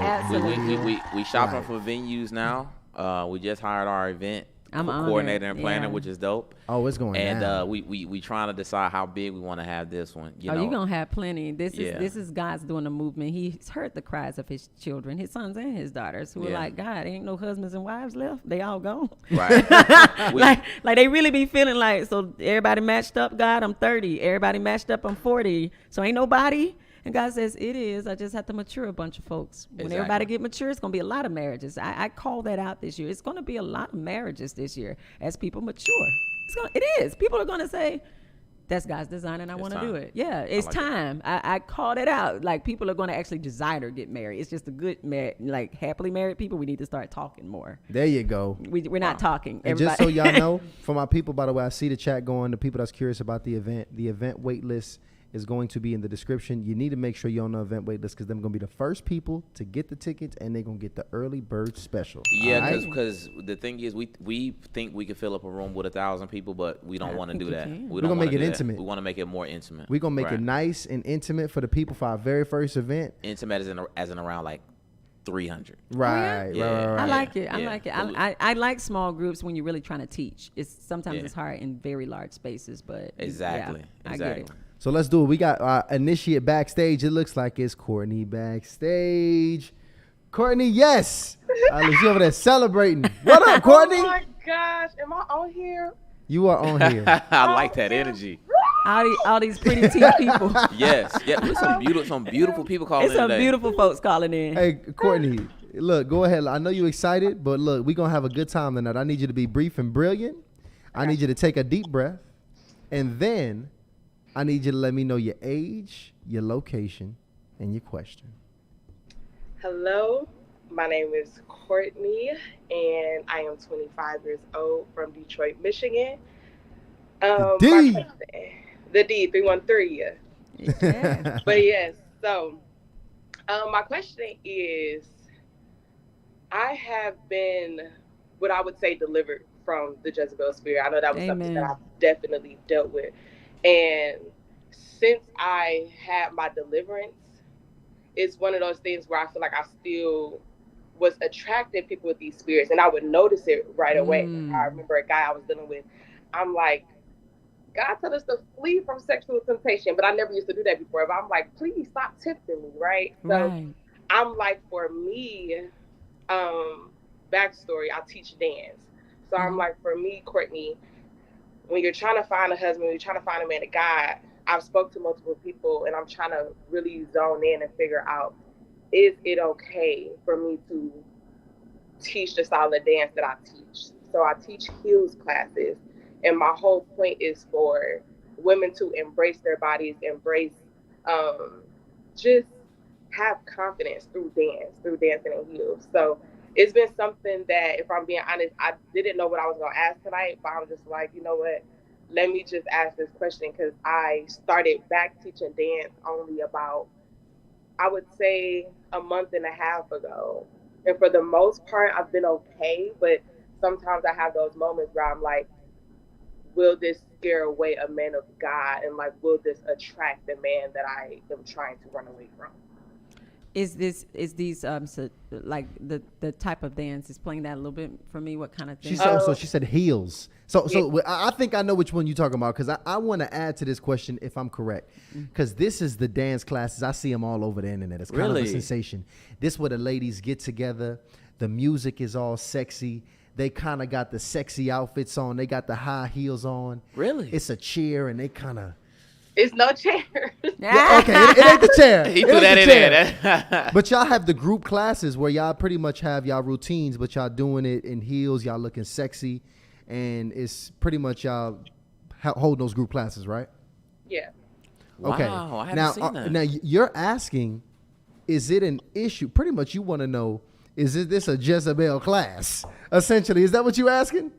We shopping for venues now. We just hired our event coordinator and planner, which is dope. Oh, it's going and down. We trying to decide how big we want to have this one. You know, you're gonna have plenty. This is God's doing a movement. He's heard the cries of his children, his sons and his daughters, who are like, God, ain't no husbands and wives left. They all gone. Right. like they really be feeling like, so everybody matched up. God, I'm 30. Everybody matched up. I'm 40. So ain't nobody. And God says, it is. I just have to mature a bunch of folks. When everybody get mature, it's going to be a lot of marriages. I call that out this year. It's going to be a lot of marriages this year as people mature. It is. People are going to say, that's God's design and I want to do it. Yeah, it's time. I called it out. Like, people are going to actually desire to get married. It's just the good, happily married people. We need to start talking more. There you go. We're not talking. And just so y'all know, for my people, by the way, I see the chat going, the people that's curious about the event wait list is going to be in the description. You need to make sure you're on the event wait list, because they're going to be the first people to get the tickets, and they're going to get the early bird special. Yeah, because the thing is, we think we could fill up a room with 1,000 people, but we don't want to do that. We're going to make it intimate. We want to make it more intimate. We're going to make it nice and intimate for the people for our very first event. Intimate as in around like 300. Right. I like it. I like small groups when you're really trying to teach. Sometimes it's hard in very large spaces, but exactly. I get it. So let's do it. We got initiate backstage. It looks like it's Courtney backstage. Courtney, yes. She's over there celebrating. What up, Courtney? Oh my gosh, am I on here? You are on here. I like that energy. All these pretty teen people. Yes. There's some beautiful people calling in. It's some beautiful folks calling in. Hey, Courtney, look, go ahead. I know you're excited, but look, we're going to have a good time tonight. I need you to be brief and brilliant. I need you to take a deep breath. And then I need you to let me know your age, your location, and your question. Hello, my name is Courtney, and I am 25 years old from Detroit, Michigan. The D, 313. Yeah. But yes, so my question is, I have been what I would say delivered from the Jezebel spirit. I know that was something that I've definitely dealt with. And since I had my deliverance, it's one of those things where I feel like I still was attracting people with these spirits, and I would notice it right away. I remember a guy I was dealing with. I'm like, God told us to flee from sexual temptation, but I never used to do that before. But I'm like, please stop tempting me, right? So I'm like, for me, backstory, I teach dance. So I'm like, for me, Courtney, when you're trying to find a husband, when you're trying to find a man of God, I've spoke to multiple people, and I'm trying to really zone in and figure out, is it okay for me to teach the style of dance that I teach? So I teach heels classes, and my whole point is for women to embrace their bodies, just have confidence through dancing in heels. So it's been something that, if I'm being honest, I didn't know what I was going to ask tonight, but I'm just like, you know what? Let me just ask this question, because I started back teaching dance only about, I would say, a month and a half ago. And for the most part, I've been okay, but sometimes I have those moments where I'm like, will this scare away a man of God? And like, will this attract the man that I am trying to run away from? Is these like the type of dance? Is playing that a little bit for me? What kind of thing? She said heels. So I think I know which one you're talking about, because I want to add to this question if I'm correct, because this is the dance classes. I see them all over the internet. It's kind of a sensation. This where the ladies get together. The music is all sexy. They kind of got the sexy outfits on. They got the high heels on. Really? It's a chair, and they kind of. It's no chair. Yeah, okay, it ain't the chair. He threw that in there. But y'all have the group classes where y'all pretty much have y'all routines, but y'all doing it in heels. Y'all looking sexy, and it's pretty much y'all holding those group classes, right? Yeah. Okay. Wow, I haven't seen that. Now you're asking, is it an issue? Pretty much, you want to know, is this a Jezebel class? Essentially, is that what you're asking?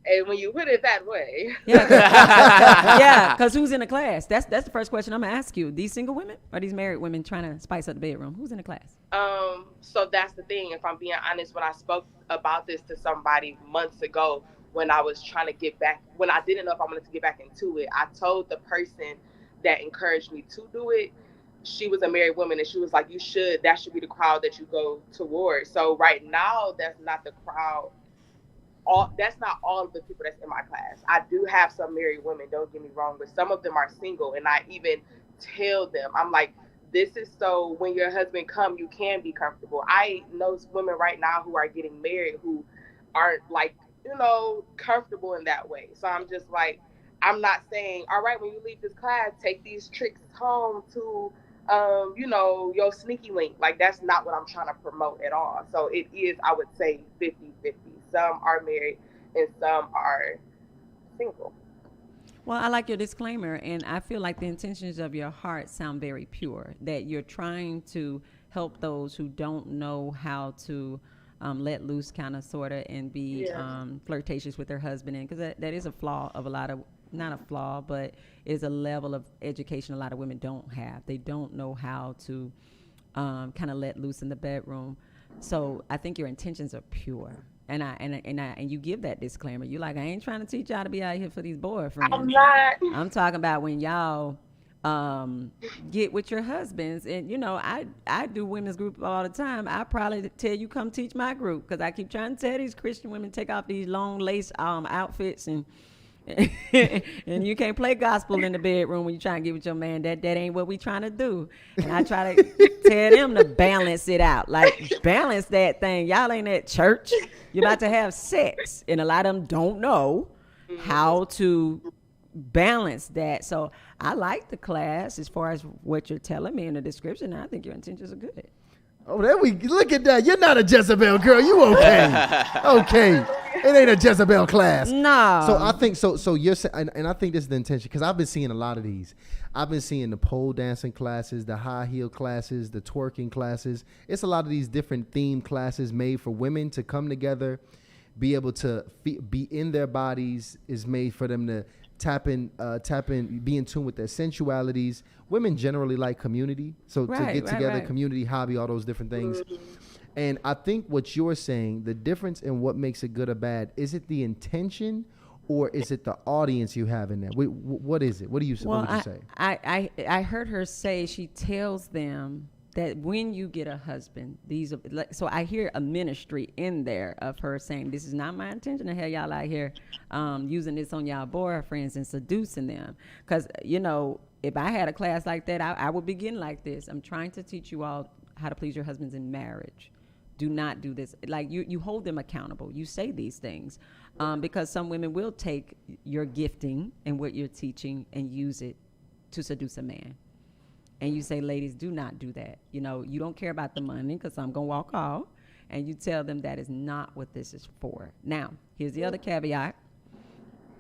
And when you put it that way, yeah, because who's in the class? That's the first question I'm gonna ask you. These single women or these married women trying to spice up the bedroom? Who's in the class? So that's the thing. If I'm being honest, when I spoke about this to somebody months ago, when I was trying to get back, when I didn't know if I wanted to get back into it, I told the person that encouraged me to do it. She was a married woman, and she was like, that should be the crowd that you go towards. So right now, that's not the crowd. That's not all of the people that's in my class. I do have some married women, don't get me wrong, but some of them are single, and I even tell them, I'm like, this is so when your husband come, you can be comfortable. I know women right now who are getting married who aren't like, comfortable in that way. So I'm just like, I'm not saying, all right, when you leave this class, take these tricks home to, your sneaky link. Like, that's not what I'm trying to promote at all. So it is, I would say, 50-50. Some are married and some are single. Well, I like your disclaimer, and I feel like the intentions of your heart sound very pure, that you're trying to help those who don't know how to let loose, kind of, sort of, and be flirtatious with their husband. And because that is a flaw of a lot of, not a flaw, but is a level of education a lot of women don't have. They don't know how to kind of let loose in the bedroom. So I think your intentions are pure. And you give that disclaimer. You like, I ain't trying to teach y'all to be out here for these boyfriends. I'm not. I'm talking about when y'all get with your husbands. And I do women's group all the time. I probably tell you come teach my group, because I keep trying to tell these Christian women take off these long lace outfits and and you can't play gospel in the bedroom when you trying to get with your man. That ain't what we trying to do. And I try to tell them to balance it out. Like, balance that thing. Y'all ain't at church. You're about to have sex. And a lot of them don't know how to balance that. So I like the class as far as what you're telling me in the description. I think your intentions are good. Oh, there we look at that. You're not a Jezebel girl. You okay? Okay, it ain't a Jezebel class. No. So I think so you're saying, and I think this is the intention, because I've been seeing a lot of these. I've been seeing the pole dancing classes, the high heel classes, the twerking classes. It's a lot of these different theme classes made for women to come together, be able to be in their bodies. Is made for them to tap in, be in tune with their sensualities. Women generally like community, so to get together, community, hobby, all those different things. And I think what you're saying, the difference in what makes it good or bad, is it the intention, or is it the audience you have in there? What is it? What would you say? I heard her say she tells them that when you get a husband, so I hear a ministry in there of her saying, this is not my intention to have y'all out here using this on y'all boyfriends and seducing them. Because, if I had a class like that, I would begin like this. I'm trying to teach you all how to please your husbands in marriage. Do not do this. Like, you hold them accountable. You say these things because some women will take your gifting and what you're teaching and use it to seduce a man. And you say, ladies, do not do that. You don't care about the money because I'm going to walk off. And you tell them that is not what this is for. Now, here's the other caveat.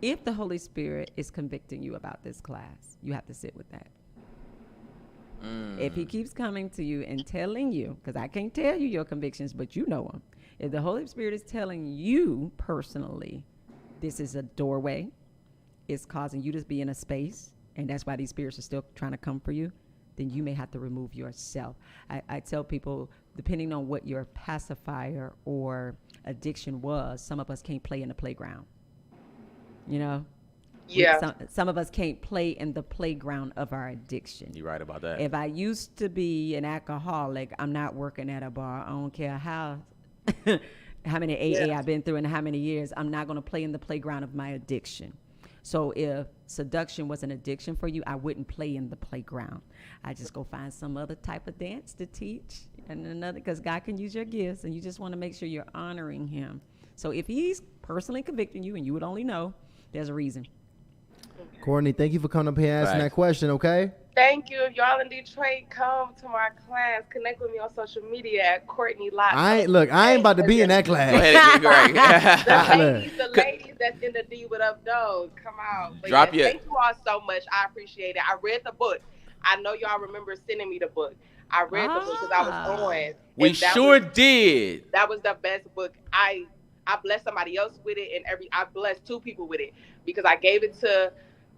If the Holy Spirit is convicting you about this class, you have to sit with that. If he keeps coming to you and telling you, because I can't tell you your convictions, but you know them. If the Holy Spirit is telling you personally, this is a doorway, it's causing you to be in a space, and that's why these spirits are still trying to come for you, then you may have to remove yourself. I tell people, depending on what your pacifier or addiction was, some of us can't play in the playground. Yeah. Some of us can't play in the playground of our addiction. You're right about that. If I used to be an alcoholic, I'm not working at a bar. I don't care how many AA I've been through and how many years. I'm not going to play in the playground of my addiction. So if seduction was an addiction for you, I wouldn't play in the playground. I just go find some other type of dance to teach, and another, because God can use your gifts, and you just want to make sure you're honoring him. So if he's personally convicting you and you would only know, there's a reason. Courtney, thank you for coming up here and asking that question, okay? Thank you. If y'all in Detroit, come to my class. Connect with me on social media at Courtney Lott. I ain't about to be in that class. Go ahead, the ladies that's in the D with up those, come out. But Drop your. Thank you all so much. I appreciate it. I read the book. I know y'all remember sending me the book. I read the book because I was on. We sure did. That was the best book. I blessed somebody else with it, and I blessed 2 people with it because I gave it to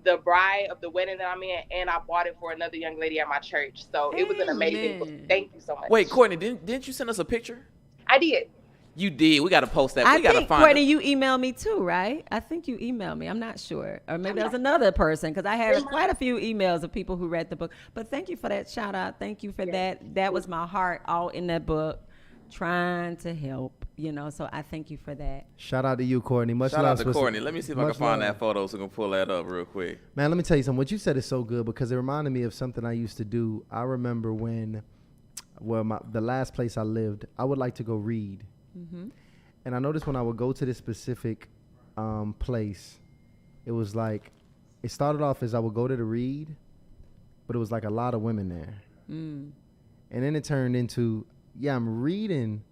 the bride of the wedding that I'm in, and I bought it for another young lady at my church. So it was an amazing book. Thank you so much. Wait, Courtney, didn't you send us a picture? I did. You did. We got to post that. I We got to think, find Courtney, it. you emailed me too, right? I think you emailed me. I'm not sure. Or maybe that was another person, because I had quite a few emails of people who read the book. But thank you for that shout out. Thank you for that. That was my heart all in that book, trying to help, so I thank you for that. Shout out to you, Courtney. Much Shout love. out to Courtney. Let me see if I can find that photo so we can pull that up real quick. Man, let me tell you something. What you said is so good because it reminded me of something I used to do. I remember when, the last place I lived, I would like to go read. Mm-hmm. And I noticed when I would go to this specific place, it was like, it started off as I would go to the read, but it was like a lot of women there. Mm. And then it turned into, I'm reading,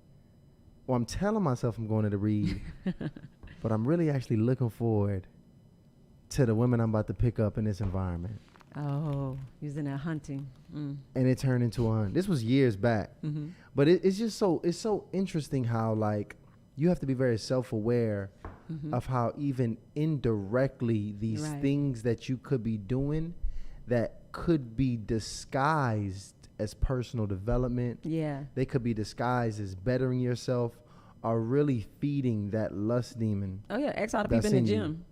or I'm telling myself I'm going to the read, but I'm really actually looking forward to the women I'm about to pick up in this environment. Oh, using that hunting. And it turned into a hunt. This was years back. Mm-hmm. But it's just it's so interesting how, like, you have to be very self-aware of how even indirectly these things that you could be doing that could be disguised as personal development. Yeah. They could be disguised as bettering yourself, are really feeding that lust demon. Oh, yeah. Ask all the people in the gym.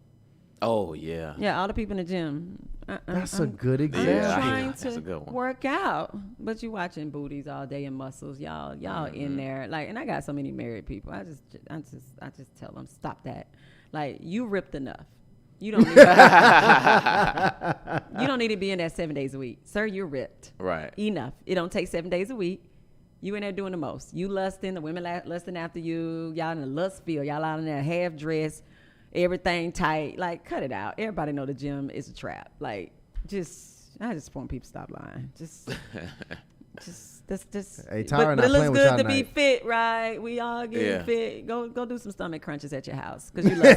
Oh, yeah. Yeah, all the people in the gym. That's a good example. Yeah, trying to work out, but you watching booties all day and muscles, y'all in there. Like, and I got so many married people. I just tell them, stop that. Like, you ripped enough. You don't need you don't need to be in there 7 days a week, sir. You're ripped. Right. Enough. It don't take 7 days a week. You in there doing the most. You lusting, the women lusting after you. Y'all in the lust field. Y'all out in there half dressed. Everything tight. Like, cut it out. Everybody know the gym is a trap. Like, I just want people to stop lying. Hey, Tyra, but it looks good to be fit, right? We all get fit. Go do some stomach crunches at your house because you love.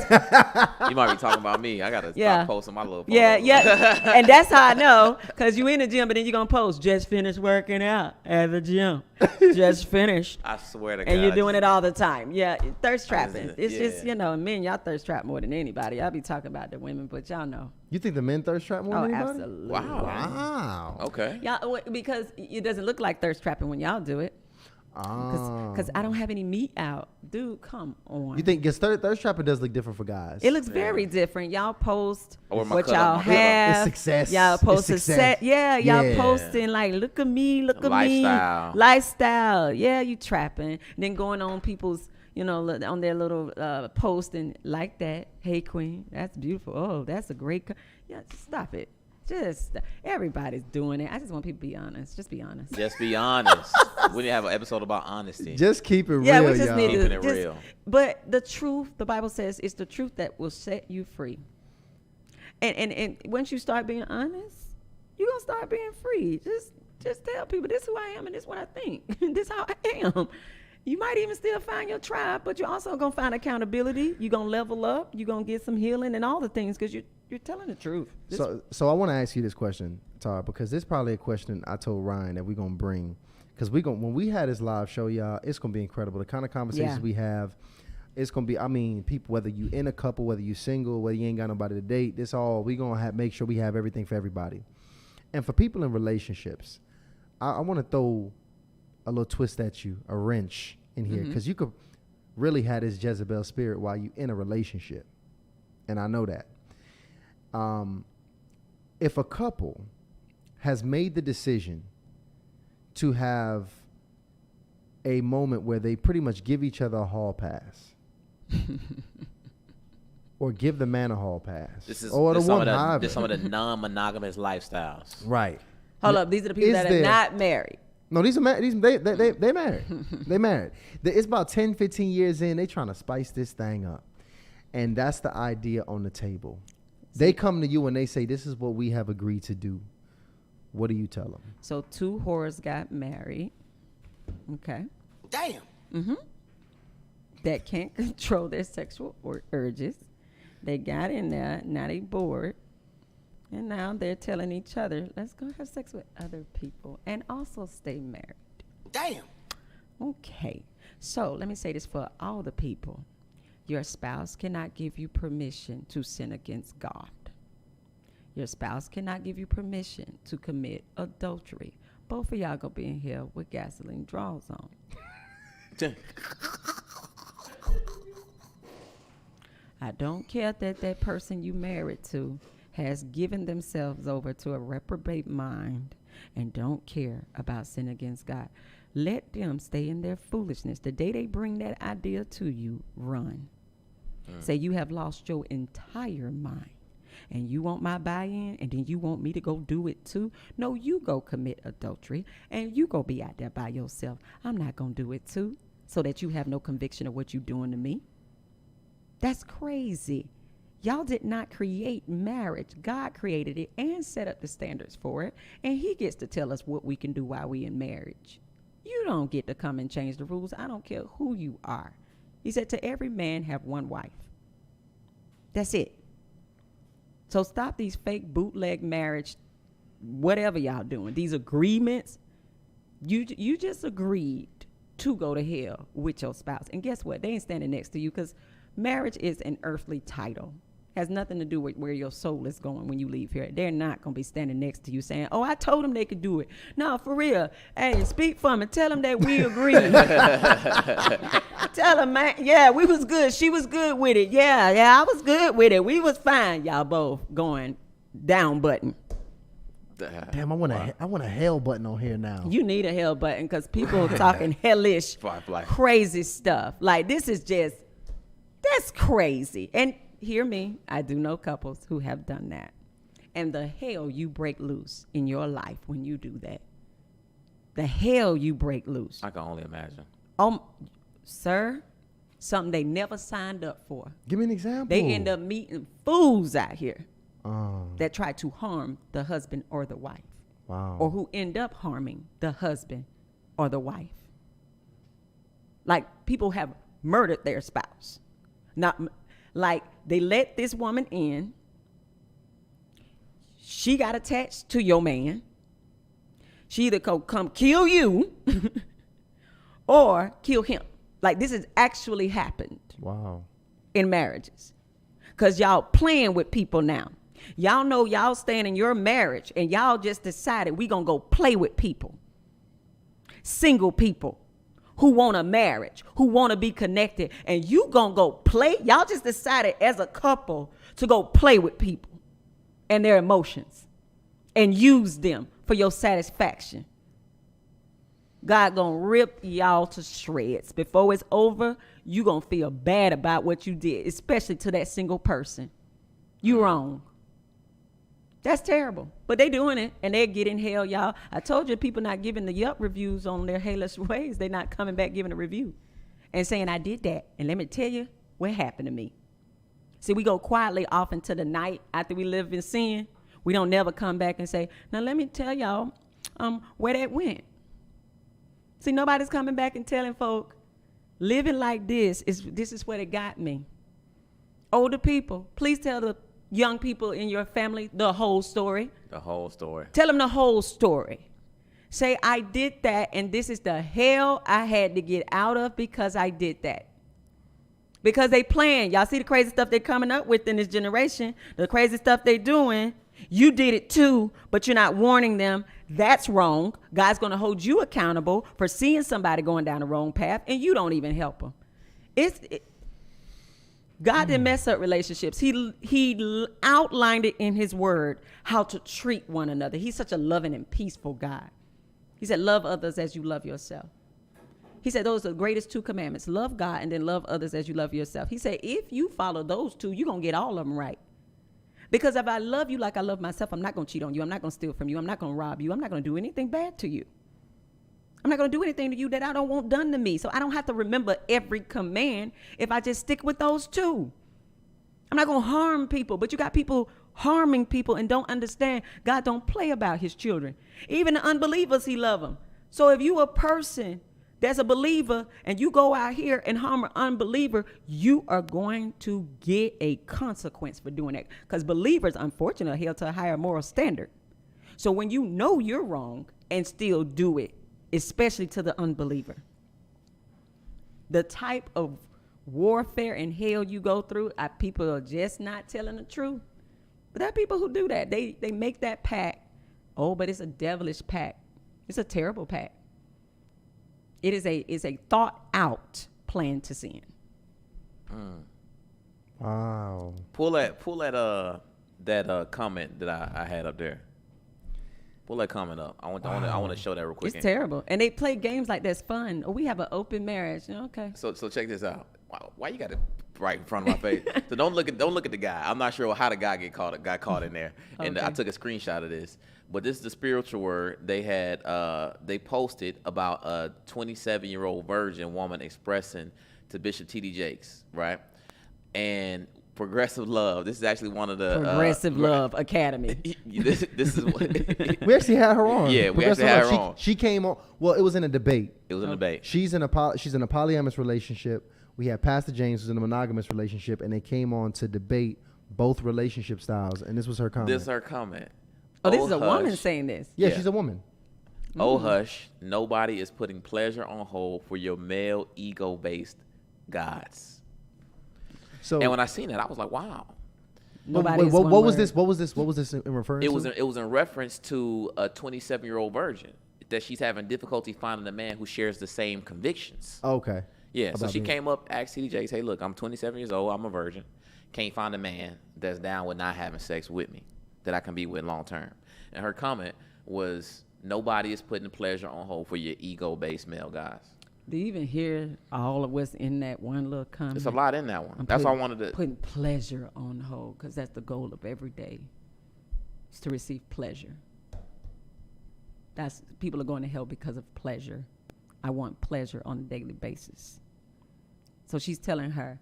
You might be talking about me. I gotta stop posting my little photos. Yeah. And that's how I know, because you in the gym, but then you're gonna post, just finished working out at the gym. Just finished. I swear to God. And you're doing it all the time. Yeah, thirst trapping. It's just, men, y'all thirst trap more than anybody. I'll be talking about the women, but y'all know. You think the men thirst trap more than anybody? Absolutely. Wow. Okay. Y'all, because it doesn't look like thirst trapping when y'all do it. Because I don't have any meat out. Dude, come on. You think thirst trapping does look different for guys? It looks very different. Y'all post what cut y'all up, have. It's success. Y'all post it's success. Y'all posting like, look at me, lifestyle. Yeah, you trapping. And then going on people's, on their little post and like that. Hey, queen, that's beautiful. Oh, that's a great. Just stop it. Just everybody's doing it. I just want people to be honest. Just be honest. Just be honest. We need to have an episode about honesty. Just keep it real, we just y'all. need Keeping it real. But the truth, the Bible says, is the truth that will set you free. And once you start being honest, you're gonna start being free. Just tell people, this is who I am and this is what I think. This is how I am. You might even still find your tribe, but you're also gonna find accountability. You're gonna level up. You're gonna get some healing and all the things because you're telling the truth. So I want to ask you this question, Tara, because this is probably a question I told Ryan that we're gonna bring, because when we had this live show, y'all, it's gonna be incredible. The kind of conversations we have, it's gonna be. I mean, people, whether you in a couple, whether you single, whether you ain't got nobody to date, we gonna make sure we have everything for everybody. And for people in relationships, I want to throw a little twist at you, a wrench in here, because you could really have this Jezebel spirit while you in a relationship, and I know that. if a couple has made the decision to have a moment where they pretty much give each other a hall pass, or give the man a hall pass, This is some of the non-monogamous lifestyles. Right. Hold up, these are the people that are not married. No, these are married. They married. They married. It's about 10, 15 years in. They trying to spice this thing up, and that's the idea on the table. They come to you and they say, "This is what we have agreed to do." What do you tell them? So 2 whores got married. Okay. Damn. Mm-hmm. That can't control their sexual urges. They got in there. Now they bored. And now they're telling each other, let's go have sex with other people and also stay married. Damn. Okay. So let me say this for all the people. Your spouse cannot give you permission to sin against God. Your spouse cannot give you permission to commit adultery. Both of y'all gonna be in here with gasoline draws on. I don't care that that person you married to has given themselves over to a reprobate mind and don't care about sin against God. Let them stay in their foolishness. The day they bring that idea to you, run. Say you have lost your entire mind and you want my buy-in and then you want me to go do it too. No, you go commit adultery and you go be out there by yourself. I'm not going to do it too, so that you have no conviction of what you're doing to me. That's crazy. Y'all did not create marriage. God created it and set up the standards for it. And he gets to tell us what we can do while we in marriage. You don't get to come and change the rules. I don't care who you are. He said to every man have one wife. That's it. So stop these fake bootleg marriage, whatever y'all doing. These agreements, you just agreed to go to hell with your spouse. And guess what? They ain't standing next to you, because marriage is an earthly title. Has nothing to do with where your soul is going when you leave here. They're not going to be standing next to you saying, oh, I told them they could do it. No, for real. Hey, speak for me. Tell them that we agree. Tell them, man, yeah, we was good. She was good with it. Yeah, I was good with it. We was fine. Y'all both going down button. Damn, I want a hell button on here now. You need a hell button because people talking hellish, crazy stuff. Like, this is just, that's crazy. And hear me, I do know couples who have done that. And the hell you break loose in your life when you do that. The hell you break loose. I can only imagine. Sir, something they never signed up for. Give me an example. They end up meeting fools out here that try to harm the husband or the wife. Wow. Or who end up harming the husband or the wife. Like, people have murdered their spouse. Not like, they let this woman in. She got attached to your man. She either come kill you or kill him. Like, this has actually happened. Wow. In marriages. Because y'all playing with people now. Y'all know y'all staying in your marriage and y'all just decided we gonna go play with people. Single people who want a marriage, who want to be connected, and you gonna go play. Y'all just decided as a couple to go play with people and their emotions and use them for your satisfaction. God gonna rip y'all to shreds. Before it's over, you gonna feel bad about what you did, especially to that single person. You wrong. That's terrible. But they doing it, and they're getting hell, y'all. I told you, people not giving the Yelp reviews on their hellish ways. They're not coming back giving a review and saying, I did that. And let me tell you what happened to me. See, we go quietly off into the night after we live in sin. We don't never come back and say, now let me tell y'all where that went. See, nobody's coming back and telling folk, living like this is what it got me. Older people, please tell the young people in your family the whole story. The whole story. Tell them the whole story. Say, I did that, and this is the hell I had to get out of because I did that. Because they playing. Y'all see the crazy stuff they're coming up with in this generation, the crazy stuff they doing. You did it too, but you're not warning them. That's wrong. God's going to hold you accountable for seeing somebody going down the wrong path, and you don't even help them. God didn't mess up relationships. He outlined it in his word, how to treat one another. He's such a loving and peaceful God. He said, love others as you love yourself. He said, those are the greatest 2 commandments. Love God and then love others as you love yourself. He said, if you follow those 2, you're going to get all of them right. Because if I love you like I love myself, I'm not going to cheat on you. I'm not going to steal from you. I'm not going to rob you. I'm not going to do anything bad to you. I'm not going to do anything to you that I don't want done to me. So I don't have to remember every command if I just stick with those 2. I'm not going to harm people, but you got people harming people and don't understand God don't play about his children. Even the unbelievers, he love them. So if you a person that's a believer and you go out here and harm an unbeliever, you are going to get a consequence for doing that. Because believers, unfortunately, are held to a higher moral standard. So when you know you're wrong and still do it, especially to the unbeliever, the type of warfare and hell you go through, people are just not telling the truth. But there are people who do that. They make that pact. Oh, but it's a devilish pact. It's a terrible pact. It's a thought out plan to sin. Wow. Pull that comment that I had up there. Pull that comment up. I want to show that real quick. It's terrible. And they play games like that's fun. Oh, we have an open marriage. Okay. So check this out. Why you got it right in front of my face? So don't look at the guy. I'm not sure how the guy got caught in there. And Okay. I took a screenshot of this. But this is the spiritual word. They posted about a 27-year-old virgin woman expressing to Bishop T.D. Jakes, right? And Progressive Love. This is actually one of the Progressive Love Academy. this is what We actually had her on. Yeah, we actually had her on. She came on. Well, it was in a debate. It was in a debate. She's in a polyamorous relationship. We had Pastor James who's in a monogamous relationship, and they came on to debate both relationship styles. And this was her comment. This is her comment. Oh, this is a woman saying this. Yeah, she's a woman. Oh, hush. Nobody is putting pleasure on hold for your male ego-based gods. So, and when I seen that, I was like, wow. What was this? What was this in reference to? It was in reference to a 27-year-old virgin that she's having difficulty finding a man who shares the same convictions. Okay. Yeah, so she came up, asked TDJ, hey, look, I'm 27 years old, I'm a virgin. Can't find a man that's down with not having sex with me that I can be with long term. And her comment was, nobody is putting pleasure on hold for your ego-based male guys. Do you even hear all of what's in that one little comment? There's a lot in that one. That's why I wanted to. Putting pleasure on hold, because that's the goal of every day, is to receive pleasure. People are going to hell because of pleasure. I want pleasure on a daily basis. So she's telling her,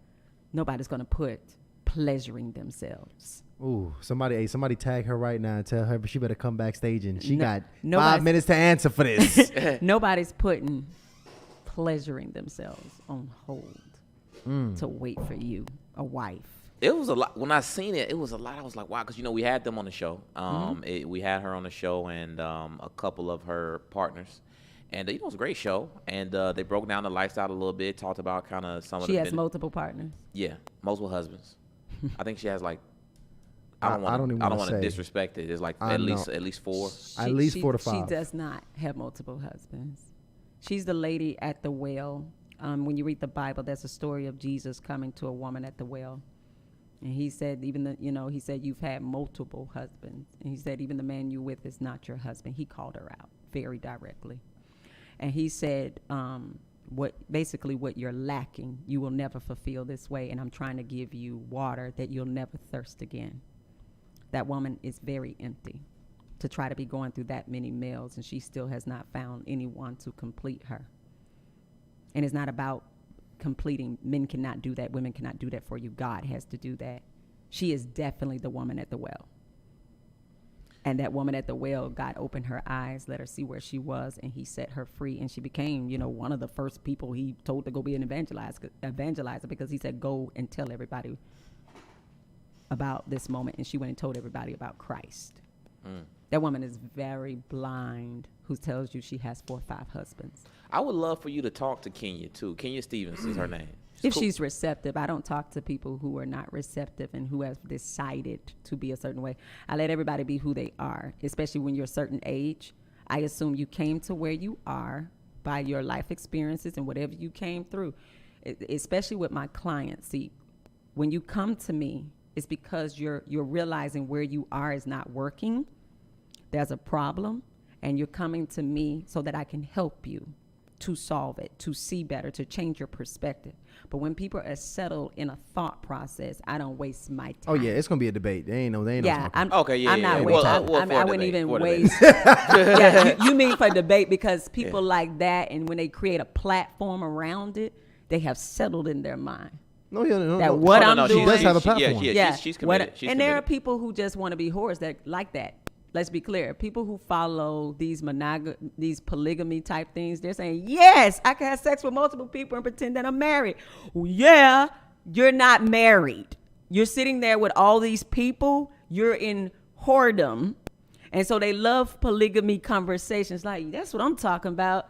nobody's going to put pleasuring themselves. Ooh, somebody tag her right now and tell her she better come backstage and she got 5 minutes to answer for this. Nobody's putting pleasuring themselves on hold to wait for you, a wife. It was a lot. When I seen it, it was a lot. I was like, wow, because, we had them on the show. We had her on the show and a couple of her partners. And, it was a great show. And they broke down the lifestyle a little bit, talked about kind of some of the... She has multiple partners? Yeah, multiple husbands. I think she has like... I don't want to disrespect it. It's like at least 4. At least 4 to 5. She does not have multiple husbands. She's the lady at the well. When you read the Bible, there's a story of Jesus coming to a woman at the well. And he said, he said, you've had multiple husbands. And he said, even the man you with is not your husband. He called her out very directly. And he said, what you're lacking, you will never fulfill this way. And I'm trying to give you water that you'll never thirst again. That woman is very empty to try to be going through that many males, and she still has not found anyone to complete her. And it's not about completing. Men cannot do that. Women cannot do that for you. God has to do that. She is definitely the woman at the well. And that woman at the well, God opened her eyes, let her see where she was, and he set her free. And she became, one of the first people he told to go be an evangelizer, because he said, go and tell everybody about this moment. And she went and told everybody about Christ. That woman is very blind, who tells you she has 4 or 5 husbands. I would love for you to talk to Kenya, too. Kenya Stevens is her name. She's receptive. I don't talk to people who are not receptive and who have decided to be a certain way. I let everybody be who they are, especially when you're a certain age. I assume you came to where you are by your life experiences and whatever you came through, especially with my clients. See, when you come to me, it's because you're realizing where you are is not working. There's a problem, and you're coming to me so that I can help you to solve it, to see better, to change your perspective. But when people are settled in a thought process, I don't waste my time. Oh yeah, it's gonna be a debate. They ain't no yeah, talking. I'm not wasting. I wouldn't even waste. You mean for debate because people like that, and when they create a platform around it, they have settled in their mind. No, no. I'm doing. She does have a platform. She's committed. And there are people who just want to be whores that like that. Let's be clear. People who follow these polygamy type things, they're saying, yes, I can have sex with multiple people and pretend that I'm married. Well, yeah, you're not married. You're sitting there with all these people. You're in whoredom. And so they love polygamy conversations. Like, that's what I'm talking about.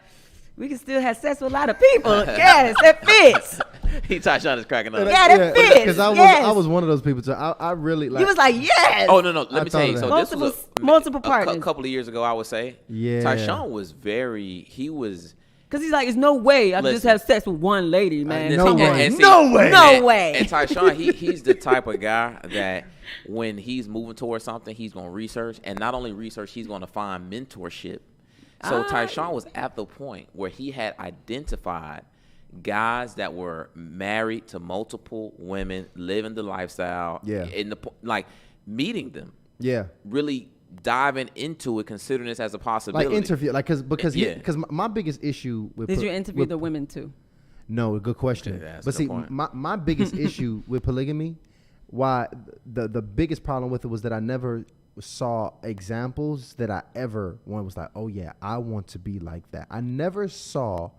We can still have sex with a lot of people. Yes, that fits. Tyshawn is cracking up. Yeah, that fits. Because I was one of those people too. I really like. He was like, yes. Oh no. Let me tell you. So multiple partners. A couple of years ago, I would say. Yeah. Tyshawn was He was. Because he's like, there's no way I can just have sex with one lady, man. No way. No way. And Tyshawn, he's the type of guy that when he's moving towards something, he's going to research. And not only research, he's going to find mentorship. So Tyshawn was at the point where he had identified guys that were married to multiple women, living the lifestyle. Yeah. Meeting them. Yeah. Really diving into it, considering this as a possibility. Like interview, like because my biggest issue with did you interview the women too? No, good question. Yeah, but see, my biggest issue with polygamy, why the biggest problem with it was that I never saw examples that I ever one was like, oh yeah, I want to be like that. I never saw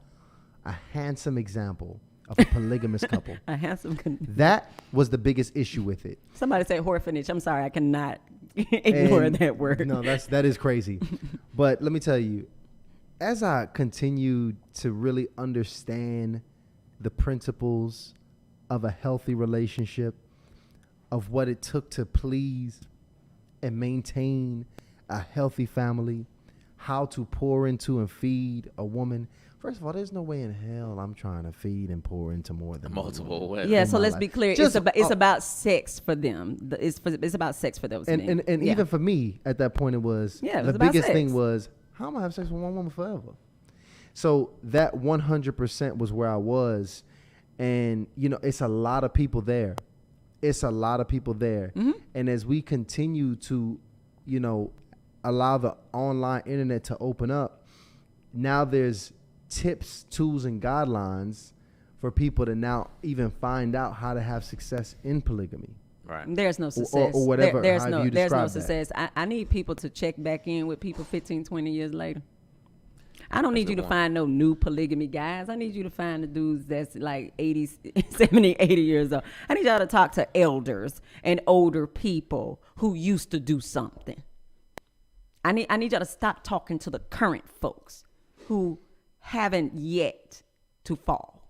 a handsome example of a polygamous couple. A handsome. That was the biggest issue with it. Somebody said orphanage. I'm sorry, I cannot ignore that word. No, that is crazy. But let me tell you, as I continued to really understand the principles of a healthy relationship, of what it took to please and maintain a healthy family, how to pour into and feed a woman. First of all, there's no way in hell I'm trying to feed and pour into more than multiple women. Yeah, so let's be clear. It's about sex for them. It's about sex for those men. And even for me, at that point, it was the biggest thing was, how am I have sex with one woman forever? So that 100% was where I was. And, it's a lot of people there. Mm-hmm. And as we continue to, allow the online internet to open up, now there's tips, tools, and guidelines for people to now even find out how to have success in polygamy. Right. There's no success. Or whatever. There's no success. I need people to check back in with people 15, 20 years later. I don't need you to find no new polygamy guys. I need you to find the dudes that's like 80, 70, 80 years old. I need y'all to talk to elders and older people who used to do something. I need y'all to stop talking to the current folks who haven't yet to fall.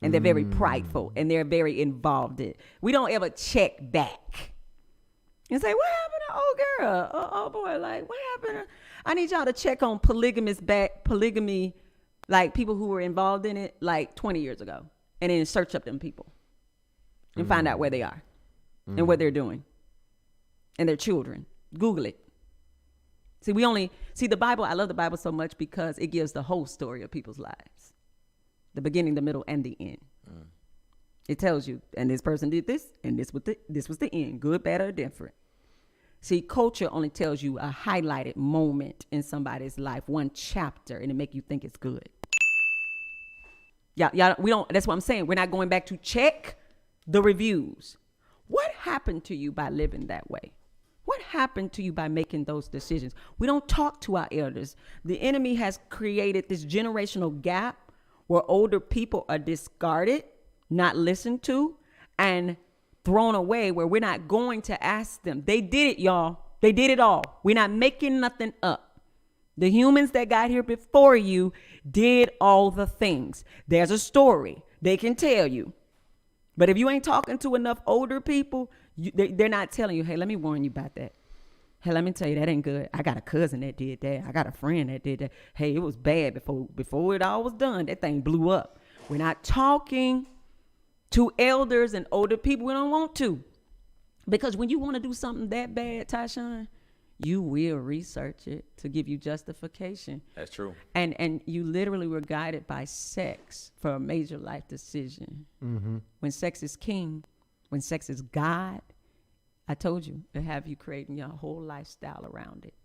And they're very prideful and they're very involved in it. We don't ever check back and say, what happened to old girl? Oh boy, like what happened? I need y'all to check on polygamy, like people who were involved in it like 20 years ago, and then search up them people and find out where they are and what they're doing and their children. Google it. See, the Bible. I love the Bible so much because it gives the whole story of people's lives, the beginning, the middle, and the end. It tells you, and this person did this, and this was the end, good, bad, or different. See, culture only tells you a highlighted moment in somebody's life, one chapter, and it make you think it's good. Yeah, we don't. That's what I'm saying. We're not going back to check the reviews. What happened to you by living that way? What happened to you by making those decisions? We don't talk to our elders. The enemy has created this generational gap where older people are discarded, not listened to, and thrown away, where we're not going to ask them. They did it, y'all. They did it all. We're not making nothing up. The humans that got here before you did all the things. There's a story they can tell you. But if you ain't talking to enough older people, they're not telling you, hey, let me warn you about that. Hey, let me tell you, that ain't good. I got a cousin that did that. I got a friend that did that. Hey, it was bad before it all was done. That thing blew up. We're not talking. To elders and older people, we don't want to. Because when you want to do something that bad, Tyshawn, you will research it to give you justification. That's true. And you literally were guided by sex for a major life decision. Mm-hmm. When sex is king, when sex is God, I told you, it'll have you creating your whole lifestyle around it.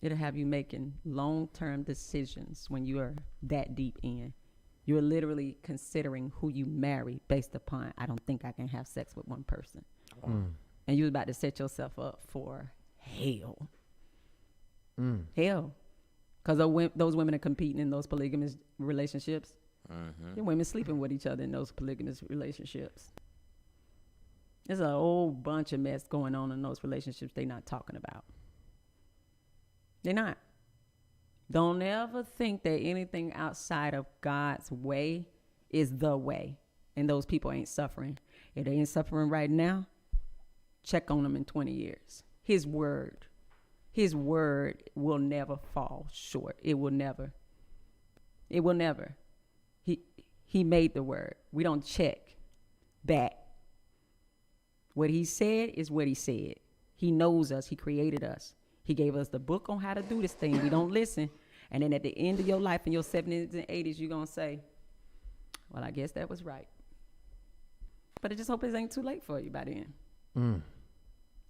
It'll have you making long-term decisions when you are that deep in. You're literally considering who you marry based upon, I don't think I can have sex with one person. And you're about to set yourself up for hell. Hell. Because those women are competing in those polygamous relationships. The women sleeping with each other in those polygamous relationships. There's a whole bunch of mess going on in those relationships they're not talking about. They're not. Don't ever think that anything outside of God's way is the way. And those people ain't suffering. If they ain't suffering right now, check on them in 20 years. His word will never fall short. It will never. He made the word. We don't check back. What he said is what he said. He knows us. He created us. He gave us the book on how to do this thing. We don't listen. And then at the end of your life, in your 70s and 80s, you're going to say, well, I guess that was right. But I just hope it ain't too late for you by then.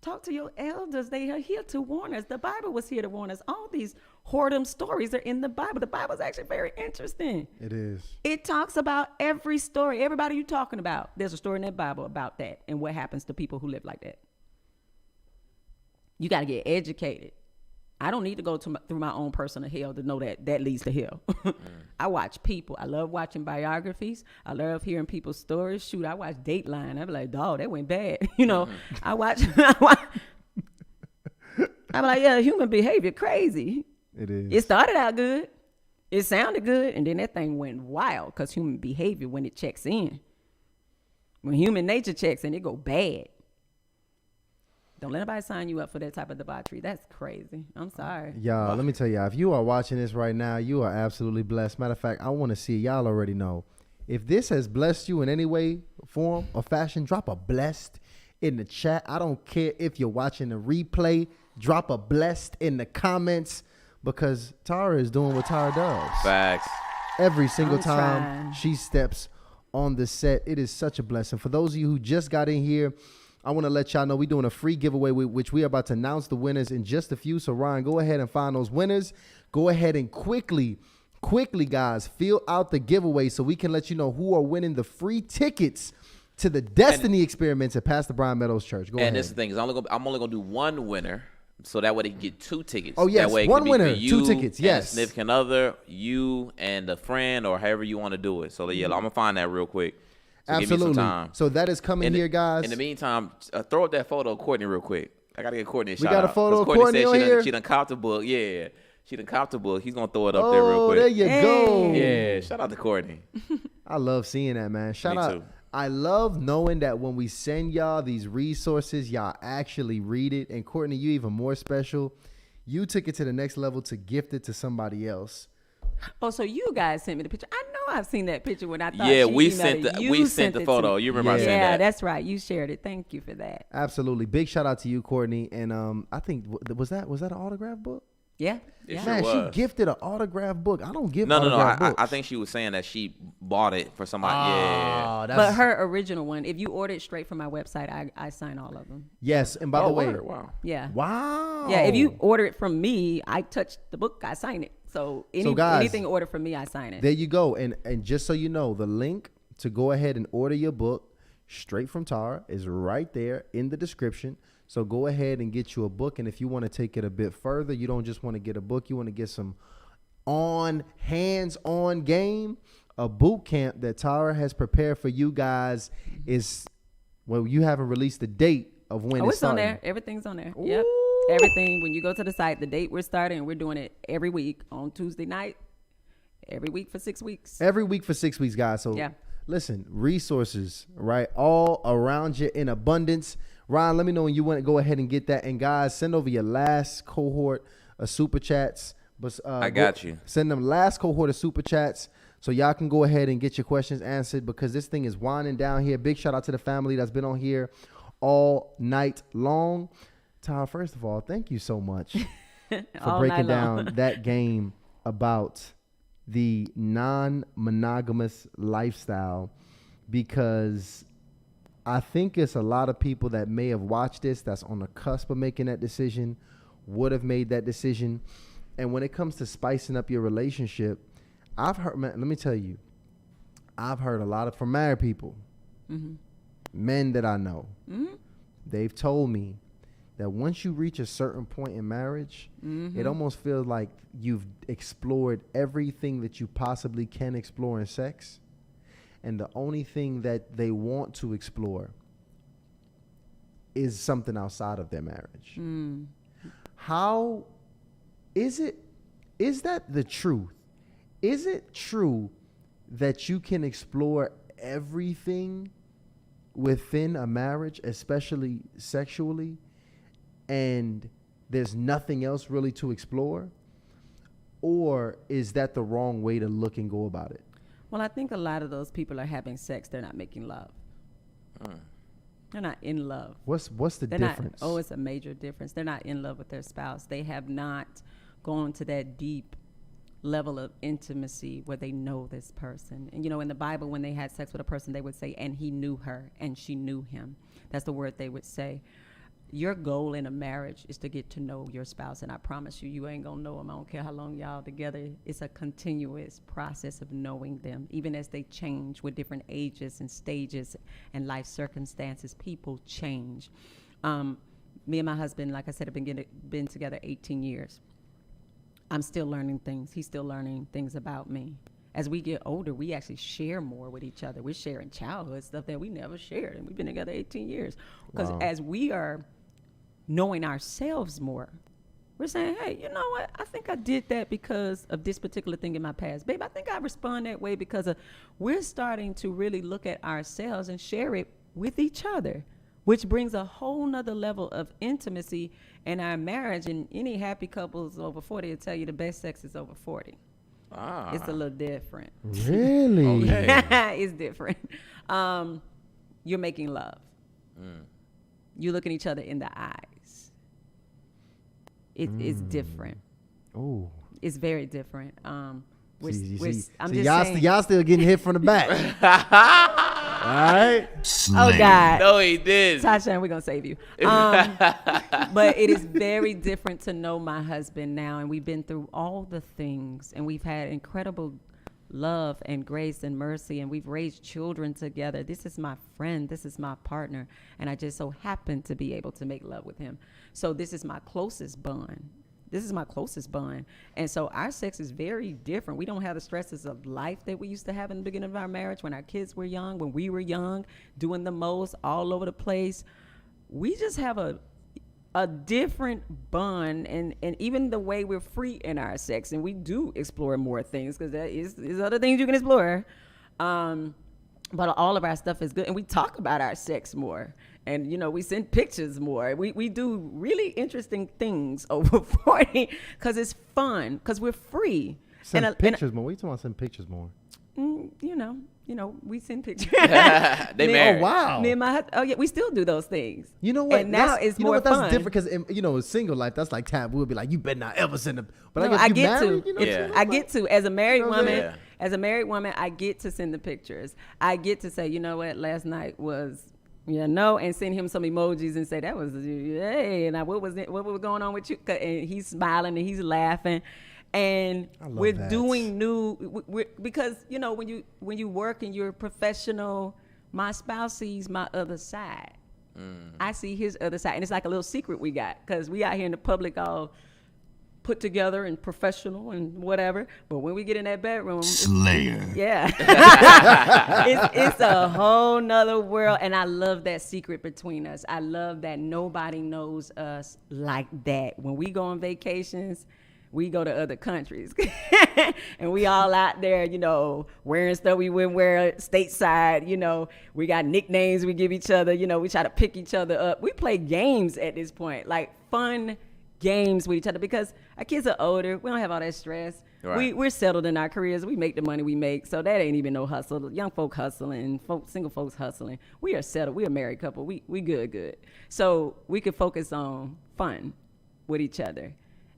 Talk to your elders. They are here to warn us. The Bible was here to warn us. All these whoredom stories are in the Bible. The Bible is actually very interesting. It is. It talks about every story. Everybody you're talking about, there's a story in that Bible about that and what happens to people who live like that. You got to get educated. I don't need to go through my own personal hell to know that leads to hell. I watch people. I love watching biographies. I love hearing people's stories. Shoot, I watch Dateline. I be like, dog, that went bad. I watch. I'm like, yeah, human behavior, crazy. It is. It started out good. It sounded good. And then that thing went wild because human behavior, when it checks in, when human nature checks in, it go bad. Don't let anybody sign you up for that type of debauchery. That's crazy. I'm sorry. Y'all, let me tell y'all, if you are watching this right now, you are absolutely blessed. Matter of fact, I want to see, y'all already know, if this has blessed you in any way, form, or fashion, drop a blessed in the chat. I don't care if you're watching the replay. Drop a blessed in the comments because Tara is doing what Tara does. Facts. Every single time she steps on the set, it is such a blessing. For those of you who just got in here, I want to let y'all know we're doing a free giveaway, which we are about to announce the winners in just a few. So, Ryan, go ahead and find those winners. Go ahead and quickly, guys, fill out the giveaway so we can let you know who are winning the free tickets to the Destiny Experiments at Pastor Brian Meadows Church. Go ahead. And this is the thing. I'm only going to do one winner. So that way they can get 2 tickets. Oh, yes. That way One winner, 2 tickets. Yes. A significant other, you and a friend, or however you want to do it. So, yeah, I'm going to find that real quick. So absolutely. Give me some time. So that is coming here, guys. In the meantime, throw up that photo of Courtney real quick. I got to get Courtney a shout out. We got a photo of Courtney on here? She done copped the book. Yeah. She done copped the book. He's going to throw it up there real quick. Oh, there you go. Yeah. Shout out to Courtney. I love seeing that, man. Shout out. Too. I love knowing that when we send y'all these resources, y'all actually read it. And Courtney, you even more special. You took it to the next level to gift it to somebody else. Oh, so you guys sent me the picture. I know I've seen that picture when I thought we sent the photo. You remember I sent that? Yeah, that's right. You shared it. Thank you for that. Absolutely. Big shout out to you, Courtney. And I think was that an autograph book? Yeah. Man, sure she gifted an autograph book. I don't give No. books. I think she was saying that she bought it for somebody. Oh, yeah. But her original one, if you order it straight from my website, I sign all of them. Yes. And by the way. Wow. Yeah. Wow. Yeah. If you order it from me, I touch the book, I sign it. So, guys, anything ordered from me, I sign it. There you go. And just so you know, the link to go ahead and order your book straight from Tara is right there in the description. So go ahead and get you a book. And if you want to take it a bit further, you don't just want to get a book, you want to get some hands-on game. A boot camp that Tara has prepared for you guys is, well, you haven't released the date of when it's starting. On there. Everything's on there. Ooh. Yep. Everything. When you go to the site, the date we're starting, we're doing it every week on Tuesday night, every week for 6 weeks. Every week for 6 weeks, guys. So listen, resources, right? All around you in abundance. Ryan, let me know when you want to go ahead and get that. And guys, send over your last cohort of super chats. But I got you. Send them last cohort of super chats So y'all can go ahead and get your questions answered because this thing is winding down here. Big shout out to the family that's been on here all night long. Tyra, first of all, thank you so much for breaking down that game about the non-monogamous lifestyle, because I think it's a lot of people that may have watched this that's on the cusp of making that decision, would have made that decision. And when it comes to spicing up your relationship, I've heard, man, let me tell you, I've heard a lot of, from married people, men that I know, they've told me that once you reach a certain point in marriage, it almost feels like you've explored everything that you possibly can explore in sex. And the only thing that they want to explore is something outside of their marriage. How is that the truth? Is it true that you can explore everything within a marriage, especially sexually, and there's nothing else really to explore? Or is that the wrong way to look and go about it? Well, I think a lot of those people are having sex. They're not making love. They're not in love. What's the difference? It's a major difference. They're not in love with their spouse. They have not gone to that deep level of intimacy where they know this person. And, in the Bible, when they had sex with a person, they would say, and he knew her, and she knew him. That's the word they would say. Your goal in a marriage is to get to know your spouse, and I promise you, you ain't gonna know them. I don't care how long y'all together. It's a continuous process of knowing them, even as they change with different ages and stages and life circumstances. People change. Me and my husband, like I said, have been together 18 years. I'm still learning things. He's still learning things about me. As we get older, we actually share more with each other. We're sharing childhood stuff that we never shared, and we've been together 18 years. Because as we are knowing ourselves more, we're saying, hey, you know what? I think I did that because of this particular thing in my past. Babe, I think I respond that way because we're starting to really look at ourselves and share it with each other, which brings a whole nother level of intimacy in our marriage. And any happy couples over 40 will tell you the best sex is over 40. It's a little different. Really? Okay. It's different. You're making love. You're looking each other in the eyes. It's different. Oh. It's very different. Y'all still getting hit from the back. All right. Oh God. No, he did. Tasha, we're gonna save you. But it is very different to know my husband now, and we've been through all the things, and we've had incredible love and grace and mercy, and we've raised children together. This is my friend. This is my partner, and I just so happen to be able to make love with him. So this is my closest bond. And so our sex is very different. We don't have the stresses of life that we used to have in the beginning of our marriage when our kids were young, when we were young, doing the most, all over the place. We just have a different bond, and even the way we're free in our sex, and we do explore more things because there is other things you can explore. But all of our stuff is good, and we talk about our sex more. And, we send pictures more. We do really interesting things over 40 because it's fun, because we're free. Send pictures more? What are you talking about send pictures more? We send pictures. They married. Oh, wow. Me and my husband, oh, yeah, we still do those things. You know what? And now it's more fun. That's different because, in single life, that's like taboo. We'll be like, you better not ever send a... But no, I guess I get to. As a married woman, I get to send the pictures. I get to say, you know what, last night was... and send him some emojis and say that was, hey, and what was going on with you? And he's smiling and he's laughing, and we're doing because when you work and you're a professional, my spouse sees my other side. I see his other side, and it's like a little secret we got because we out here in the public all put together and professional and whatever, but when we get in that bedroom, Slayer. It's a whole nother world, and I love that secret between us. I love that nobody knows us like that. When we go on vacations, we go to other countries, and we all out there, wearing stuff we wouldn't wear stateside. We got nicknames we give each other. We try to pick each other up. We play games at this point, like fun games with each other, because our kids are older. We don't have all that stress. Right. We're settled in our careers. We make the money we make, so that ain't even no hustle. Young folk hustling, single folks hustling. We are settled. We a married couple. We good. So we could focus on fun with each other,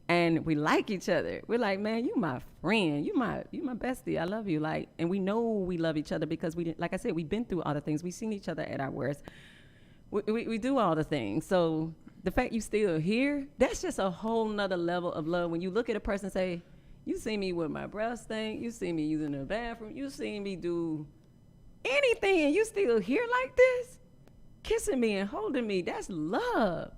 and we like each other. We're like, man, you my friend. You my bestie. I love you. Like, and we know we love each other because like I said, we've been through all the things. We've seen each other at our worst. We do all the things. So the fact you still here, that's just a whole nother level of love. When you look at a person and say, you see me with my breast thing, you see me using the bathroom, you see me do anything, and you still here like this, kissing me and holding me, that's love.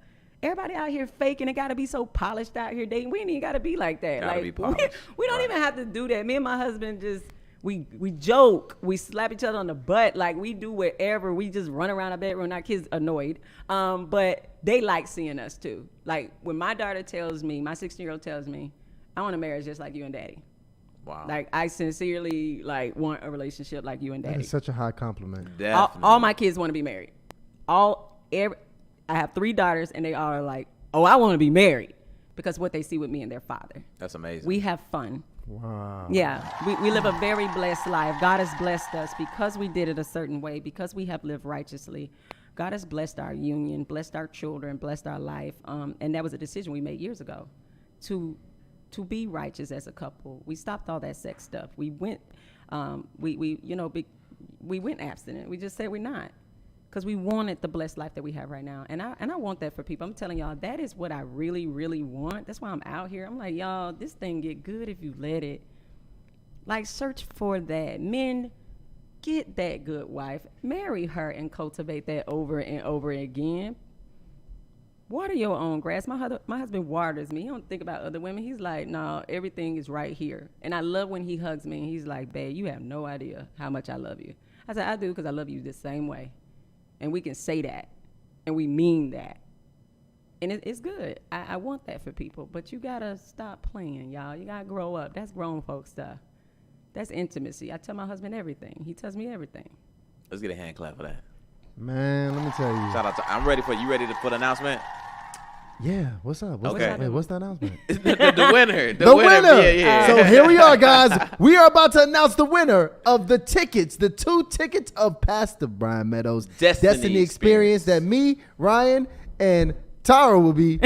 Everybody out here faking, it gotta be so polished out here dating. We ain't even gotta be like that. Gotta like be polished. we don't even have to do that. Me and my husband just, we joke, we slap each other on the butt, like we do whatever. We just run around our bedroom, our kids annoyed. But they like seeing us too. Like when my daughter tells me, my 16-year-old tells me, I want a marriage just like you and daddy. Wow. Like I sincerely want a relationship like you and daddy. That is such a high compliment. All my kids want to be married. I have 3 daughters and they all are like, oh, I want to be married because what they see with me and their father. That's amazing. We have fun. Wow. Yeah, we live a very blessed life. God has blessed us because we did it a certain way, because we have lived righteously. God has blessed our union, blessed our children, blessed our life. And that was a decision we made years ago to be righteous as a couple. We stopped all that sex stuff. We went, we went abstinent. We just said we're not, because we wanted the blessed life that we have right now. And I want that for people. I'm telling y'all, that is what I really, really want. That's why I'm out here. I'm like, y'all, this thing get good if you let it. Like, search for that. Men, get that good wife. Marry her and cultivate that over and over again. Water your own grass. My husband waters me. He don't think about other women. He's like, no, everything is right here. And I love when he hugs me and he's like, babe, you have no idea how much I love you. I said, I do, because I love you the same way. And we can say that. And we mean that. And it's good. I want that for people. But you got to stop playing, y'all. You got to grow up. That's grown folk stuff. That's intimacy. I tell my husband everything. He tells me everything. Let's get a hand clap for that. Man, let me tell you. Shout out to, I'm ready for you. Ready for the announcement? Yeah, what's up? Okay. What's the announcement? the winner. The winner. Yeah. So here we are, guys. We are about to announce the winner of the tickets, the 2 tickets of Pastor Brian Meadows' Destiny Experience that me, Ryan, and Tara will be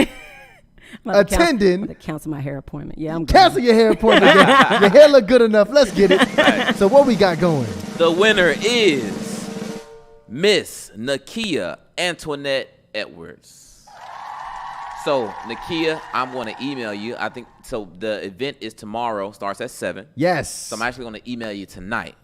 attending. I'm gonna cancel my hair appointment. Yeah, I'm cancel your hair appointment. Your hair look good enough. Let's get it. Right. So what we got going? The winner is Miss Nakia Antoinette Edwards. So, Nakia, I'm going to email you. I think, so the event is tomorrow, starts at 7. Yes. So I'm actually going to email you tonight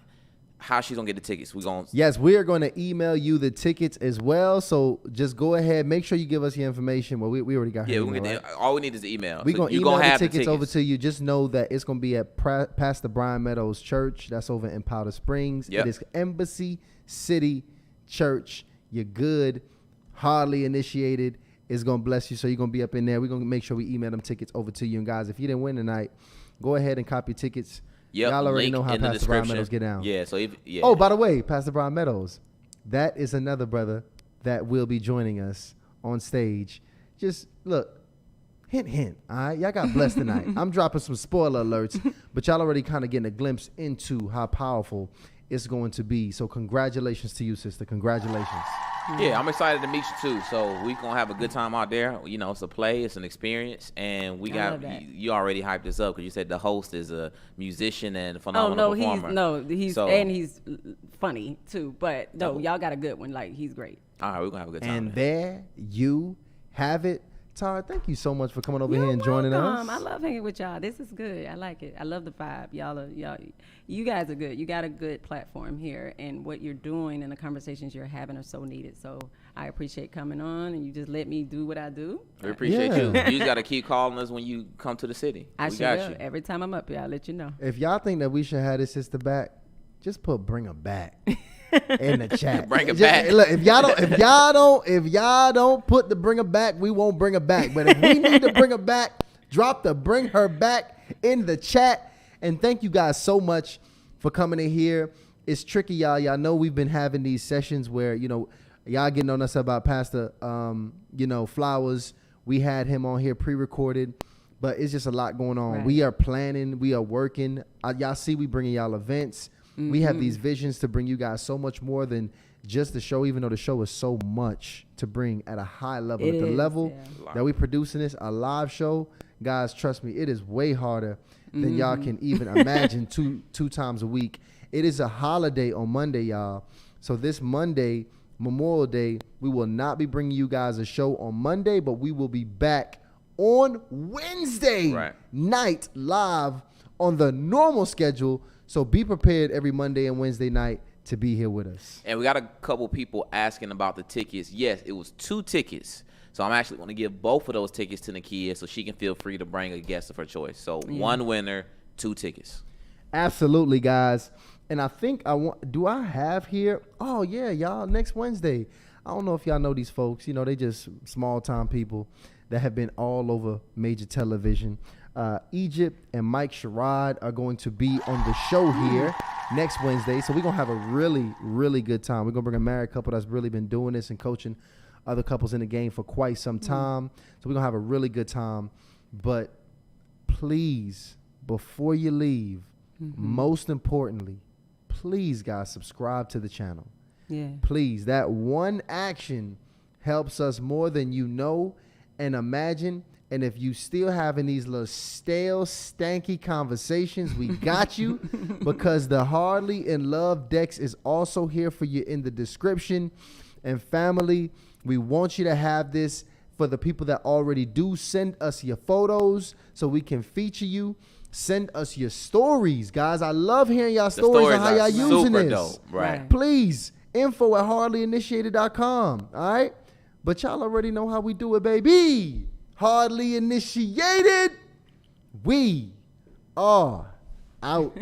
how she's going to get the tickets. Yes, we are going to email you the tickets as well. So just go ahead. Make sure you give us your information. Well, we already got her email, right? All we need is the email. We're going to email the tickets over to you. Just know that it's going to be at Pastor Brian Meadows Church. That's over in Powder Springs. Yep. It is Embassy City Church. You're good, hardly initiated. It's going to bless you, so you're going to be up in there. We're going to make sure we email them tickets over to you. And, guys, if you didn't win tonight, go ahead and copy tickets. Yep, y'all already know how Pastor Brian Meadows get down. Yeah, so Oh, by the way, Pastor Brian Meadows, that is another brother that will be joining us on stage. Just, look, hint, hint, all right? Y'all got blessed tonight. I'm dropping some spoiler alerts, but y'all already kind of getting a glimpse into how powerful it's going to be. So congratulations to you, sister. Congratulations. Yeah, I'm excited to meet you too. So we gonna have a good time out there. You know, it's a play, it's an experience, and we got you already hyped this up because you said the host is a musician and a phenomenal performer. He's funny too. But no, y'all got a good one. Like, he's great. All right, we're gonna have a good time. And there you have it. Tara, thank you so much for coming over here and joining us. I love hanging with y'all. This is good. I like it. I love the vibe. You guys are good. You got a good platform here, and what you're doing and the conversations you're having are so needed. So I appreciate coming on, and you just let me do what I do. We appreciate you. You just got to keep calling us when you come to the city. I got you. Every time I'm up here, I'll let you know. If y'all think that we should have this sister back, just put "bring her back" in the chat. Bring her back. Look, if y'all don't put the "bring her back," we won't bring her back. But if we need to bring her back, drop the "bring her back" in the chat. And thank you guys so much for coming in here. It's tricky, y'all. Y'all know we've been having these sessions where, y'all getting on us about Pastor, Flowers. We had him on here pre-recorded. but it's just a lot going on. Right. We are planning. We are working. Y'all see we bringing y'all events. We have these visions to bring you guys so much more than just the show, even though the show is so much to bring at a high level. At the level that we producing this, a live show, guys, trust me, it is way harder than y'all can even imagine two times a week. It is a holiday on Monday, y'all. So this Monday, Memorial Day, we will not be bringing you guys a show on Monday, but we will be back on Wednesday night live on the normal schedule. So be prepared every Monday and Wednesday night to be here with us. And we got a couple people asking about the tickets. Yes, it was 2 tickets. So I'm actually going to give both of those tickets to Nakia so she can feel free to bring a guest of her choice. So 1 winner, 2 tickets. Absolutely, guys. And I think do I have here? Oh, yeah, y'all, next Wednesday. I don't know if y'all know these folks. You know, they just small-time people that have been all over major television. Egypt and Mike Sherrod are going to be on the show here next Wednesday. So we're going to have a really, really good time. We're going to bring a married couple that's really been doing this and coaching other couples in the game for quite some time. So we're going to have a really good time. But please, before you leave, most importantly, please, guys, subscribe to the channel. Yeah. Please. That one action helps us more than you know and imagine. And if you still having these little stale, stanky conversations, we got you, because the Hardly in Love Dex is also here for you in the description. And family, we want you to have this. For the people that already do, send us your photos so we can feature you. Send us your stories, guys. I love hearing y'all stories on how y'all using this. Dope. Right. Please, info@hardlyinitiated.com. All right? But y'all already know how we do it, baby. Hardly Initiated. We are out.